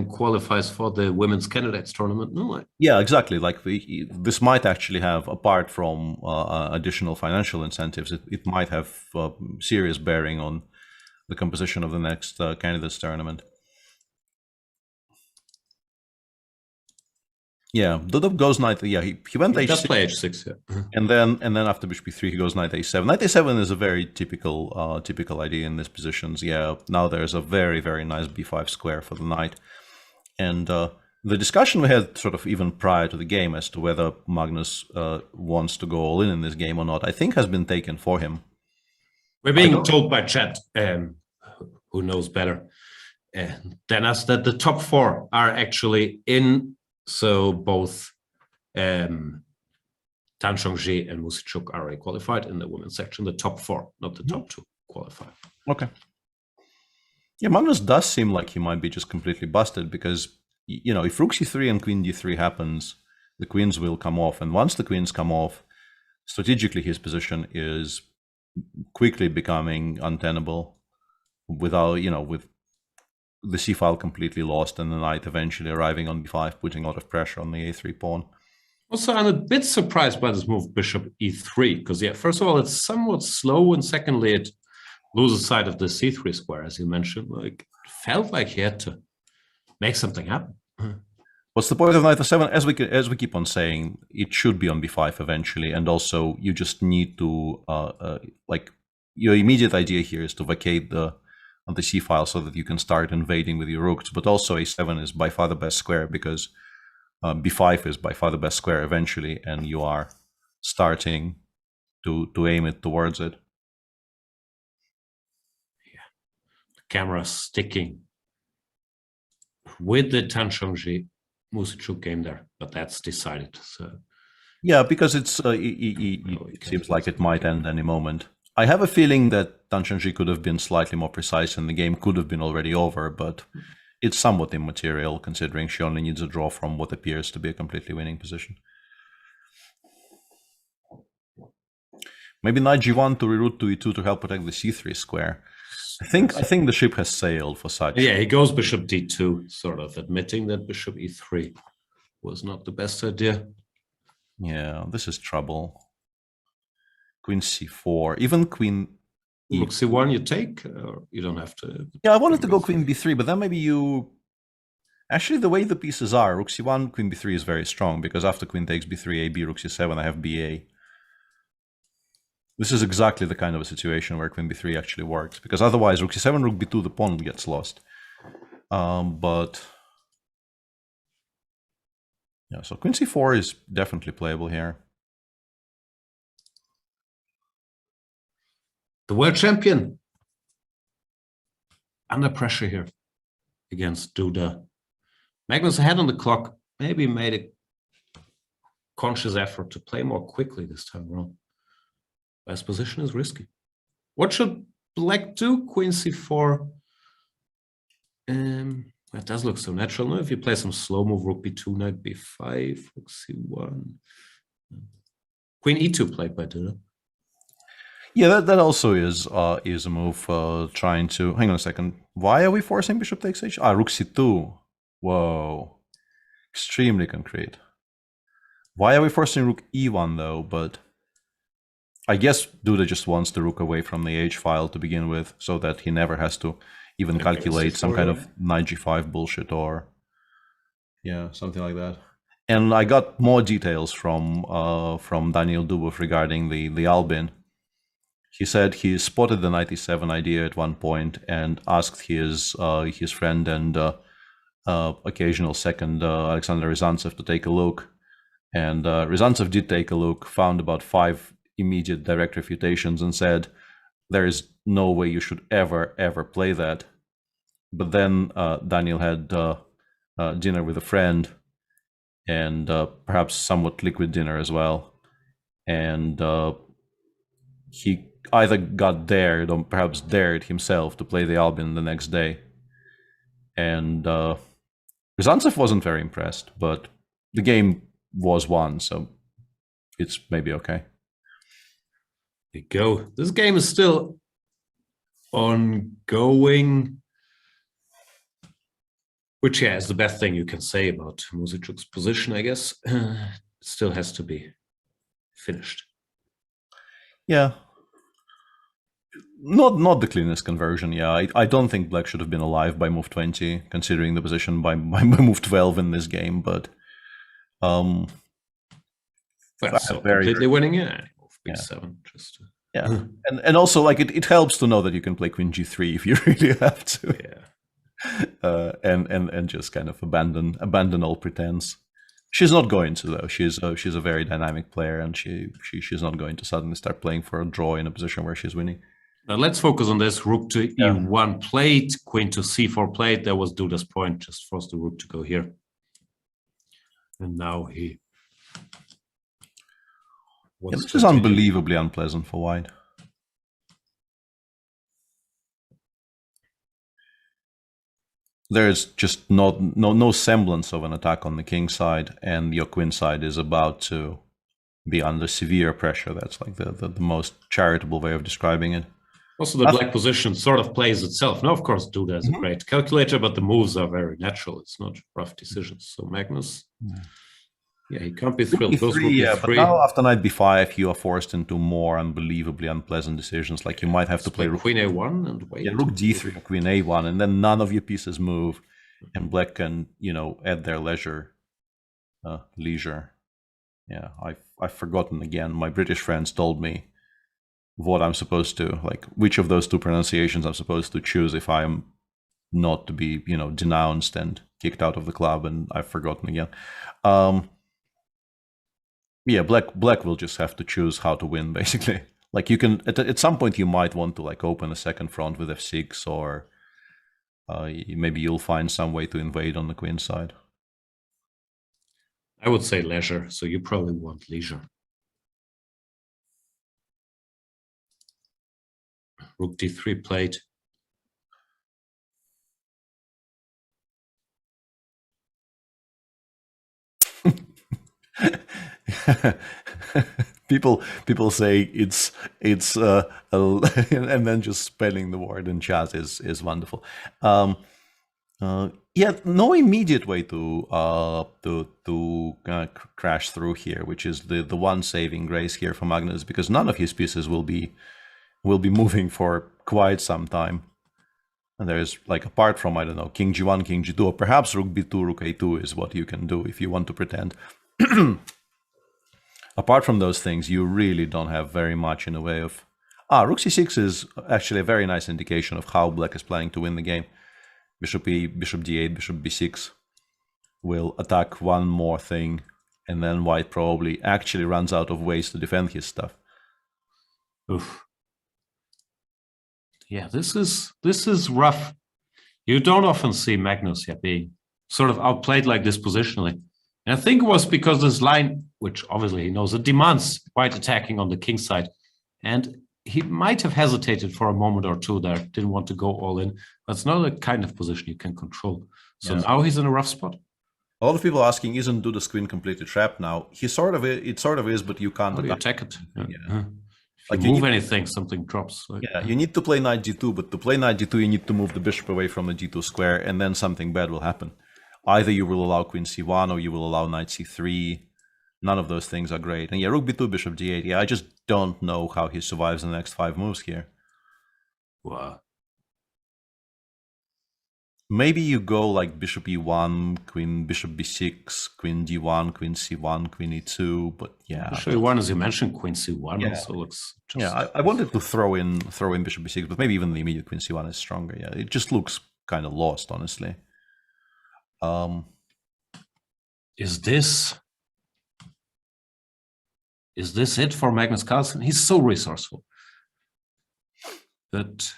qualifies for the women's candidates tournament. No, yeah, exactly. Like this might actually have, apart from additional financial incentives, it might have serious bearing on the composition of the next candidates tournament. Yeah, Dudov goes knight. Yeah, he went he h6. does play h6, yeah. And then after bishop b3, he goes knight a7. Knight a7 is a very typical idea in these positions. Yeah, now there's a very, very nice b5 square for the knight. And the discussion we had sort of even prior to the game as to whether Magnus wants to go all in this game or not, I think has been taken for him. We're being told by chat, who knows better than us, that the top four are actually in. So both Tan Chongji and Musichuk are already qualified in the women's section. The top four, not the top two, qualified. Okay. Yeah, Magnus does seem like he might be just completely busted because, you know, if rook c3 and queen d3 happens, the queens will come off. And once the queens come off, strategically his position is quickly becoming untenable without, you know, with the c-file completely lost and the knight eventually arriving on b5, putting a lot of pressure on the a3 pawn. Also, I'm a bit surprised by this move, bishop e3, because, yeah, first of all, it's somewhat slow, and secondly, it loses sight of the c3 square, as you mentioned. Like, it felt like he had to make something happen. What's the point of knight f7? As we keep on saying, it should be on b5 eventually, and also you just need to, like, your immediate idea here is to vacate the c-file so that you can start invading with your rooks, but also a7 is by far the best square because b5 is by far the best square eventually, and you are starting to aim it towards it. Yeah, the camera sticking with the Tan Chongji Musichuk game there, but that's decided. So yeah, because it's it seems like it might end any moment. I have a feeling that Tan Chongji could have been slightly more precise and the game could have been already over, but it's somewhat immaterial considering she only needs a draw from what appears to be a completely winning position. Maybe knight g1 to reroute to e2 to help protect the c3 square. I think the ship has sailed for such. Yeah, he goes bishop d2, sort of admitting that bishop e3 was not the best idea. Yeah, this is trouble. Queen c4, even queen e. Rook c1 you take, or you don't have to. Yeah, I wanted to go queen b3, but then maybe you. Actually, the way the pieces are, rook c1, queen b3 is very strong because after queen takes b3, ab, rook c7, I have ba. This is exactly the kind of a situation where queen b3 actually works because otherwise, rook c7, rook b2, the pawn gets lost. But yeah, so queen c4 is definitely playable here. The world champion under pressure here against Duda. Magnus ahead on the clock, maybe made a conscious effort to play more quickly this time around. His position is risky. What should black do? Queen c4. That does look so natural. No, if you play some slow move, rook b2, knight b5, rook c1. Queen e2 played by Duda. Yeah, that also is a move trying to. Hang on a second. Why are we forcing bishop takes h? Rook c2. Whoa, extremely concrete. Why are we forcing rook e1 though? But I guess Duda just wants the rook away from the h file to begin with, so that he never has to even calculate some kind of knight g5 bullshit or yeah, something like that. And I got more details from Daniel Dubov regarding the Albin. He said he spotted the knight e7 idea at one point and asked his friend and occasional second Alexander Ryzantsev to take a look. And Ryzantsev did take a look, found about 5 immediate direct refutations and said, there is no way you should ever play that. But then Daniel had dinner with a friend and perhaps somewhat liquid dinner as well. And he either got dared or perhaps dared himself to play the Albion the next day. And Ryazantsev wasn't very impressed, but the game was won, so it's maybe okay. There you go. This game is still ongoing, which is the best thing you can say about Musicuk's position, I guess. It still has to be finished. Yeah. Not the cleanest conversion, yeah. I don't think Black should have been alive by move 20, considering the position by move 12 in this game, but well, so completely winning, yeah. Move B7, just yeah. and also, like, it helps to know that you can play Queen G3 if you really have to. Yeah. And just kind of abandon all pretense. She's not going to, though. She's a very dynamic player, and she's not going to suddenly start playing for a draw in a position where she's winning. Now let's focus on this. Rook to E1 played, Queen to C4 played. That was Duda's point, just forced the rook to go here. And now he... this is unbelievably unpleasant for white. There's just no semblance of an attack on the king side, and your queen side is about to be under severe pressure. That's like the most charitable way of describing it. Also, the black position sort of plays itself. Now, of course, Duda is a great calculator, but the moves are very natural. It's not rough decisions. So Magnus, he can't be thrilled. Goes rook yeah, E3. but now after knight b5, you are forced into more unbelievably unpleasant decisions. Like you might have to play rook Queen A1 and wait. Yeah, rook d3 or queen a1, and then none of your pieces move, and black can, at their leisure. Yeah, I've forgotten again. My British friends told me what I'm supposed to, like, which of those two pronunciations I'm supposed to choose if I'm not to be, denounced and kicked out of the club, and I've forgotten again. Yeah, black will just have to choose how to win, basically. Like, you can, at some point you might want to, like, open a second front with f6, or maybe you'll find some way to invade on the queen side. I would say leisure, so you probably want leisure. Rook d3 played. people say it's and then just spelling the word in chat is wonderful. Yeah, no immediate way to crash through here, which is the one saving grace here for Magnus, because none of his pieces will be moving for quite some time. And there's, like, apart from, I don't know, king g1, king g2, or perhaps rook b2, rook a2 is what you can do if you want to pretend. Apart from those things, you really don't have very much in the way of... rook c6 is actually a very nice indication of how black is planning to win the game. Bishop e, bishop d8, bishop b6 will attack one more thing, and then white probably actually runs out of ways to defend his stuff. Oof. Yeah, this is rough. You don't often see Magnus being sort of outplayed like this positionally. And I think it was because this line, which obviously he knows, it demands white attacking on the king side. And he might have hesitated for a moment or two there, didn't want to go all in. But it's not the kind of position you can control. So now he's in a rough spot. A lot of people asking, isn't Duda's queen completely trapped now? It sort of is, but you can't attack it. Yeah. If you move anything, something drops. You need to play knight g2, but to play knight g2, you need to move the bishop away from the g2 square, and then something bad will happen. Either you will allow queen c1, or you will allow knight c3. None of those things are great. And yeah, rook b2, bishop d8. Yeah, I just don't know how he survives the next 5 moves here. Wow. Maybe you go like bishop e1, queen, bishop b6, queen d1, queen c1, queen e2, but yeah. Bishop e1, as you mentioned, queen c1 also looks just... Yeah, I wanted to throw in bishop b6, but maybe even the immediate queen c1 is stronger. Yeah, it just looks kind of lost, honestly. Is this it for Magnus Carlsen? He's so resourceful. But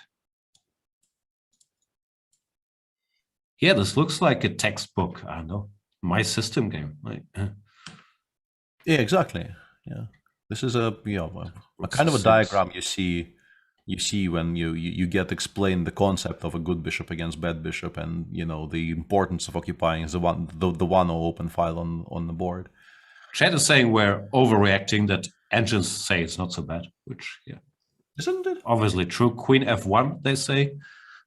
yeah, this looks like a textbook, I don't know, My System game. Yeah, exactly. Yeah. This is a kind of a diagram you see when you get explained the concept of a good bishop against bad bishop, and the importance of occupying the one or open file on the board. Chat is saying we're overreacting, that engines say it's not so bad, which isn't it? Obviously true. Queen f1, they say.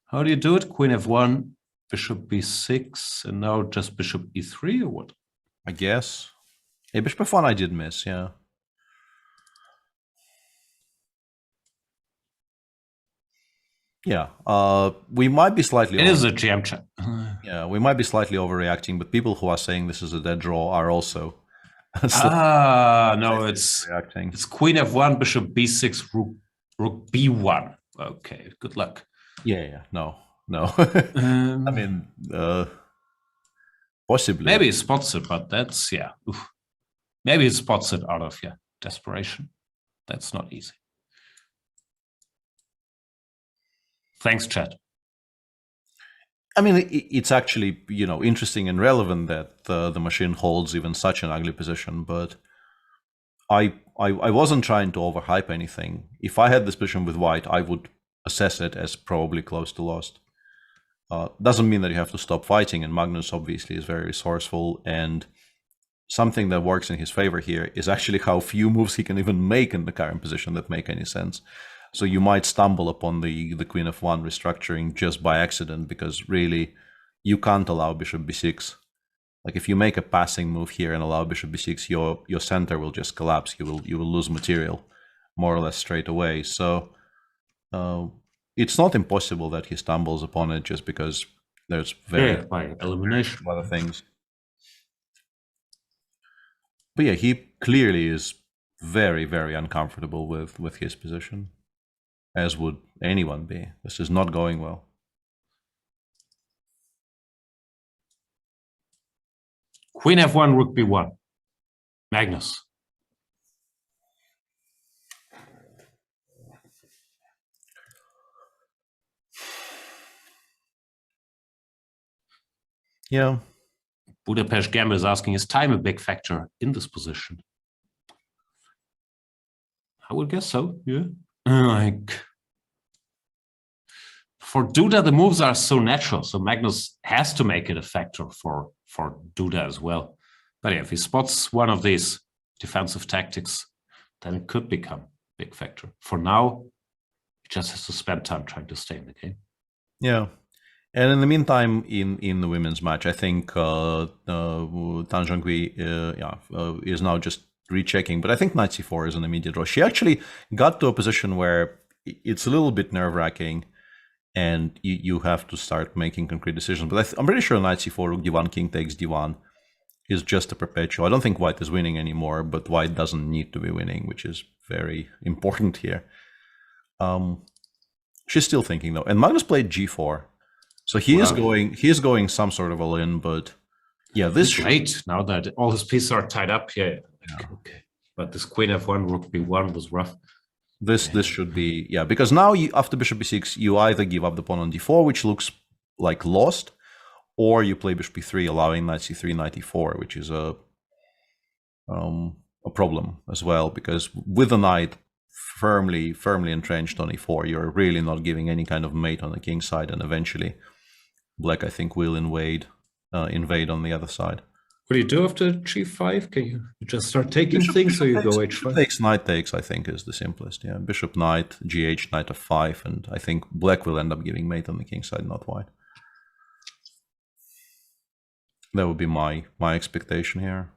How do you do it? Queen f1, bishop b6, and now just bishop e3 or what? I guess. Yeah, bishop f1 I did miss, yeah. Yeah, we might be slightly... It is a jam chat. Yeah, we might be slightly overreacting, but people who are saying this is a dead draw are also... no, it's reacting. It's queen f1, bishop b6, rook b1. Okay, good luck. Yeah, no. I mean, possibly. Maybe he spots it, but that's, Oof. Maybe he spots it out of, desperation. That's not easy. Thanks, chat. I mean, it's actually, interesting and relevant that the machine holds even such an ugly position, but I wasn't trying to overhype anything. If I had this position with white, I would assess it as probably close to lost. Doesn't mean that you have to stop fighting, and Magnus obviously is very resourceful, and something that works in his favor here is actually how few moves he can even make in the current position that make any sense. So you might stumble upon the queen f1 restructuring just by accident, because really you can't allow bishop b6. Like if you make a passing move here and allow bishop b6, your center will just collapse. You will lose material more or less straight away. So it's not impossible that he stumbles upon it, just because there's by elimination other things. But yeah, he clearly is very, very uncomfortable with his position, as would anyone be. This is not going well. Queen f1, rook b1. Magnus. Yeah. Budapest Gamble is asking, is time a big factor in this position? I would guess so, yeah. Like, for Duda, the moves are so natural, so Magnus has to make it a factor for Duda as well. But yeah, if he spots one of these defensive tactics, then it could become a big factor. For now, he just has to spend time trying to stay in the game. Yeah. And in the meantime, in the women's match, I think Tan Zhonghui is now just rechecking, but I think knight c4 is an immediate draw. She actually got to a position where it's a little bit nerve-wracking, and you have to start making concrete decisions. But I'm pretty sure knight c4, rook d1, king takes d1 is just a perpetual. I don't think white is winning anymore, but white doesn't need to be winning, which is very important here. She's still thinking though, and Magnus played g4. So he is going some sort of all-in, but yeah, this great now that all his pieces are tied up here. Yeah. Okay, but this queen f1, rook b1 was rough. This should be, yeah, because now after bishop b6, you either give up the pawn on d4, which looks like lost, or you play bishop b3, allowing knight c3, knight e4, which is a problem as well, because with the knight firmly entrenched on e4, you're really not giving any kind of mate on the king side, and eventually black, I think, will invade on the other side. What do you do after g5? Can you just start taking things, or you go h5? Takes, knight takes, I think, is the simplest. Yeah, bishop knight, gh, knight f5, and I think black will end up giving mate on the king side, not white. That would be my expectation here.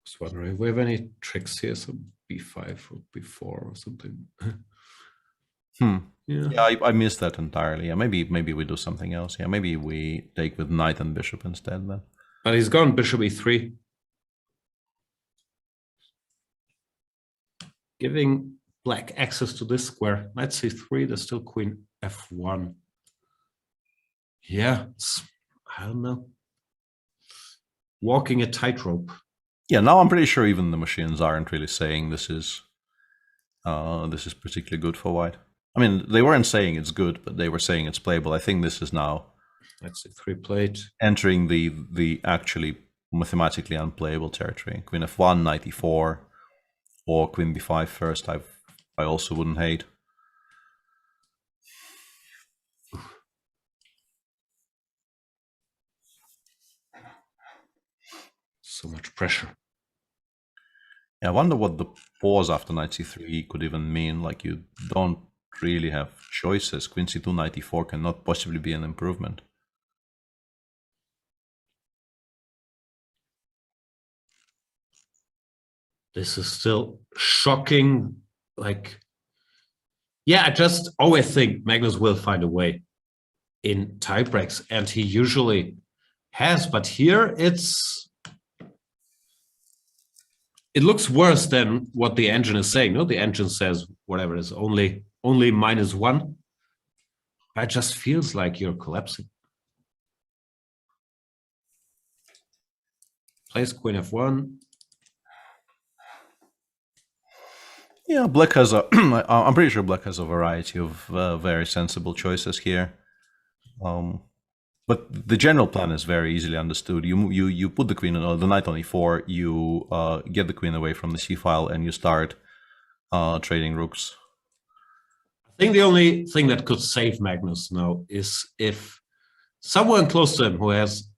Just wondering if we have any tricks here, some b5 or b4 or something. Yeah, I missed that entirely. Yeah, maybe we do something else. Yeah, maybe we take with knight and bishop instead then. But he's gone bishop e3. Giving black access to this square. Knight c3, there's still queen f1. Yeah, I don't know. Walking a tightrope. Yeah, now I'm pretty sure even the machines aren't really saying this is particularly good for white. I mean, they weren't saying it's good, but they were saying it's playable. I think this is now, let's see, 3 plate, entering the actually mathematically unplayable territory. Queen f1, knight e4, or queen b5 first, I also wouldn't hate. So much pressure. Yeah, I wonder what the pause after knight c3 could even mean. Like, you don't really have choices. Queen c2, knight e4 cannot possibly be an improvement. This is still shocking. Like, yeah, I just always think Magnus will find a way in tiebreaks, and he usually has. But here it looks worse than what the engine is saying. No, the engine says whatever it is, only -1. It just feels like you're collapsing. Plays queen f1. Yeah, Black has a. I'm pretty sure Black has a variety of very sensible choices here. But the general plan is very easily understood. You put the queen on the knight on e4. You get the queen away from the c file, and you start trading rooks. I think the only thing that could save Magnus now is if someone close to him who has,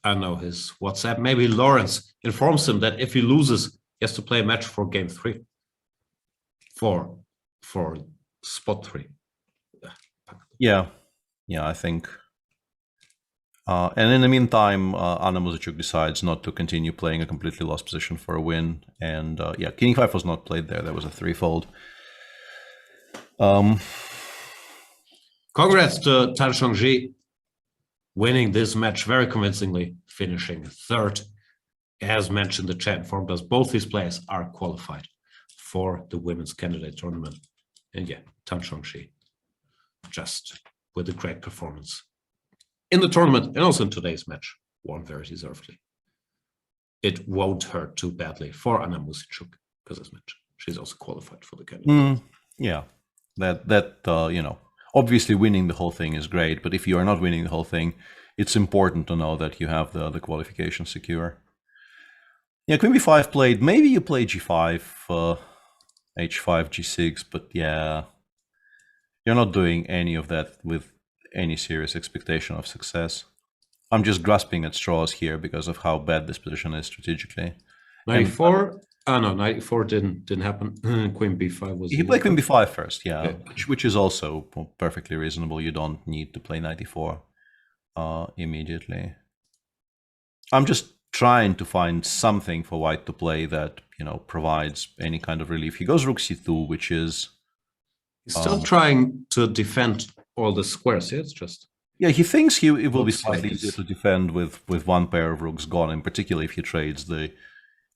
I don't know, his WhatsApp, maybe Lawrence, informs him that if he loses, he has to play a match for game 3. For spot 3. Yeah, I think. And in the meantime, Anna Muzichuk decides not to continue playing a completely lost position for a win. And yeah, King 5 was not played there. That was a threefold. Congrats to Tan Chongji winning this match very convincingly, finishing third. As mentioned, the chat informed us both these players are qualified for the women's candidate tournament. And yeah, Tan Chongji just with a great performance in the tournament and also in today's match, won very deservedly. It won't hurt too badly for Anna Muzichuk because, as mentioned, she's also qualified for the candidate. Yeah, that you know, obviously winning the whole thing is great, but if you are not winning the whole thing, it's important to know that you have the qualification secure. Yeah, Queen b5 played. Maybe you play g5, h5, g6, but yeah, you're not doing any of that with any serious expectation of success. I'm just grasping at straws here because of how bad this position is strategically. 94? Oh no, 94 didn't happen. Queen b5 was. He played Queen b5 first, yeah, which is also perfectly reasonable. You don't need to play 94 immediately. I'm just trying to find something for White to play that, you know, provides any kind of relief. He goes Rook c2, which is he's still trying to defend all the squares. Yeah, it's just. Yeah, he thinks it will be slightly easier to defend with one pair of rooks gone, and particularly if he trades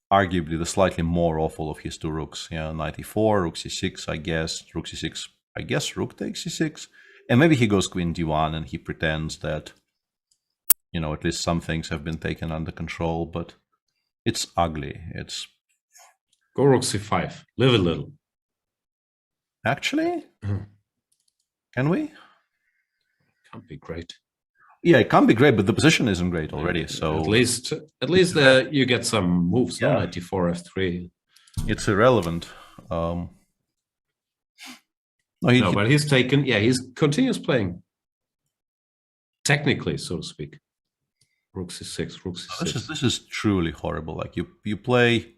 arguably the slightly more awful of his two rooks. Yeah, knight e4, rook c6, I guess, rook c6, I guess rook takes c6, and maybe he goes queen d1 and he pretends that, you know, at least some things have been taken under control, but it's ugly. It's go rook c5, live a little. Actually, can we? Can't be great. Yeah, it can't be great, but the position isn't great already. So at least you get some moves. Yeah, knight e4, f3. It's irrelevant. No, but he's taken. Yeah, he's continues playing. Technically, so to speak. Rook c6, rook c6. This is truly horrible. Like you play.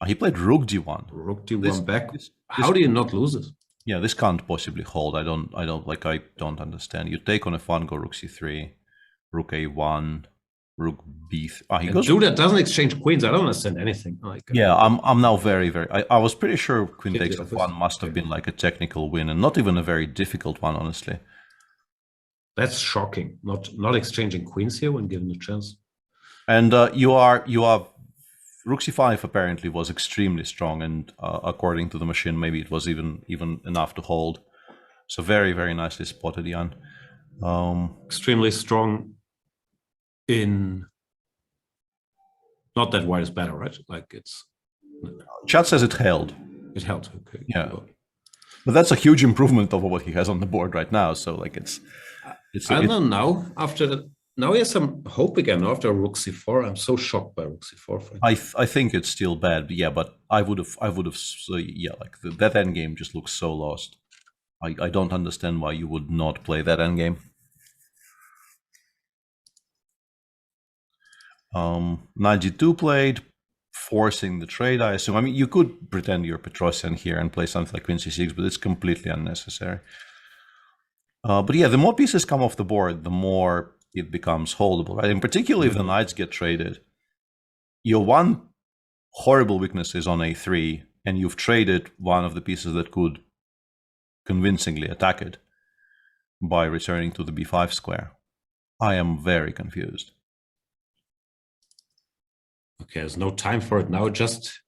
He played rook d1. Rook d1 back. How do you not lose it? Yeah, this can't possibly hold. I don't understand. You take on f1, go rook c3, rook a1, rook b3. He goes. Duda doesn't exchange queens. I don't understand anything. Yeah, I'm now very. I was pretty sure queen takes f1 must have been like a technical win, and not even a very difficult one, honestly. That's shocking. Not exchanging queens here when given the chance. And you are. Rook c5 apparently was extremely strong, and according to the machine, maybe it was even enough to hold. So very, very nicely spotted, Jan. Extremely strong in. Not that white is better, right? Like it's. Chat says it held. It held. Okay. Yeah, but that's a huge improvement over what he has on the board right now. So like it's. I don't know. After now he has some hope again after rook c4. I'm so shocked by rook c4. I think it's still bad, but I would have yeah, like that endgame just looks so lost. I don't understand why you would not play that endgame. Knight g2 played, forcing the trade, I assume. I mean, you could pretend you're Petrosian here and play something like queen c6, but it's completely unnecessary. But yeah, the more pieces come off the board, the more it becomes holdable, right? And particularly if the knights get traded, your one horrible weakness is on a3, and you've traded one of the pieces that could convincingly attack it by returning to the b5 square. I am very confused. Okay, there's no time for it now. Just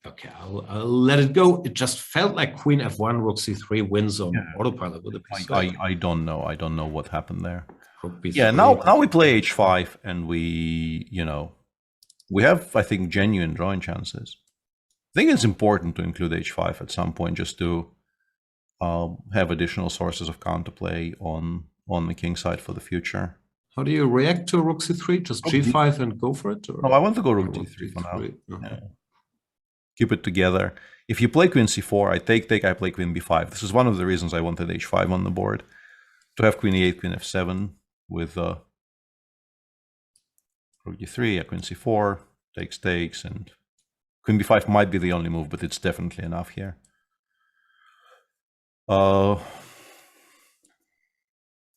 okay, I'll let it go. It just felt like queen f1, rook c3 wins on autopilot with a piece. I don't know. I don't know what happened there. Yeah, now we play h5, and we have, I think, genuine drawing chances. I think it's important to include h5 at some point, just to have additional sources of counterplay on the king side for the future. How do you react to rook c3? Just g5 and go for it? Or? No, I want to go rook d3 for now. Okay. Yeah. Keep it together. If you play queen c4, I take, I play queen b5. This is one of the reasons I wanted h5 on the board. To have queen e8, queen f7 with rook d3, queen c4, takes, and queen b5 might be the only move, but it's definitely enough here.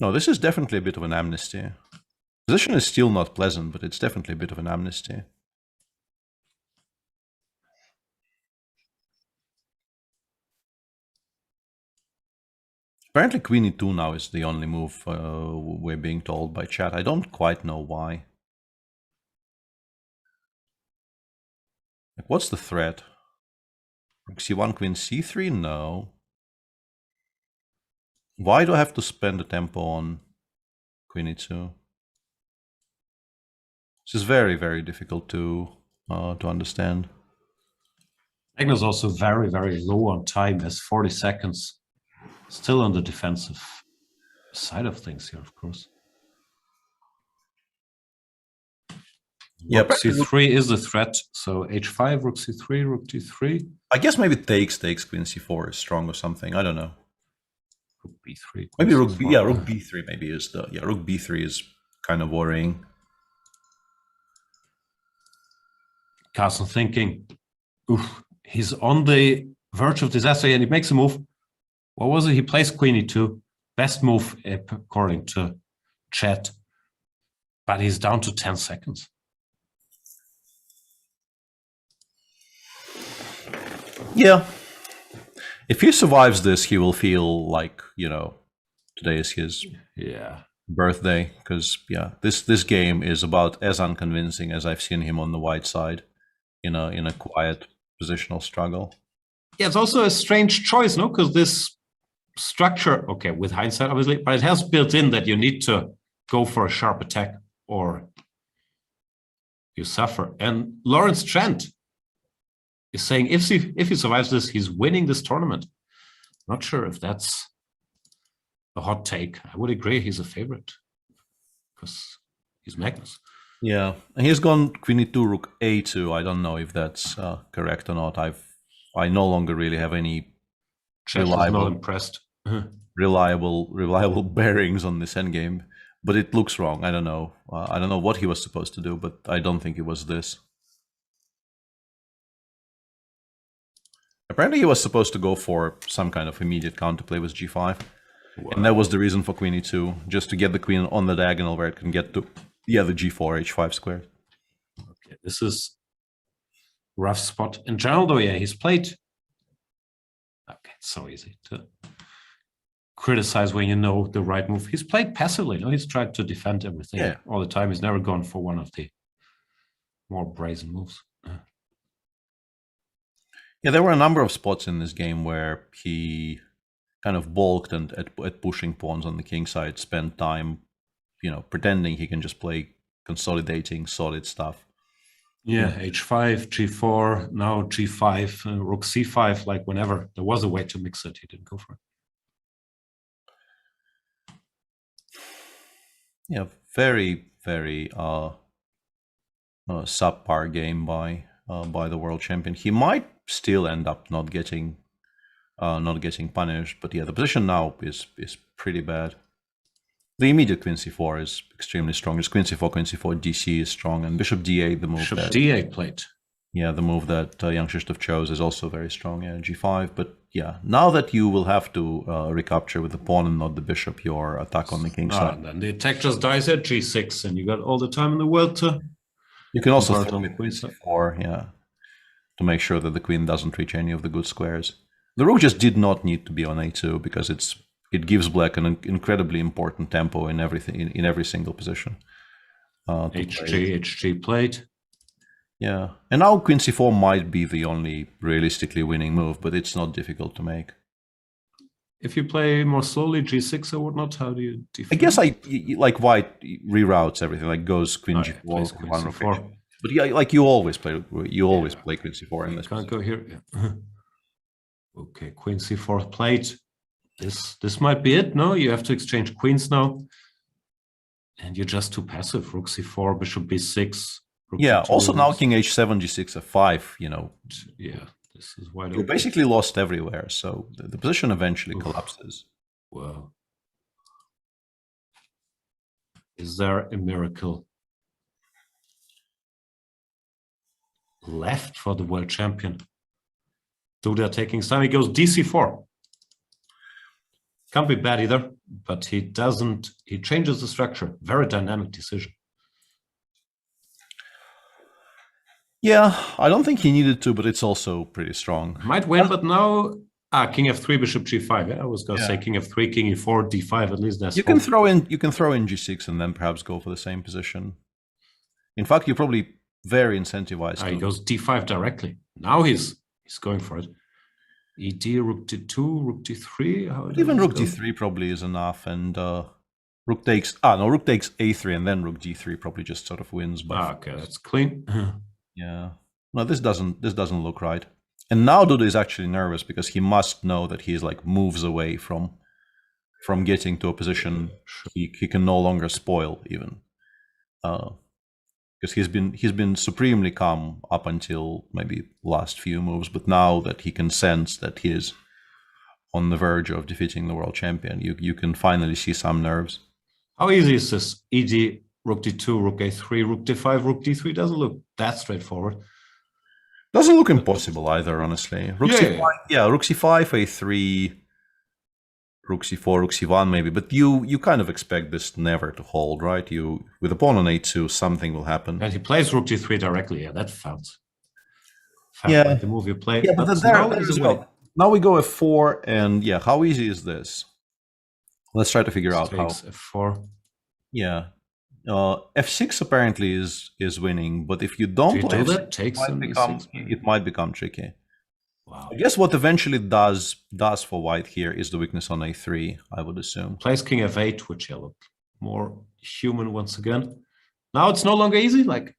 No, this is definitely a bit of an amnesty. Position is still not pleasant, but it's definitely a bit of an amnesty. Apparently queen e2 now is the only move we're being told by chat. I don't quite know why. Like, what's the threat? Rook c1, queen c3? No. Why do I have to spend the tempo on queen e2? This is very, very difficult to understand. Magnus also very, very low on time, has 40 seconds. Still on the defensive side of things here, of course. Yep, rook c3 is the threat. So h5, rook c3, rook d3. I guess maybe takes queen c4 is strong or something. I don't know. Rook b3. Maybe rook b. Yeah, rook b3 maybe is the rook b3 is kind of worrying. Carlsen thinking, oof, he's on the verge of disaster, and he makes a move. What was it? He plays queen e2. Best move according to chat. But he's down to 10 seconds. Yeah. If he survives this, he will feel like, today is his birthday. Because, this game is about as unconvincing as I've seen him on the white side in a quiet positional struggle. Yeah, it's also a strange choice, no? Because this structure, okay, with hindsight, obviously, but it has built in that you need to go for a sharp attack or you suffer. And Lawrence Trent is saying if he survives this, he's winning this tournament. Not sure if that's a hot take. I would agree he's a favorite because he's Magnus. Yeah, and he's gone queen e2, rook a2. I don't know if that's correct or not. I no longer really have any reliable bearings on this endgame, but it looks wrong. I don't know. I don't know what he was supposed to do, but I don't think it was this. Apparently he was supposed to go for some kind of immediate counterplay with g5. Wow. And that was the reason for queen e2, just to get the queen on the diagonal where it can get to the g4, h5 squared. Okay, this is rough spot. In general, though, yeah, he's played. Okay, it's so easy to criticize when you know the right move. He's played passively. No, he's tried to defend everything all the time. He's never gone for one of the more brazen moves. Yeah, there were a number of spots in this game where he kind of balked and at pushing pawns on the king side, spent time, pretending he can just play consolidating solid stuff. Yeah, h5, g4, now g5, rook c5, like whenever there was a way to mix it, he didn't go for it. Yeah, very, very subpar game by the world champion. He might still end up not getting punished, but yeah, the position now is pretty bad. The immediate queen c4 is extremely strong. It's queen c4, dc is strong, and bishop d8, the move Bishop that d8 played. yeah, the move that Jan-Krzysztof chose is also very strong. Yeah, g5, but yeah, now that you will have to recapture with the pawn and not the bishop your attack on the king side. And then the attack just dies at g6, and you got all the time in the world to. You can also convert throw on the the queen queen side. c4, yeah, to make sure that the queen doesn't reach any of the good squares. The rook just did not need to be on a2 because it gives black an incredibly important tempo in everything in every single position. HG played. Yeah, and now queen c4 might be the only realistically winning move, but it's not difficult to make. If you play more slowly, g6 or whatnot, how do you defend? I guess like white reroutes everything, like goes queen Oh, yeah, g4, plays queen one c4. rook. But yeah, like you always play queen c4 in this. Can't go here. Yeah. Okay, queen c4 played. This might be it. No, you have to exchange queens now, and you're just too passive. Rook c4, bishop b6. Rook Yeah. d2, Also now king h7, g6, f5. You know, yeah, this is wide you're open. basically lost everywhere. So the position eventually collapses. Well, is there a miracle left for the world champion? Duda taking time. He goes dc4. Can't be bad either, but he doesn't. He changes the structure. Very dynamic decision. Yeah, I don't think he needed to, but it's also pretty strong. Might win, but now king f3, bishop g5. Yeah, I was gonna say king f3, king e4, d5. At least that's You can throw in g6 and then perhaps go for the same position. In fact, you're probably very incentivized. He goes d5 directly. Now he's going for it. Ed, rook d2, rook d3. How Even rook d3 probably is enough, and rook takes a3 and then rook d3 probably just sort of wins. But okay, that's clean. yeah, no, this doesn't look right. And now Duda is actually nervous because he must know that he's like moves away from getting to a position he can no longer spoil even. Because he's been supremely calm up until maybe last few moves, but now that he can sense that he is on the verge of defeating the world champion, you can finally see some nerves. How easy is this? Ed, rook d2, rook a3, rook d5, rook d3 doesn't look that straightforward. Doesn't look impossible either, honestly. Rook c5, rook c5, a3, rook c4, rook c1 maybe, but you kind of expect this never to hold, right? You with a pawn on a2, something will happen. And he plays rook d3 directly. Yeah, that felt Yeah. like the move you play. Yeah, but now we go f4, and yeah, how easy is this? Let's try to figure out how. F4. Yeah, f6 apparently is winning, but if you don't play do f6, that, takes it might become tricky. Wow. I guess what eventually does for white here is the weakness on a3, I would assume. Plays king f8, which look more human once again. Now it's no longer easy. Like,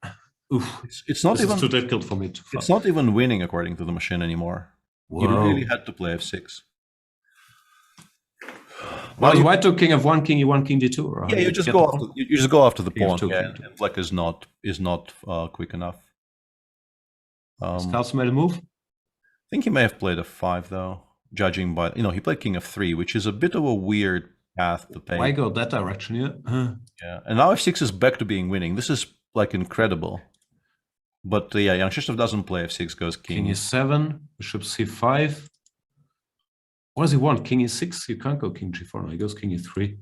oof, it's not even too difficult for me to. It's not even winning according to the machine anymore. Whoa. You really had to play f6. Well, white took king f1, king e1, king d2. Or yeah, you just go after the pawn. F2, yeah, and black is not quick enough. Has Carlsen made a move? I think he may have played f5 though, judging by he played king f3, which is a bit of a weird path to take. Why go that direction? Yeah. Yeah, and now f6 is back to being winning. This is like incredible. But yeah, Jan-Krzysztof doesn't play f6, goes king e7, bishop c5. What does he want? King e6? You can't go king g4. No, he goes king e3.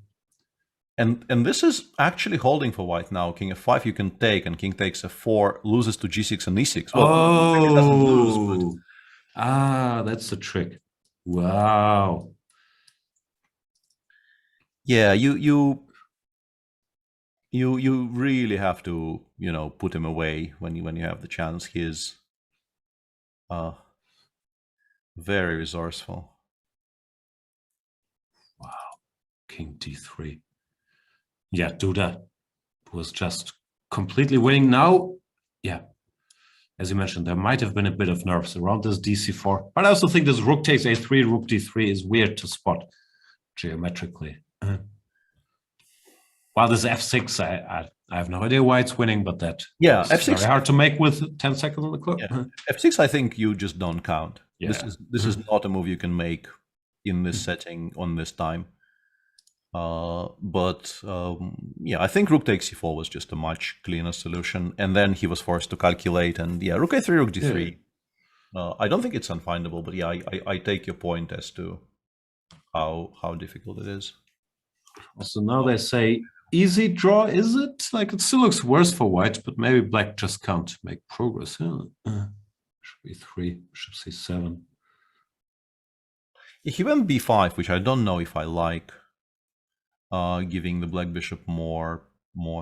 And this is actually holding for white now. King f5 you can take, and king takes f4, loses to g6 and e6. Well, doesn't lose, but that's the trick. Wow. Yeah, you really have to put him away when you have the chance. He is very resourceful. Wow, king d3. Yeah, Duda was just completely winning. Now, yeah, as you mentioned, there might have been a bit of nerves around this dc4, but I also think this rook takes a3, rook d3 is weird to spot geometrically. While this f6, I have no idea why it's winning, but that Yeah, is f6 very hard to make with 10 seconds on the clock. Yeah. f6, I think you just don't count. Yeah. This is not a move you can make in this setting on this time. Yeah, I think rook takes c4 was just a much cleaner solution, and then he was forced to calculate. And yeah, rook a3, rook d3. I don't think it's unfindable, but yeah, I take your point as to how difficult it is. So now they say easy draw, is it? Like, it still looks worse for white, but maybe black just can't make progress. Bishop e3, bishop c7. He went b5, which I don't know if I like, giving the black bishop more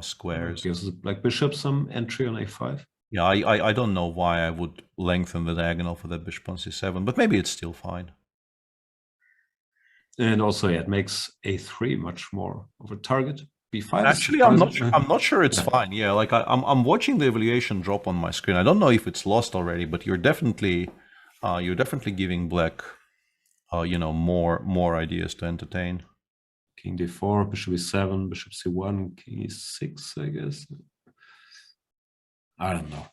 squares. Gives the black bishop some entry on a5. Yeah, I don't know why I would lengthen the diagonal for that bishop on c7, but maybe it's still fine. And also, yeah, it makes a3 much more of a target. b5. Actually, I'm not sure it's fine. Yeah, like I'm watching the evaluation drop on my screen. I don't know if it's lost already, but you're definitely giving black, more ideas to entertain. King d4, bishop e7, bishop c1, king e6, I guess. I don't know.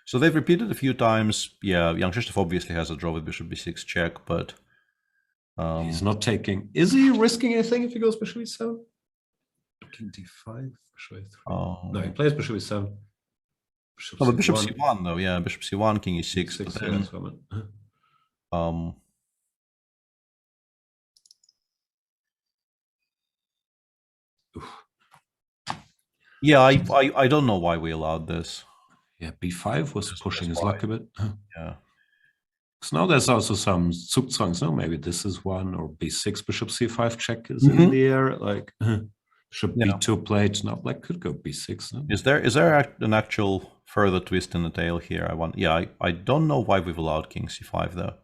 So they've repeated a few times. Yeah, Jan-Krzysztof obviously has a draw with bishop b6 check, but he's not taking. Is he risking anything if he goes bishop e7? King d5, bishop a3. No, he plays bishop e7. Bishop c1 though. Yeah, bishop c1, king e6. Yeah, I don't know why we allowed this. Yeah, b5 was pushing his luck a bit. Yeah. So now there's also some Zugzwangs. No, maybe this is one, or b6, bishop c5 check is in the air. Like bishop b2 played. Now black could go b6. No? Is there an actual further twist in the tail here? I don't know why we've allowed king c5 though.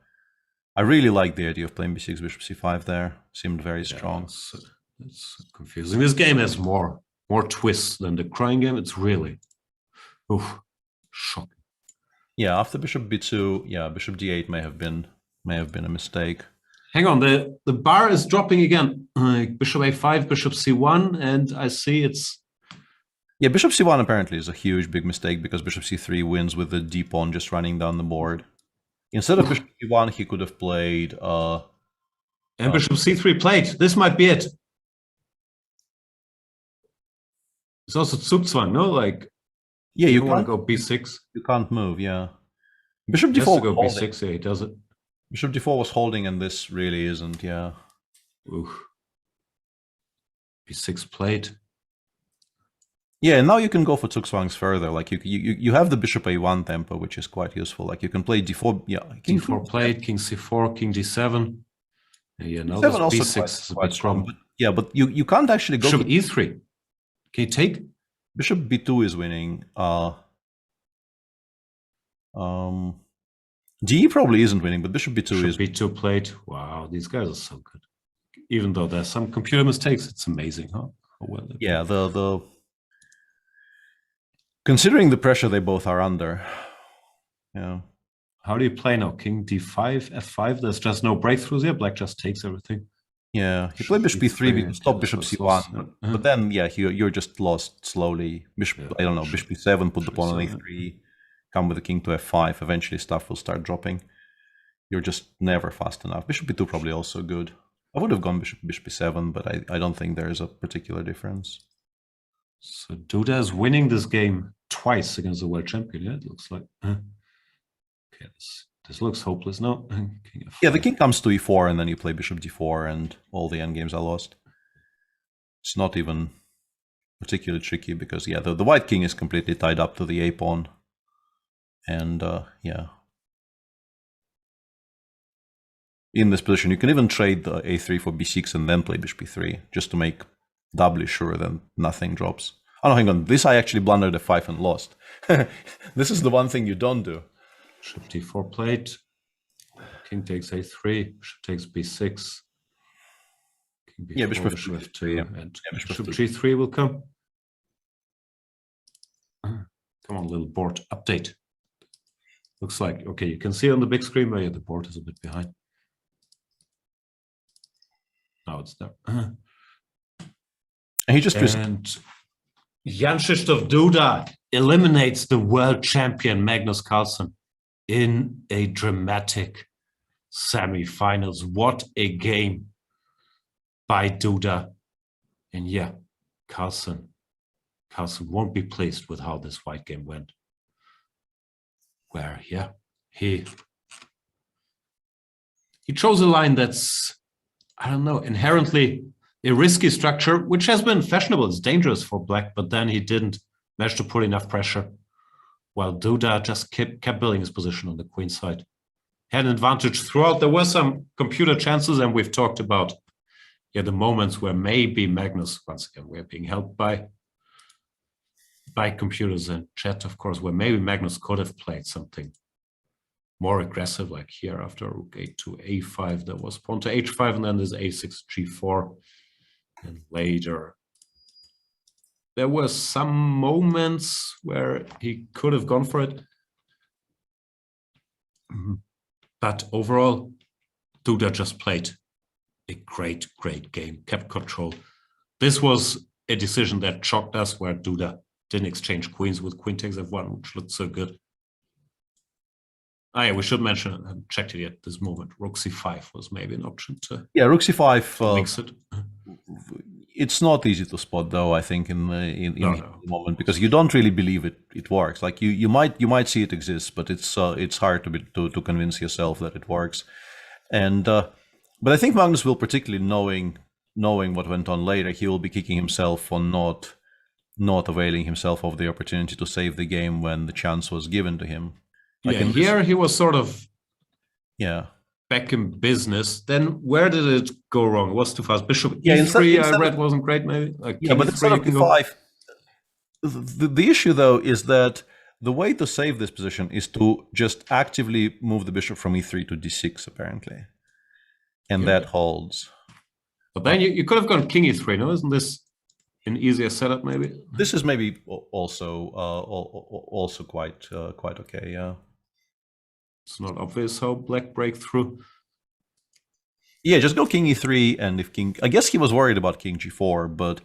I really like the idea of playing b6, bishop c5 there. Seemed very strong. It's confusing. This game has more twists than the crying game. It's really shocking. Yeah, after bishop b2, yeah, bishop d8 may have been a mistake. Hang on, the bar is dropping again. Bishop a5, bishop c1, and I see it's... Yeah, bishop c1 apparently is a huge big mistake because bishop c3 wins with the d pawn just running down the board. Instead of bishop c1, he could have played... and bishop c3 played. This might be it. It's also Zugzwang, no? Like, yeah, you can't go b6. You can't move, yeah. Bishop d4 has to go b6, yeah, he does it. Bishop d4 was holding, and this really isn't, yeah. b6 played. Yeah, and now you can go for Zugzwangs further. Like you have the bishop a1 tempo, which is quite useful. Like you can play d4, yeah. King d4 played, king c4, king d7. Yeah, now this b6 is a bit strong. But, yeah, but you can't actually go... Bishop e3. Can you take? Bishop b2 is winning. D probably isn't winning, but bishop b2 is... b2 played. Wow, these guys are so good. Even though there's some computer mistakes, it's amazing, huh? How well they play. Yeah, the considering the pressure they both are under. Yeah. How do you play now? King d5, f5. There's just no breakthroughs here. Black just takes everything. Yeah, he played bishop b3 because stop bishop c1, but then yeah, you're just lost slowly. Bishop, I don't know, bishop b7, put the pawn on a3, come with the king to f5. Eventually, stuff will start dropping. You're just never fast enough. Bishop b2 probably also good. I would have gone bishop b7, but I don't think there is a particular difference. So Duda is winning this game twice against the world champion. Yeah, it looks like. Okay, this looks hopeless. No. Yeah, the king comes to e4, and then you play bishop d4, and all the endgames are lost. It's not even particularly tricky because yeah, the white king is completely tied up to the a pawn, and yeah. In this position, you can even trade the a3 for b6 and then play bishop b3 just to make doubly sure that nothing drops. Oh no, hang on. This I actually blundered f5 and lost. This is the one thing you don't do. Bishop d4 played. King takes a3. Bishop takes b6. King b4, yeah, bishop f2, yeah. and bishop g3 will come. Come on, little board update. Looks like, okay, you can see on the big screen where the board is a bit behind. Now it's there. And he just And Jan-Krzysztof Duda eliminates the world champion Magnus Carlsen in a dramatic semi-finals. What a game by Duda. And yeah, Carlsen won't be pleased with how this white game went. Where, yeah, he chose a line that's, I don't know, inherently a risky structure, which has been fashionable. It's dangerous for black, but then he didn't manage to put enough pressure, while Duda just kept building his position on the queen side. Had an advantage throughout. There were some computer chances, and we've talked about the moments where maybe Magnus, once again, we're being helped by computers and chat, of course, where maybe Magnus could have played something more aggressive, like here after rook a to a5, there was pawn to h5, and then there's a6, g4, and later there were some moments where he could have gone for it. But overall, Duda just played a great game, kept control. This was a decision that shocked us, where Duda didn't exchange queens with queen takes f1, which looked so good. Ah, yeah, we should mention, I haven't checked it yet, this moment, rook c5 was maybe an option to rook c5 mix it. It's not easy to spot, though, I think, in the moment, because you don't really believe it works. Like you might see it exists, but it's hard to convince yourself that it works. And but I think Magnus will, particularly knowing what went on later, he will be kicking himself for not availing himself of the opportunity to save the game when the chance was given to him. Like here he was sort of back in business. Then where did it go wrong? It was too fast. Bishop e3 I read wasn't great, maybe. Like but instead of e5, the issue, though, is that the way to save this position is to just actively move the bishop from e3 to d6, apparently. And that holds. But then you could have gone king e3, no? Isn't this an easier setup, maybe? This is maybe also quite okay, yeah. It's not obvious how black break through. Yeah, just go king e3, and if king... I guess he was worried about king g4, but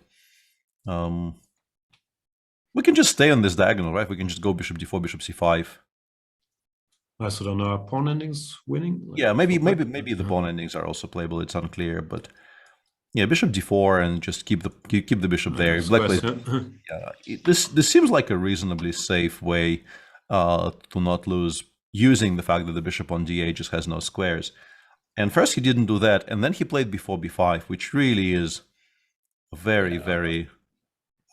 we can just stay on this diagonal, right? We can just go bishop d4, bishop c5. I also don't know, are pawn endings winning? Yeah, maybe the pawn endings are also playable. It's unclear, but yeah, bishop d4 and just keep the bishop there. Black plays, this seems like a reasonably safe way to not lose, using the fact that the bishop on d8 just has no squares. And first he didn't do that, and then he played before b5, which really is very, very...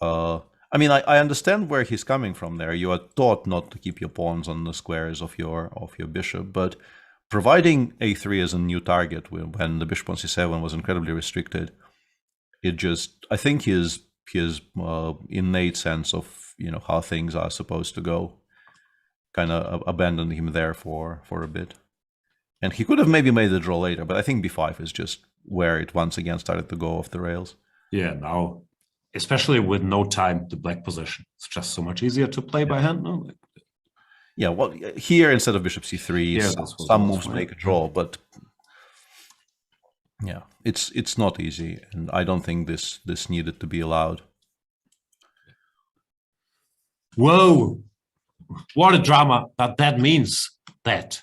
I mean, I understand where he's coming from there. You are taught not to keep your pawns on the squares of your bishop, but providing a3 as a new target when the bishop on c7 was incredibly restricted, it just... I think his innate sense of how things are supposed to go kind of abandoned him there for a bit. And he could have maybe made the draw later, but I think b5 is just where it once again started to go off the rails. Yeah, now, especially with no time, the black position, it's just so much easier to play by hand, no? Yeah, well, here instead of bishop c3, some moves make a draw, but yeah, it's not easy, and I don't think this needed to be allowed. Whoa, what a drama! But that means that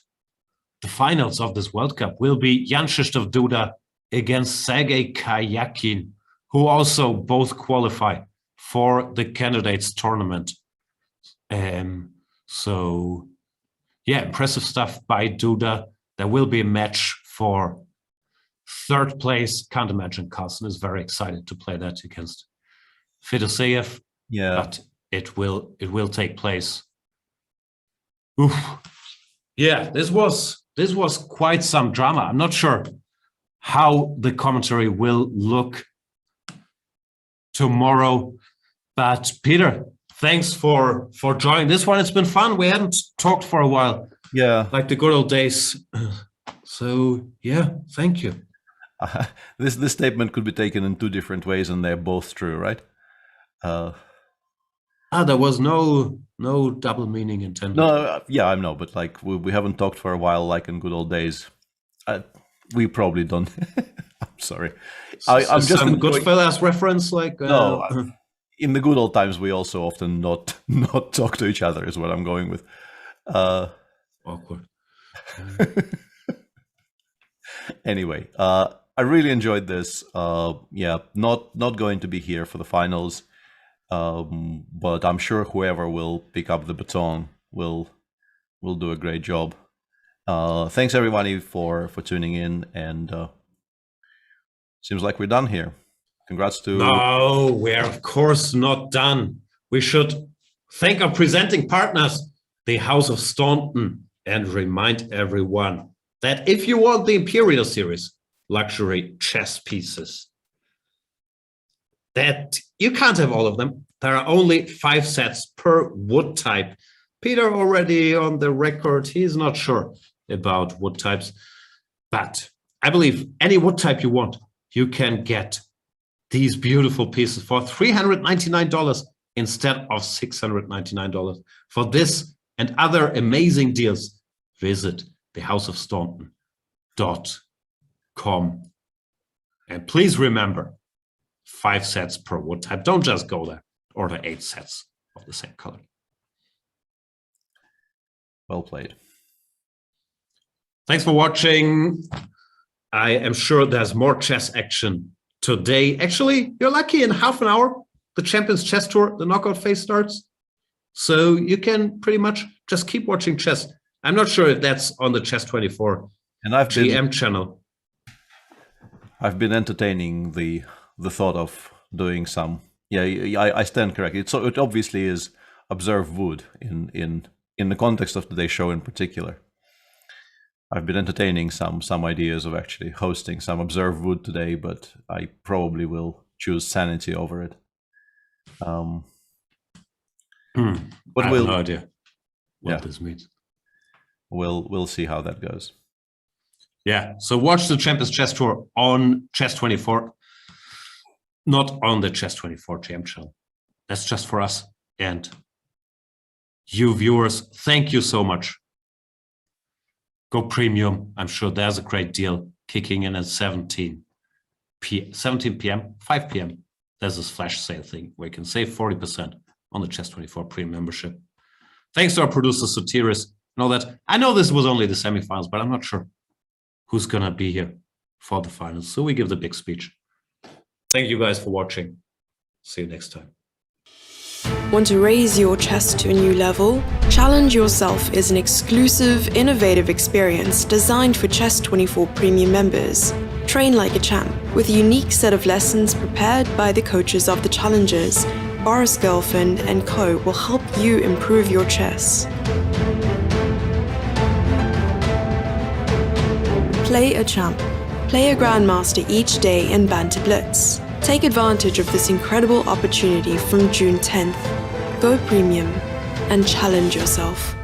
the finals of this World Cup will be Jan-Krzysztof Duda against Sergey Karjakin, who also both qualify for the candidates tournament. So, yeah, impressive stuff by Duda. There will be a match for third place. Can't imagine Carlsen is very excited to play that against FIDE. Yeah, but it will take place. Oof. Yeah, this was quite some drama. I'm not sure how the commentary will look tomorrow, but Peter, thanks for joining this one. It's been fun. We hadn't talked for a while. Yeah, like the good old days. So yeah, thank you. This statement could be taken in two different ways, and they're both true, right? There was no double meaning intended. No, yeah, I know, but like we haven't talked for a while, like in good old days. We probably don't. I'm sorry. I'm just some Goodfellas reference, like no. In the good old times, we also often not talk to each other. Is what I'm going with. Awkward. Anyway, I really enjoyed this. Yeah, not going to be here for the finals, but I'm sure whoever will pick up the baton will do a great job. Thanks everybody for tuning in, and seems like we're done here. Congrats to... No, we're of course not done. We should thank our presenting partners, the House of Staunton, and remind everyone that if you want the Imperial Series luxury chess pieces, that you can't have all of them. There are only 5 sets per wood type. Peter already on the record, he's not sure about wood types, but I believe any wood type you want, you can get these beautiful pieces for $399 instead of $699. For this and other amazing deals, visit thehouseofstaunton.com. And please remember, 5 sets per wood type. Don't just go there. Order 8 sets of the same color. Well played. Thanks for watching. I am sure there's more chess action today. Actually, you're lucky, in half an hour, the Champions Chess Tour, the knockout phase starts. So you can pretty much just keep watching chess. I'm not sure if that's on the Chess24 and I've GM channel. I've been entertaining the thought of doing some. Yeah, I stand corrected. So it obviously is Observe Wood in the context of today's show in particular. I've been entertaining some ideas of actually hosting some Observe Wood today, but I probably will choose Sanity over it. But I have no idea what this means. We'll see how that goes. Yeah, so watch the Champions Chess Tour on Chess24, not on the Chess24 GM channel. That's just for us. And you viewers, thank you so much. Go premium. I'm sure there's a great deal kicking in at 17 p.m., 5 p.m. There's this flash sale thing where you can save 40% on the Chess24 premium membership. Thanks to our producer, Sotiris, and all that. I know this was only the semifinals, but I'm not sure who's going to be here for the finals. So we give the big speech. Thank you guys for watching. See you next time. Want to raise your chess to a new level? Challenge Yourself is an exclusive, innovative experience designed for Chess24 Premium members. Train like a champ with a unique set of lessons prepared by the coaches of the challengers. Boris Girlfriend and Co. will help you improve your chess. Play a champ. Play a grandmaster each day in Banter Blitz. Take advantage of this incredible opportunity from June 10th. Go premium and challenge yourself.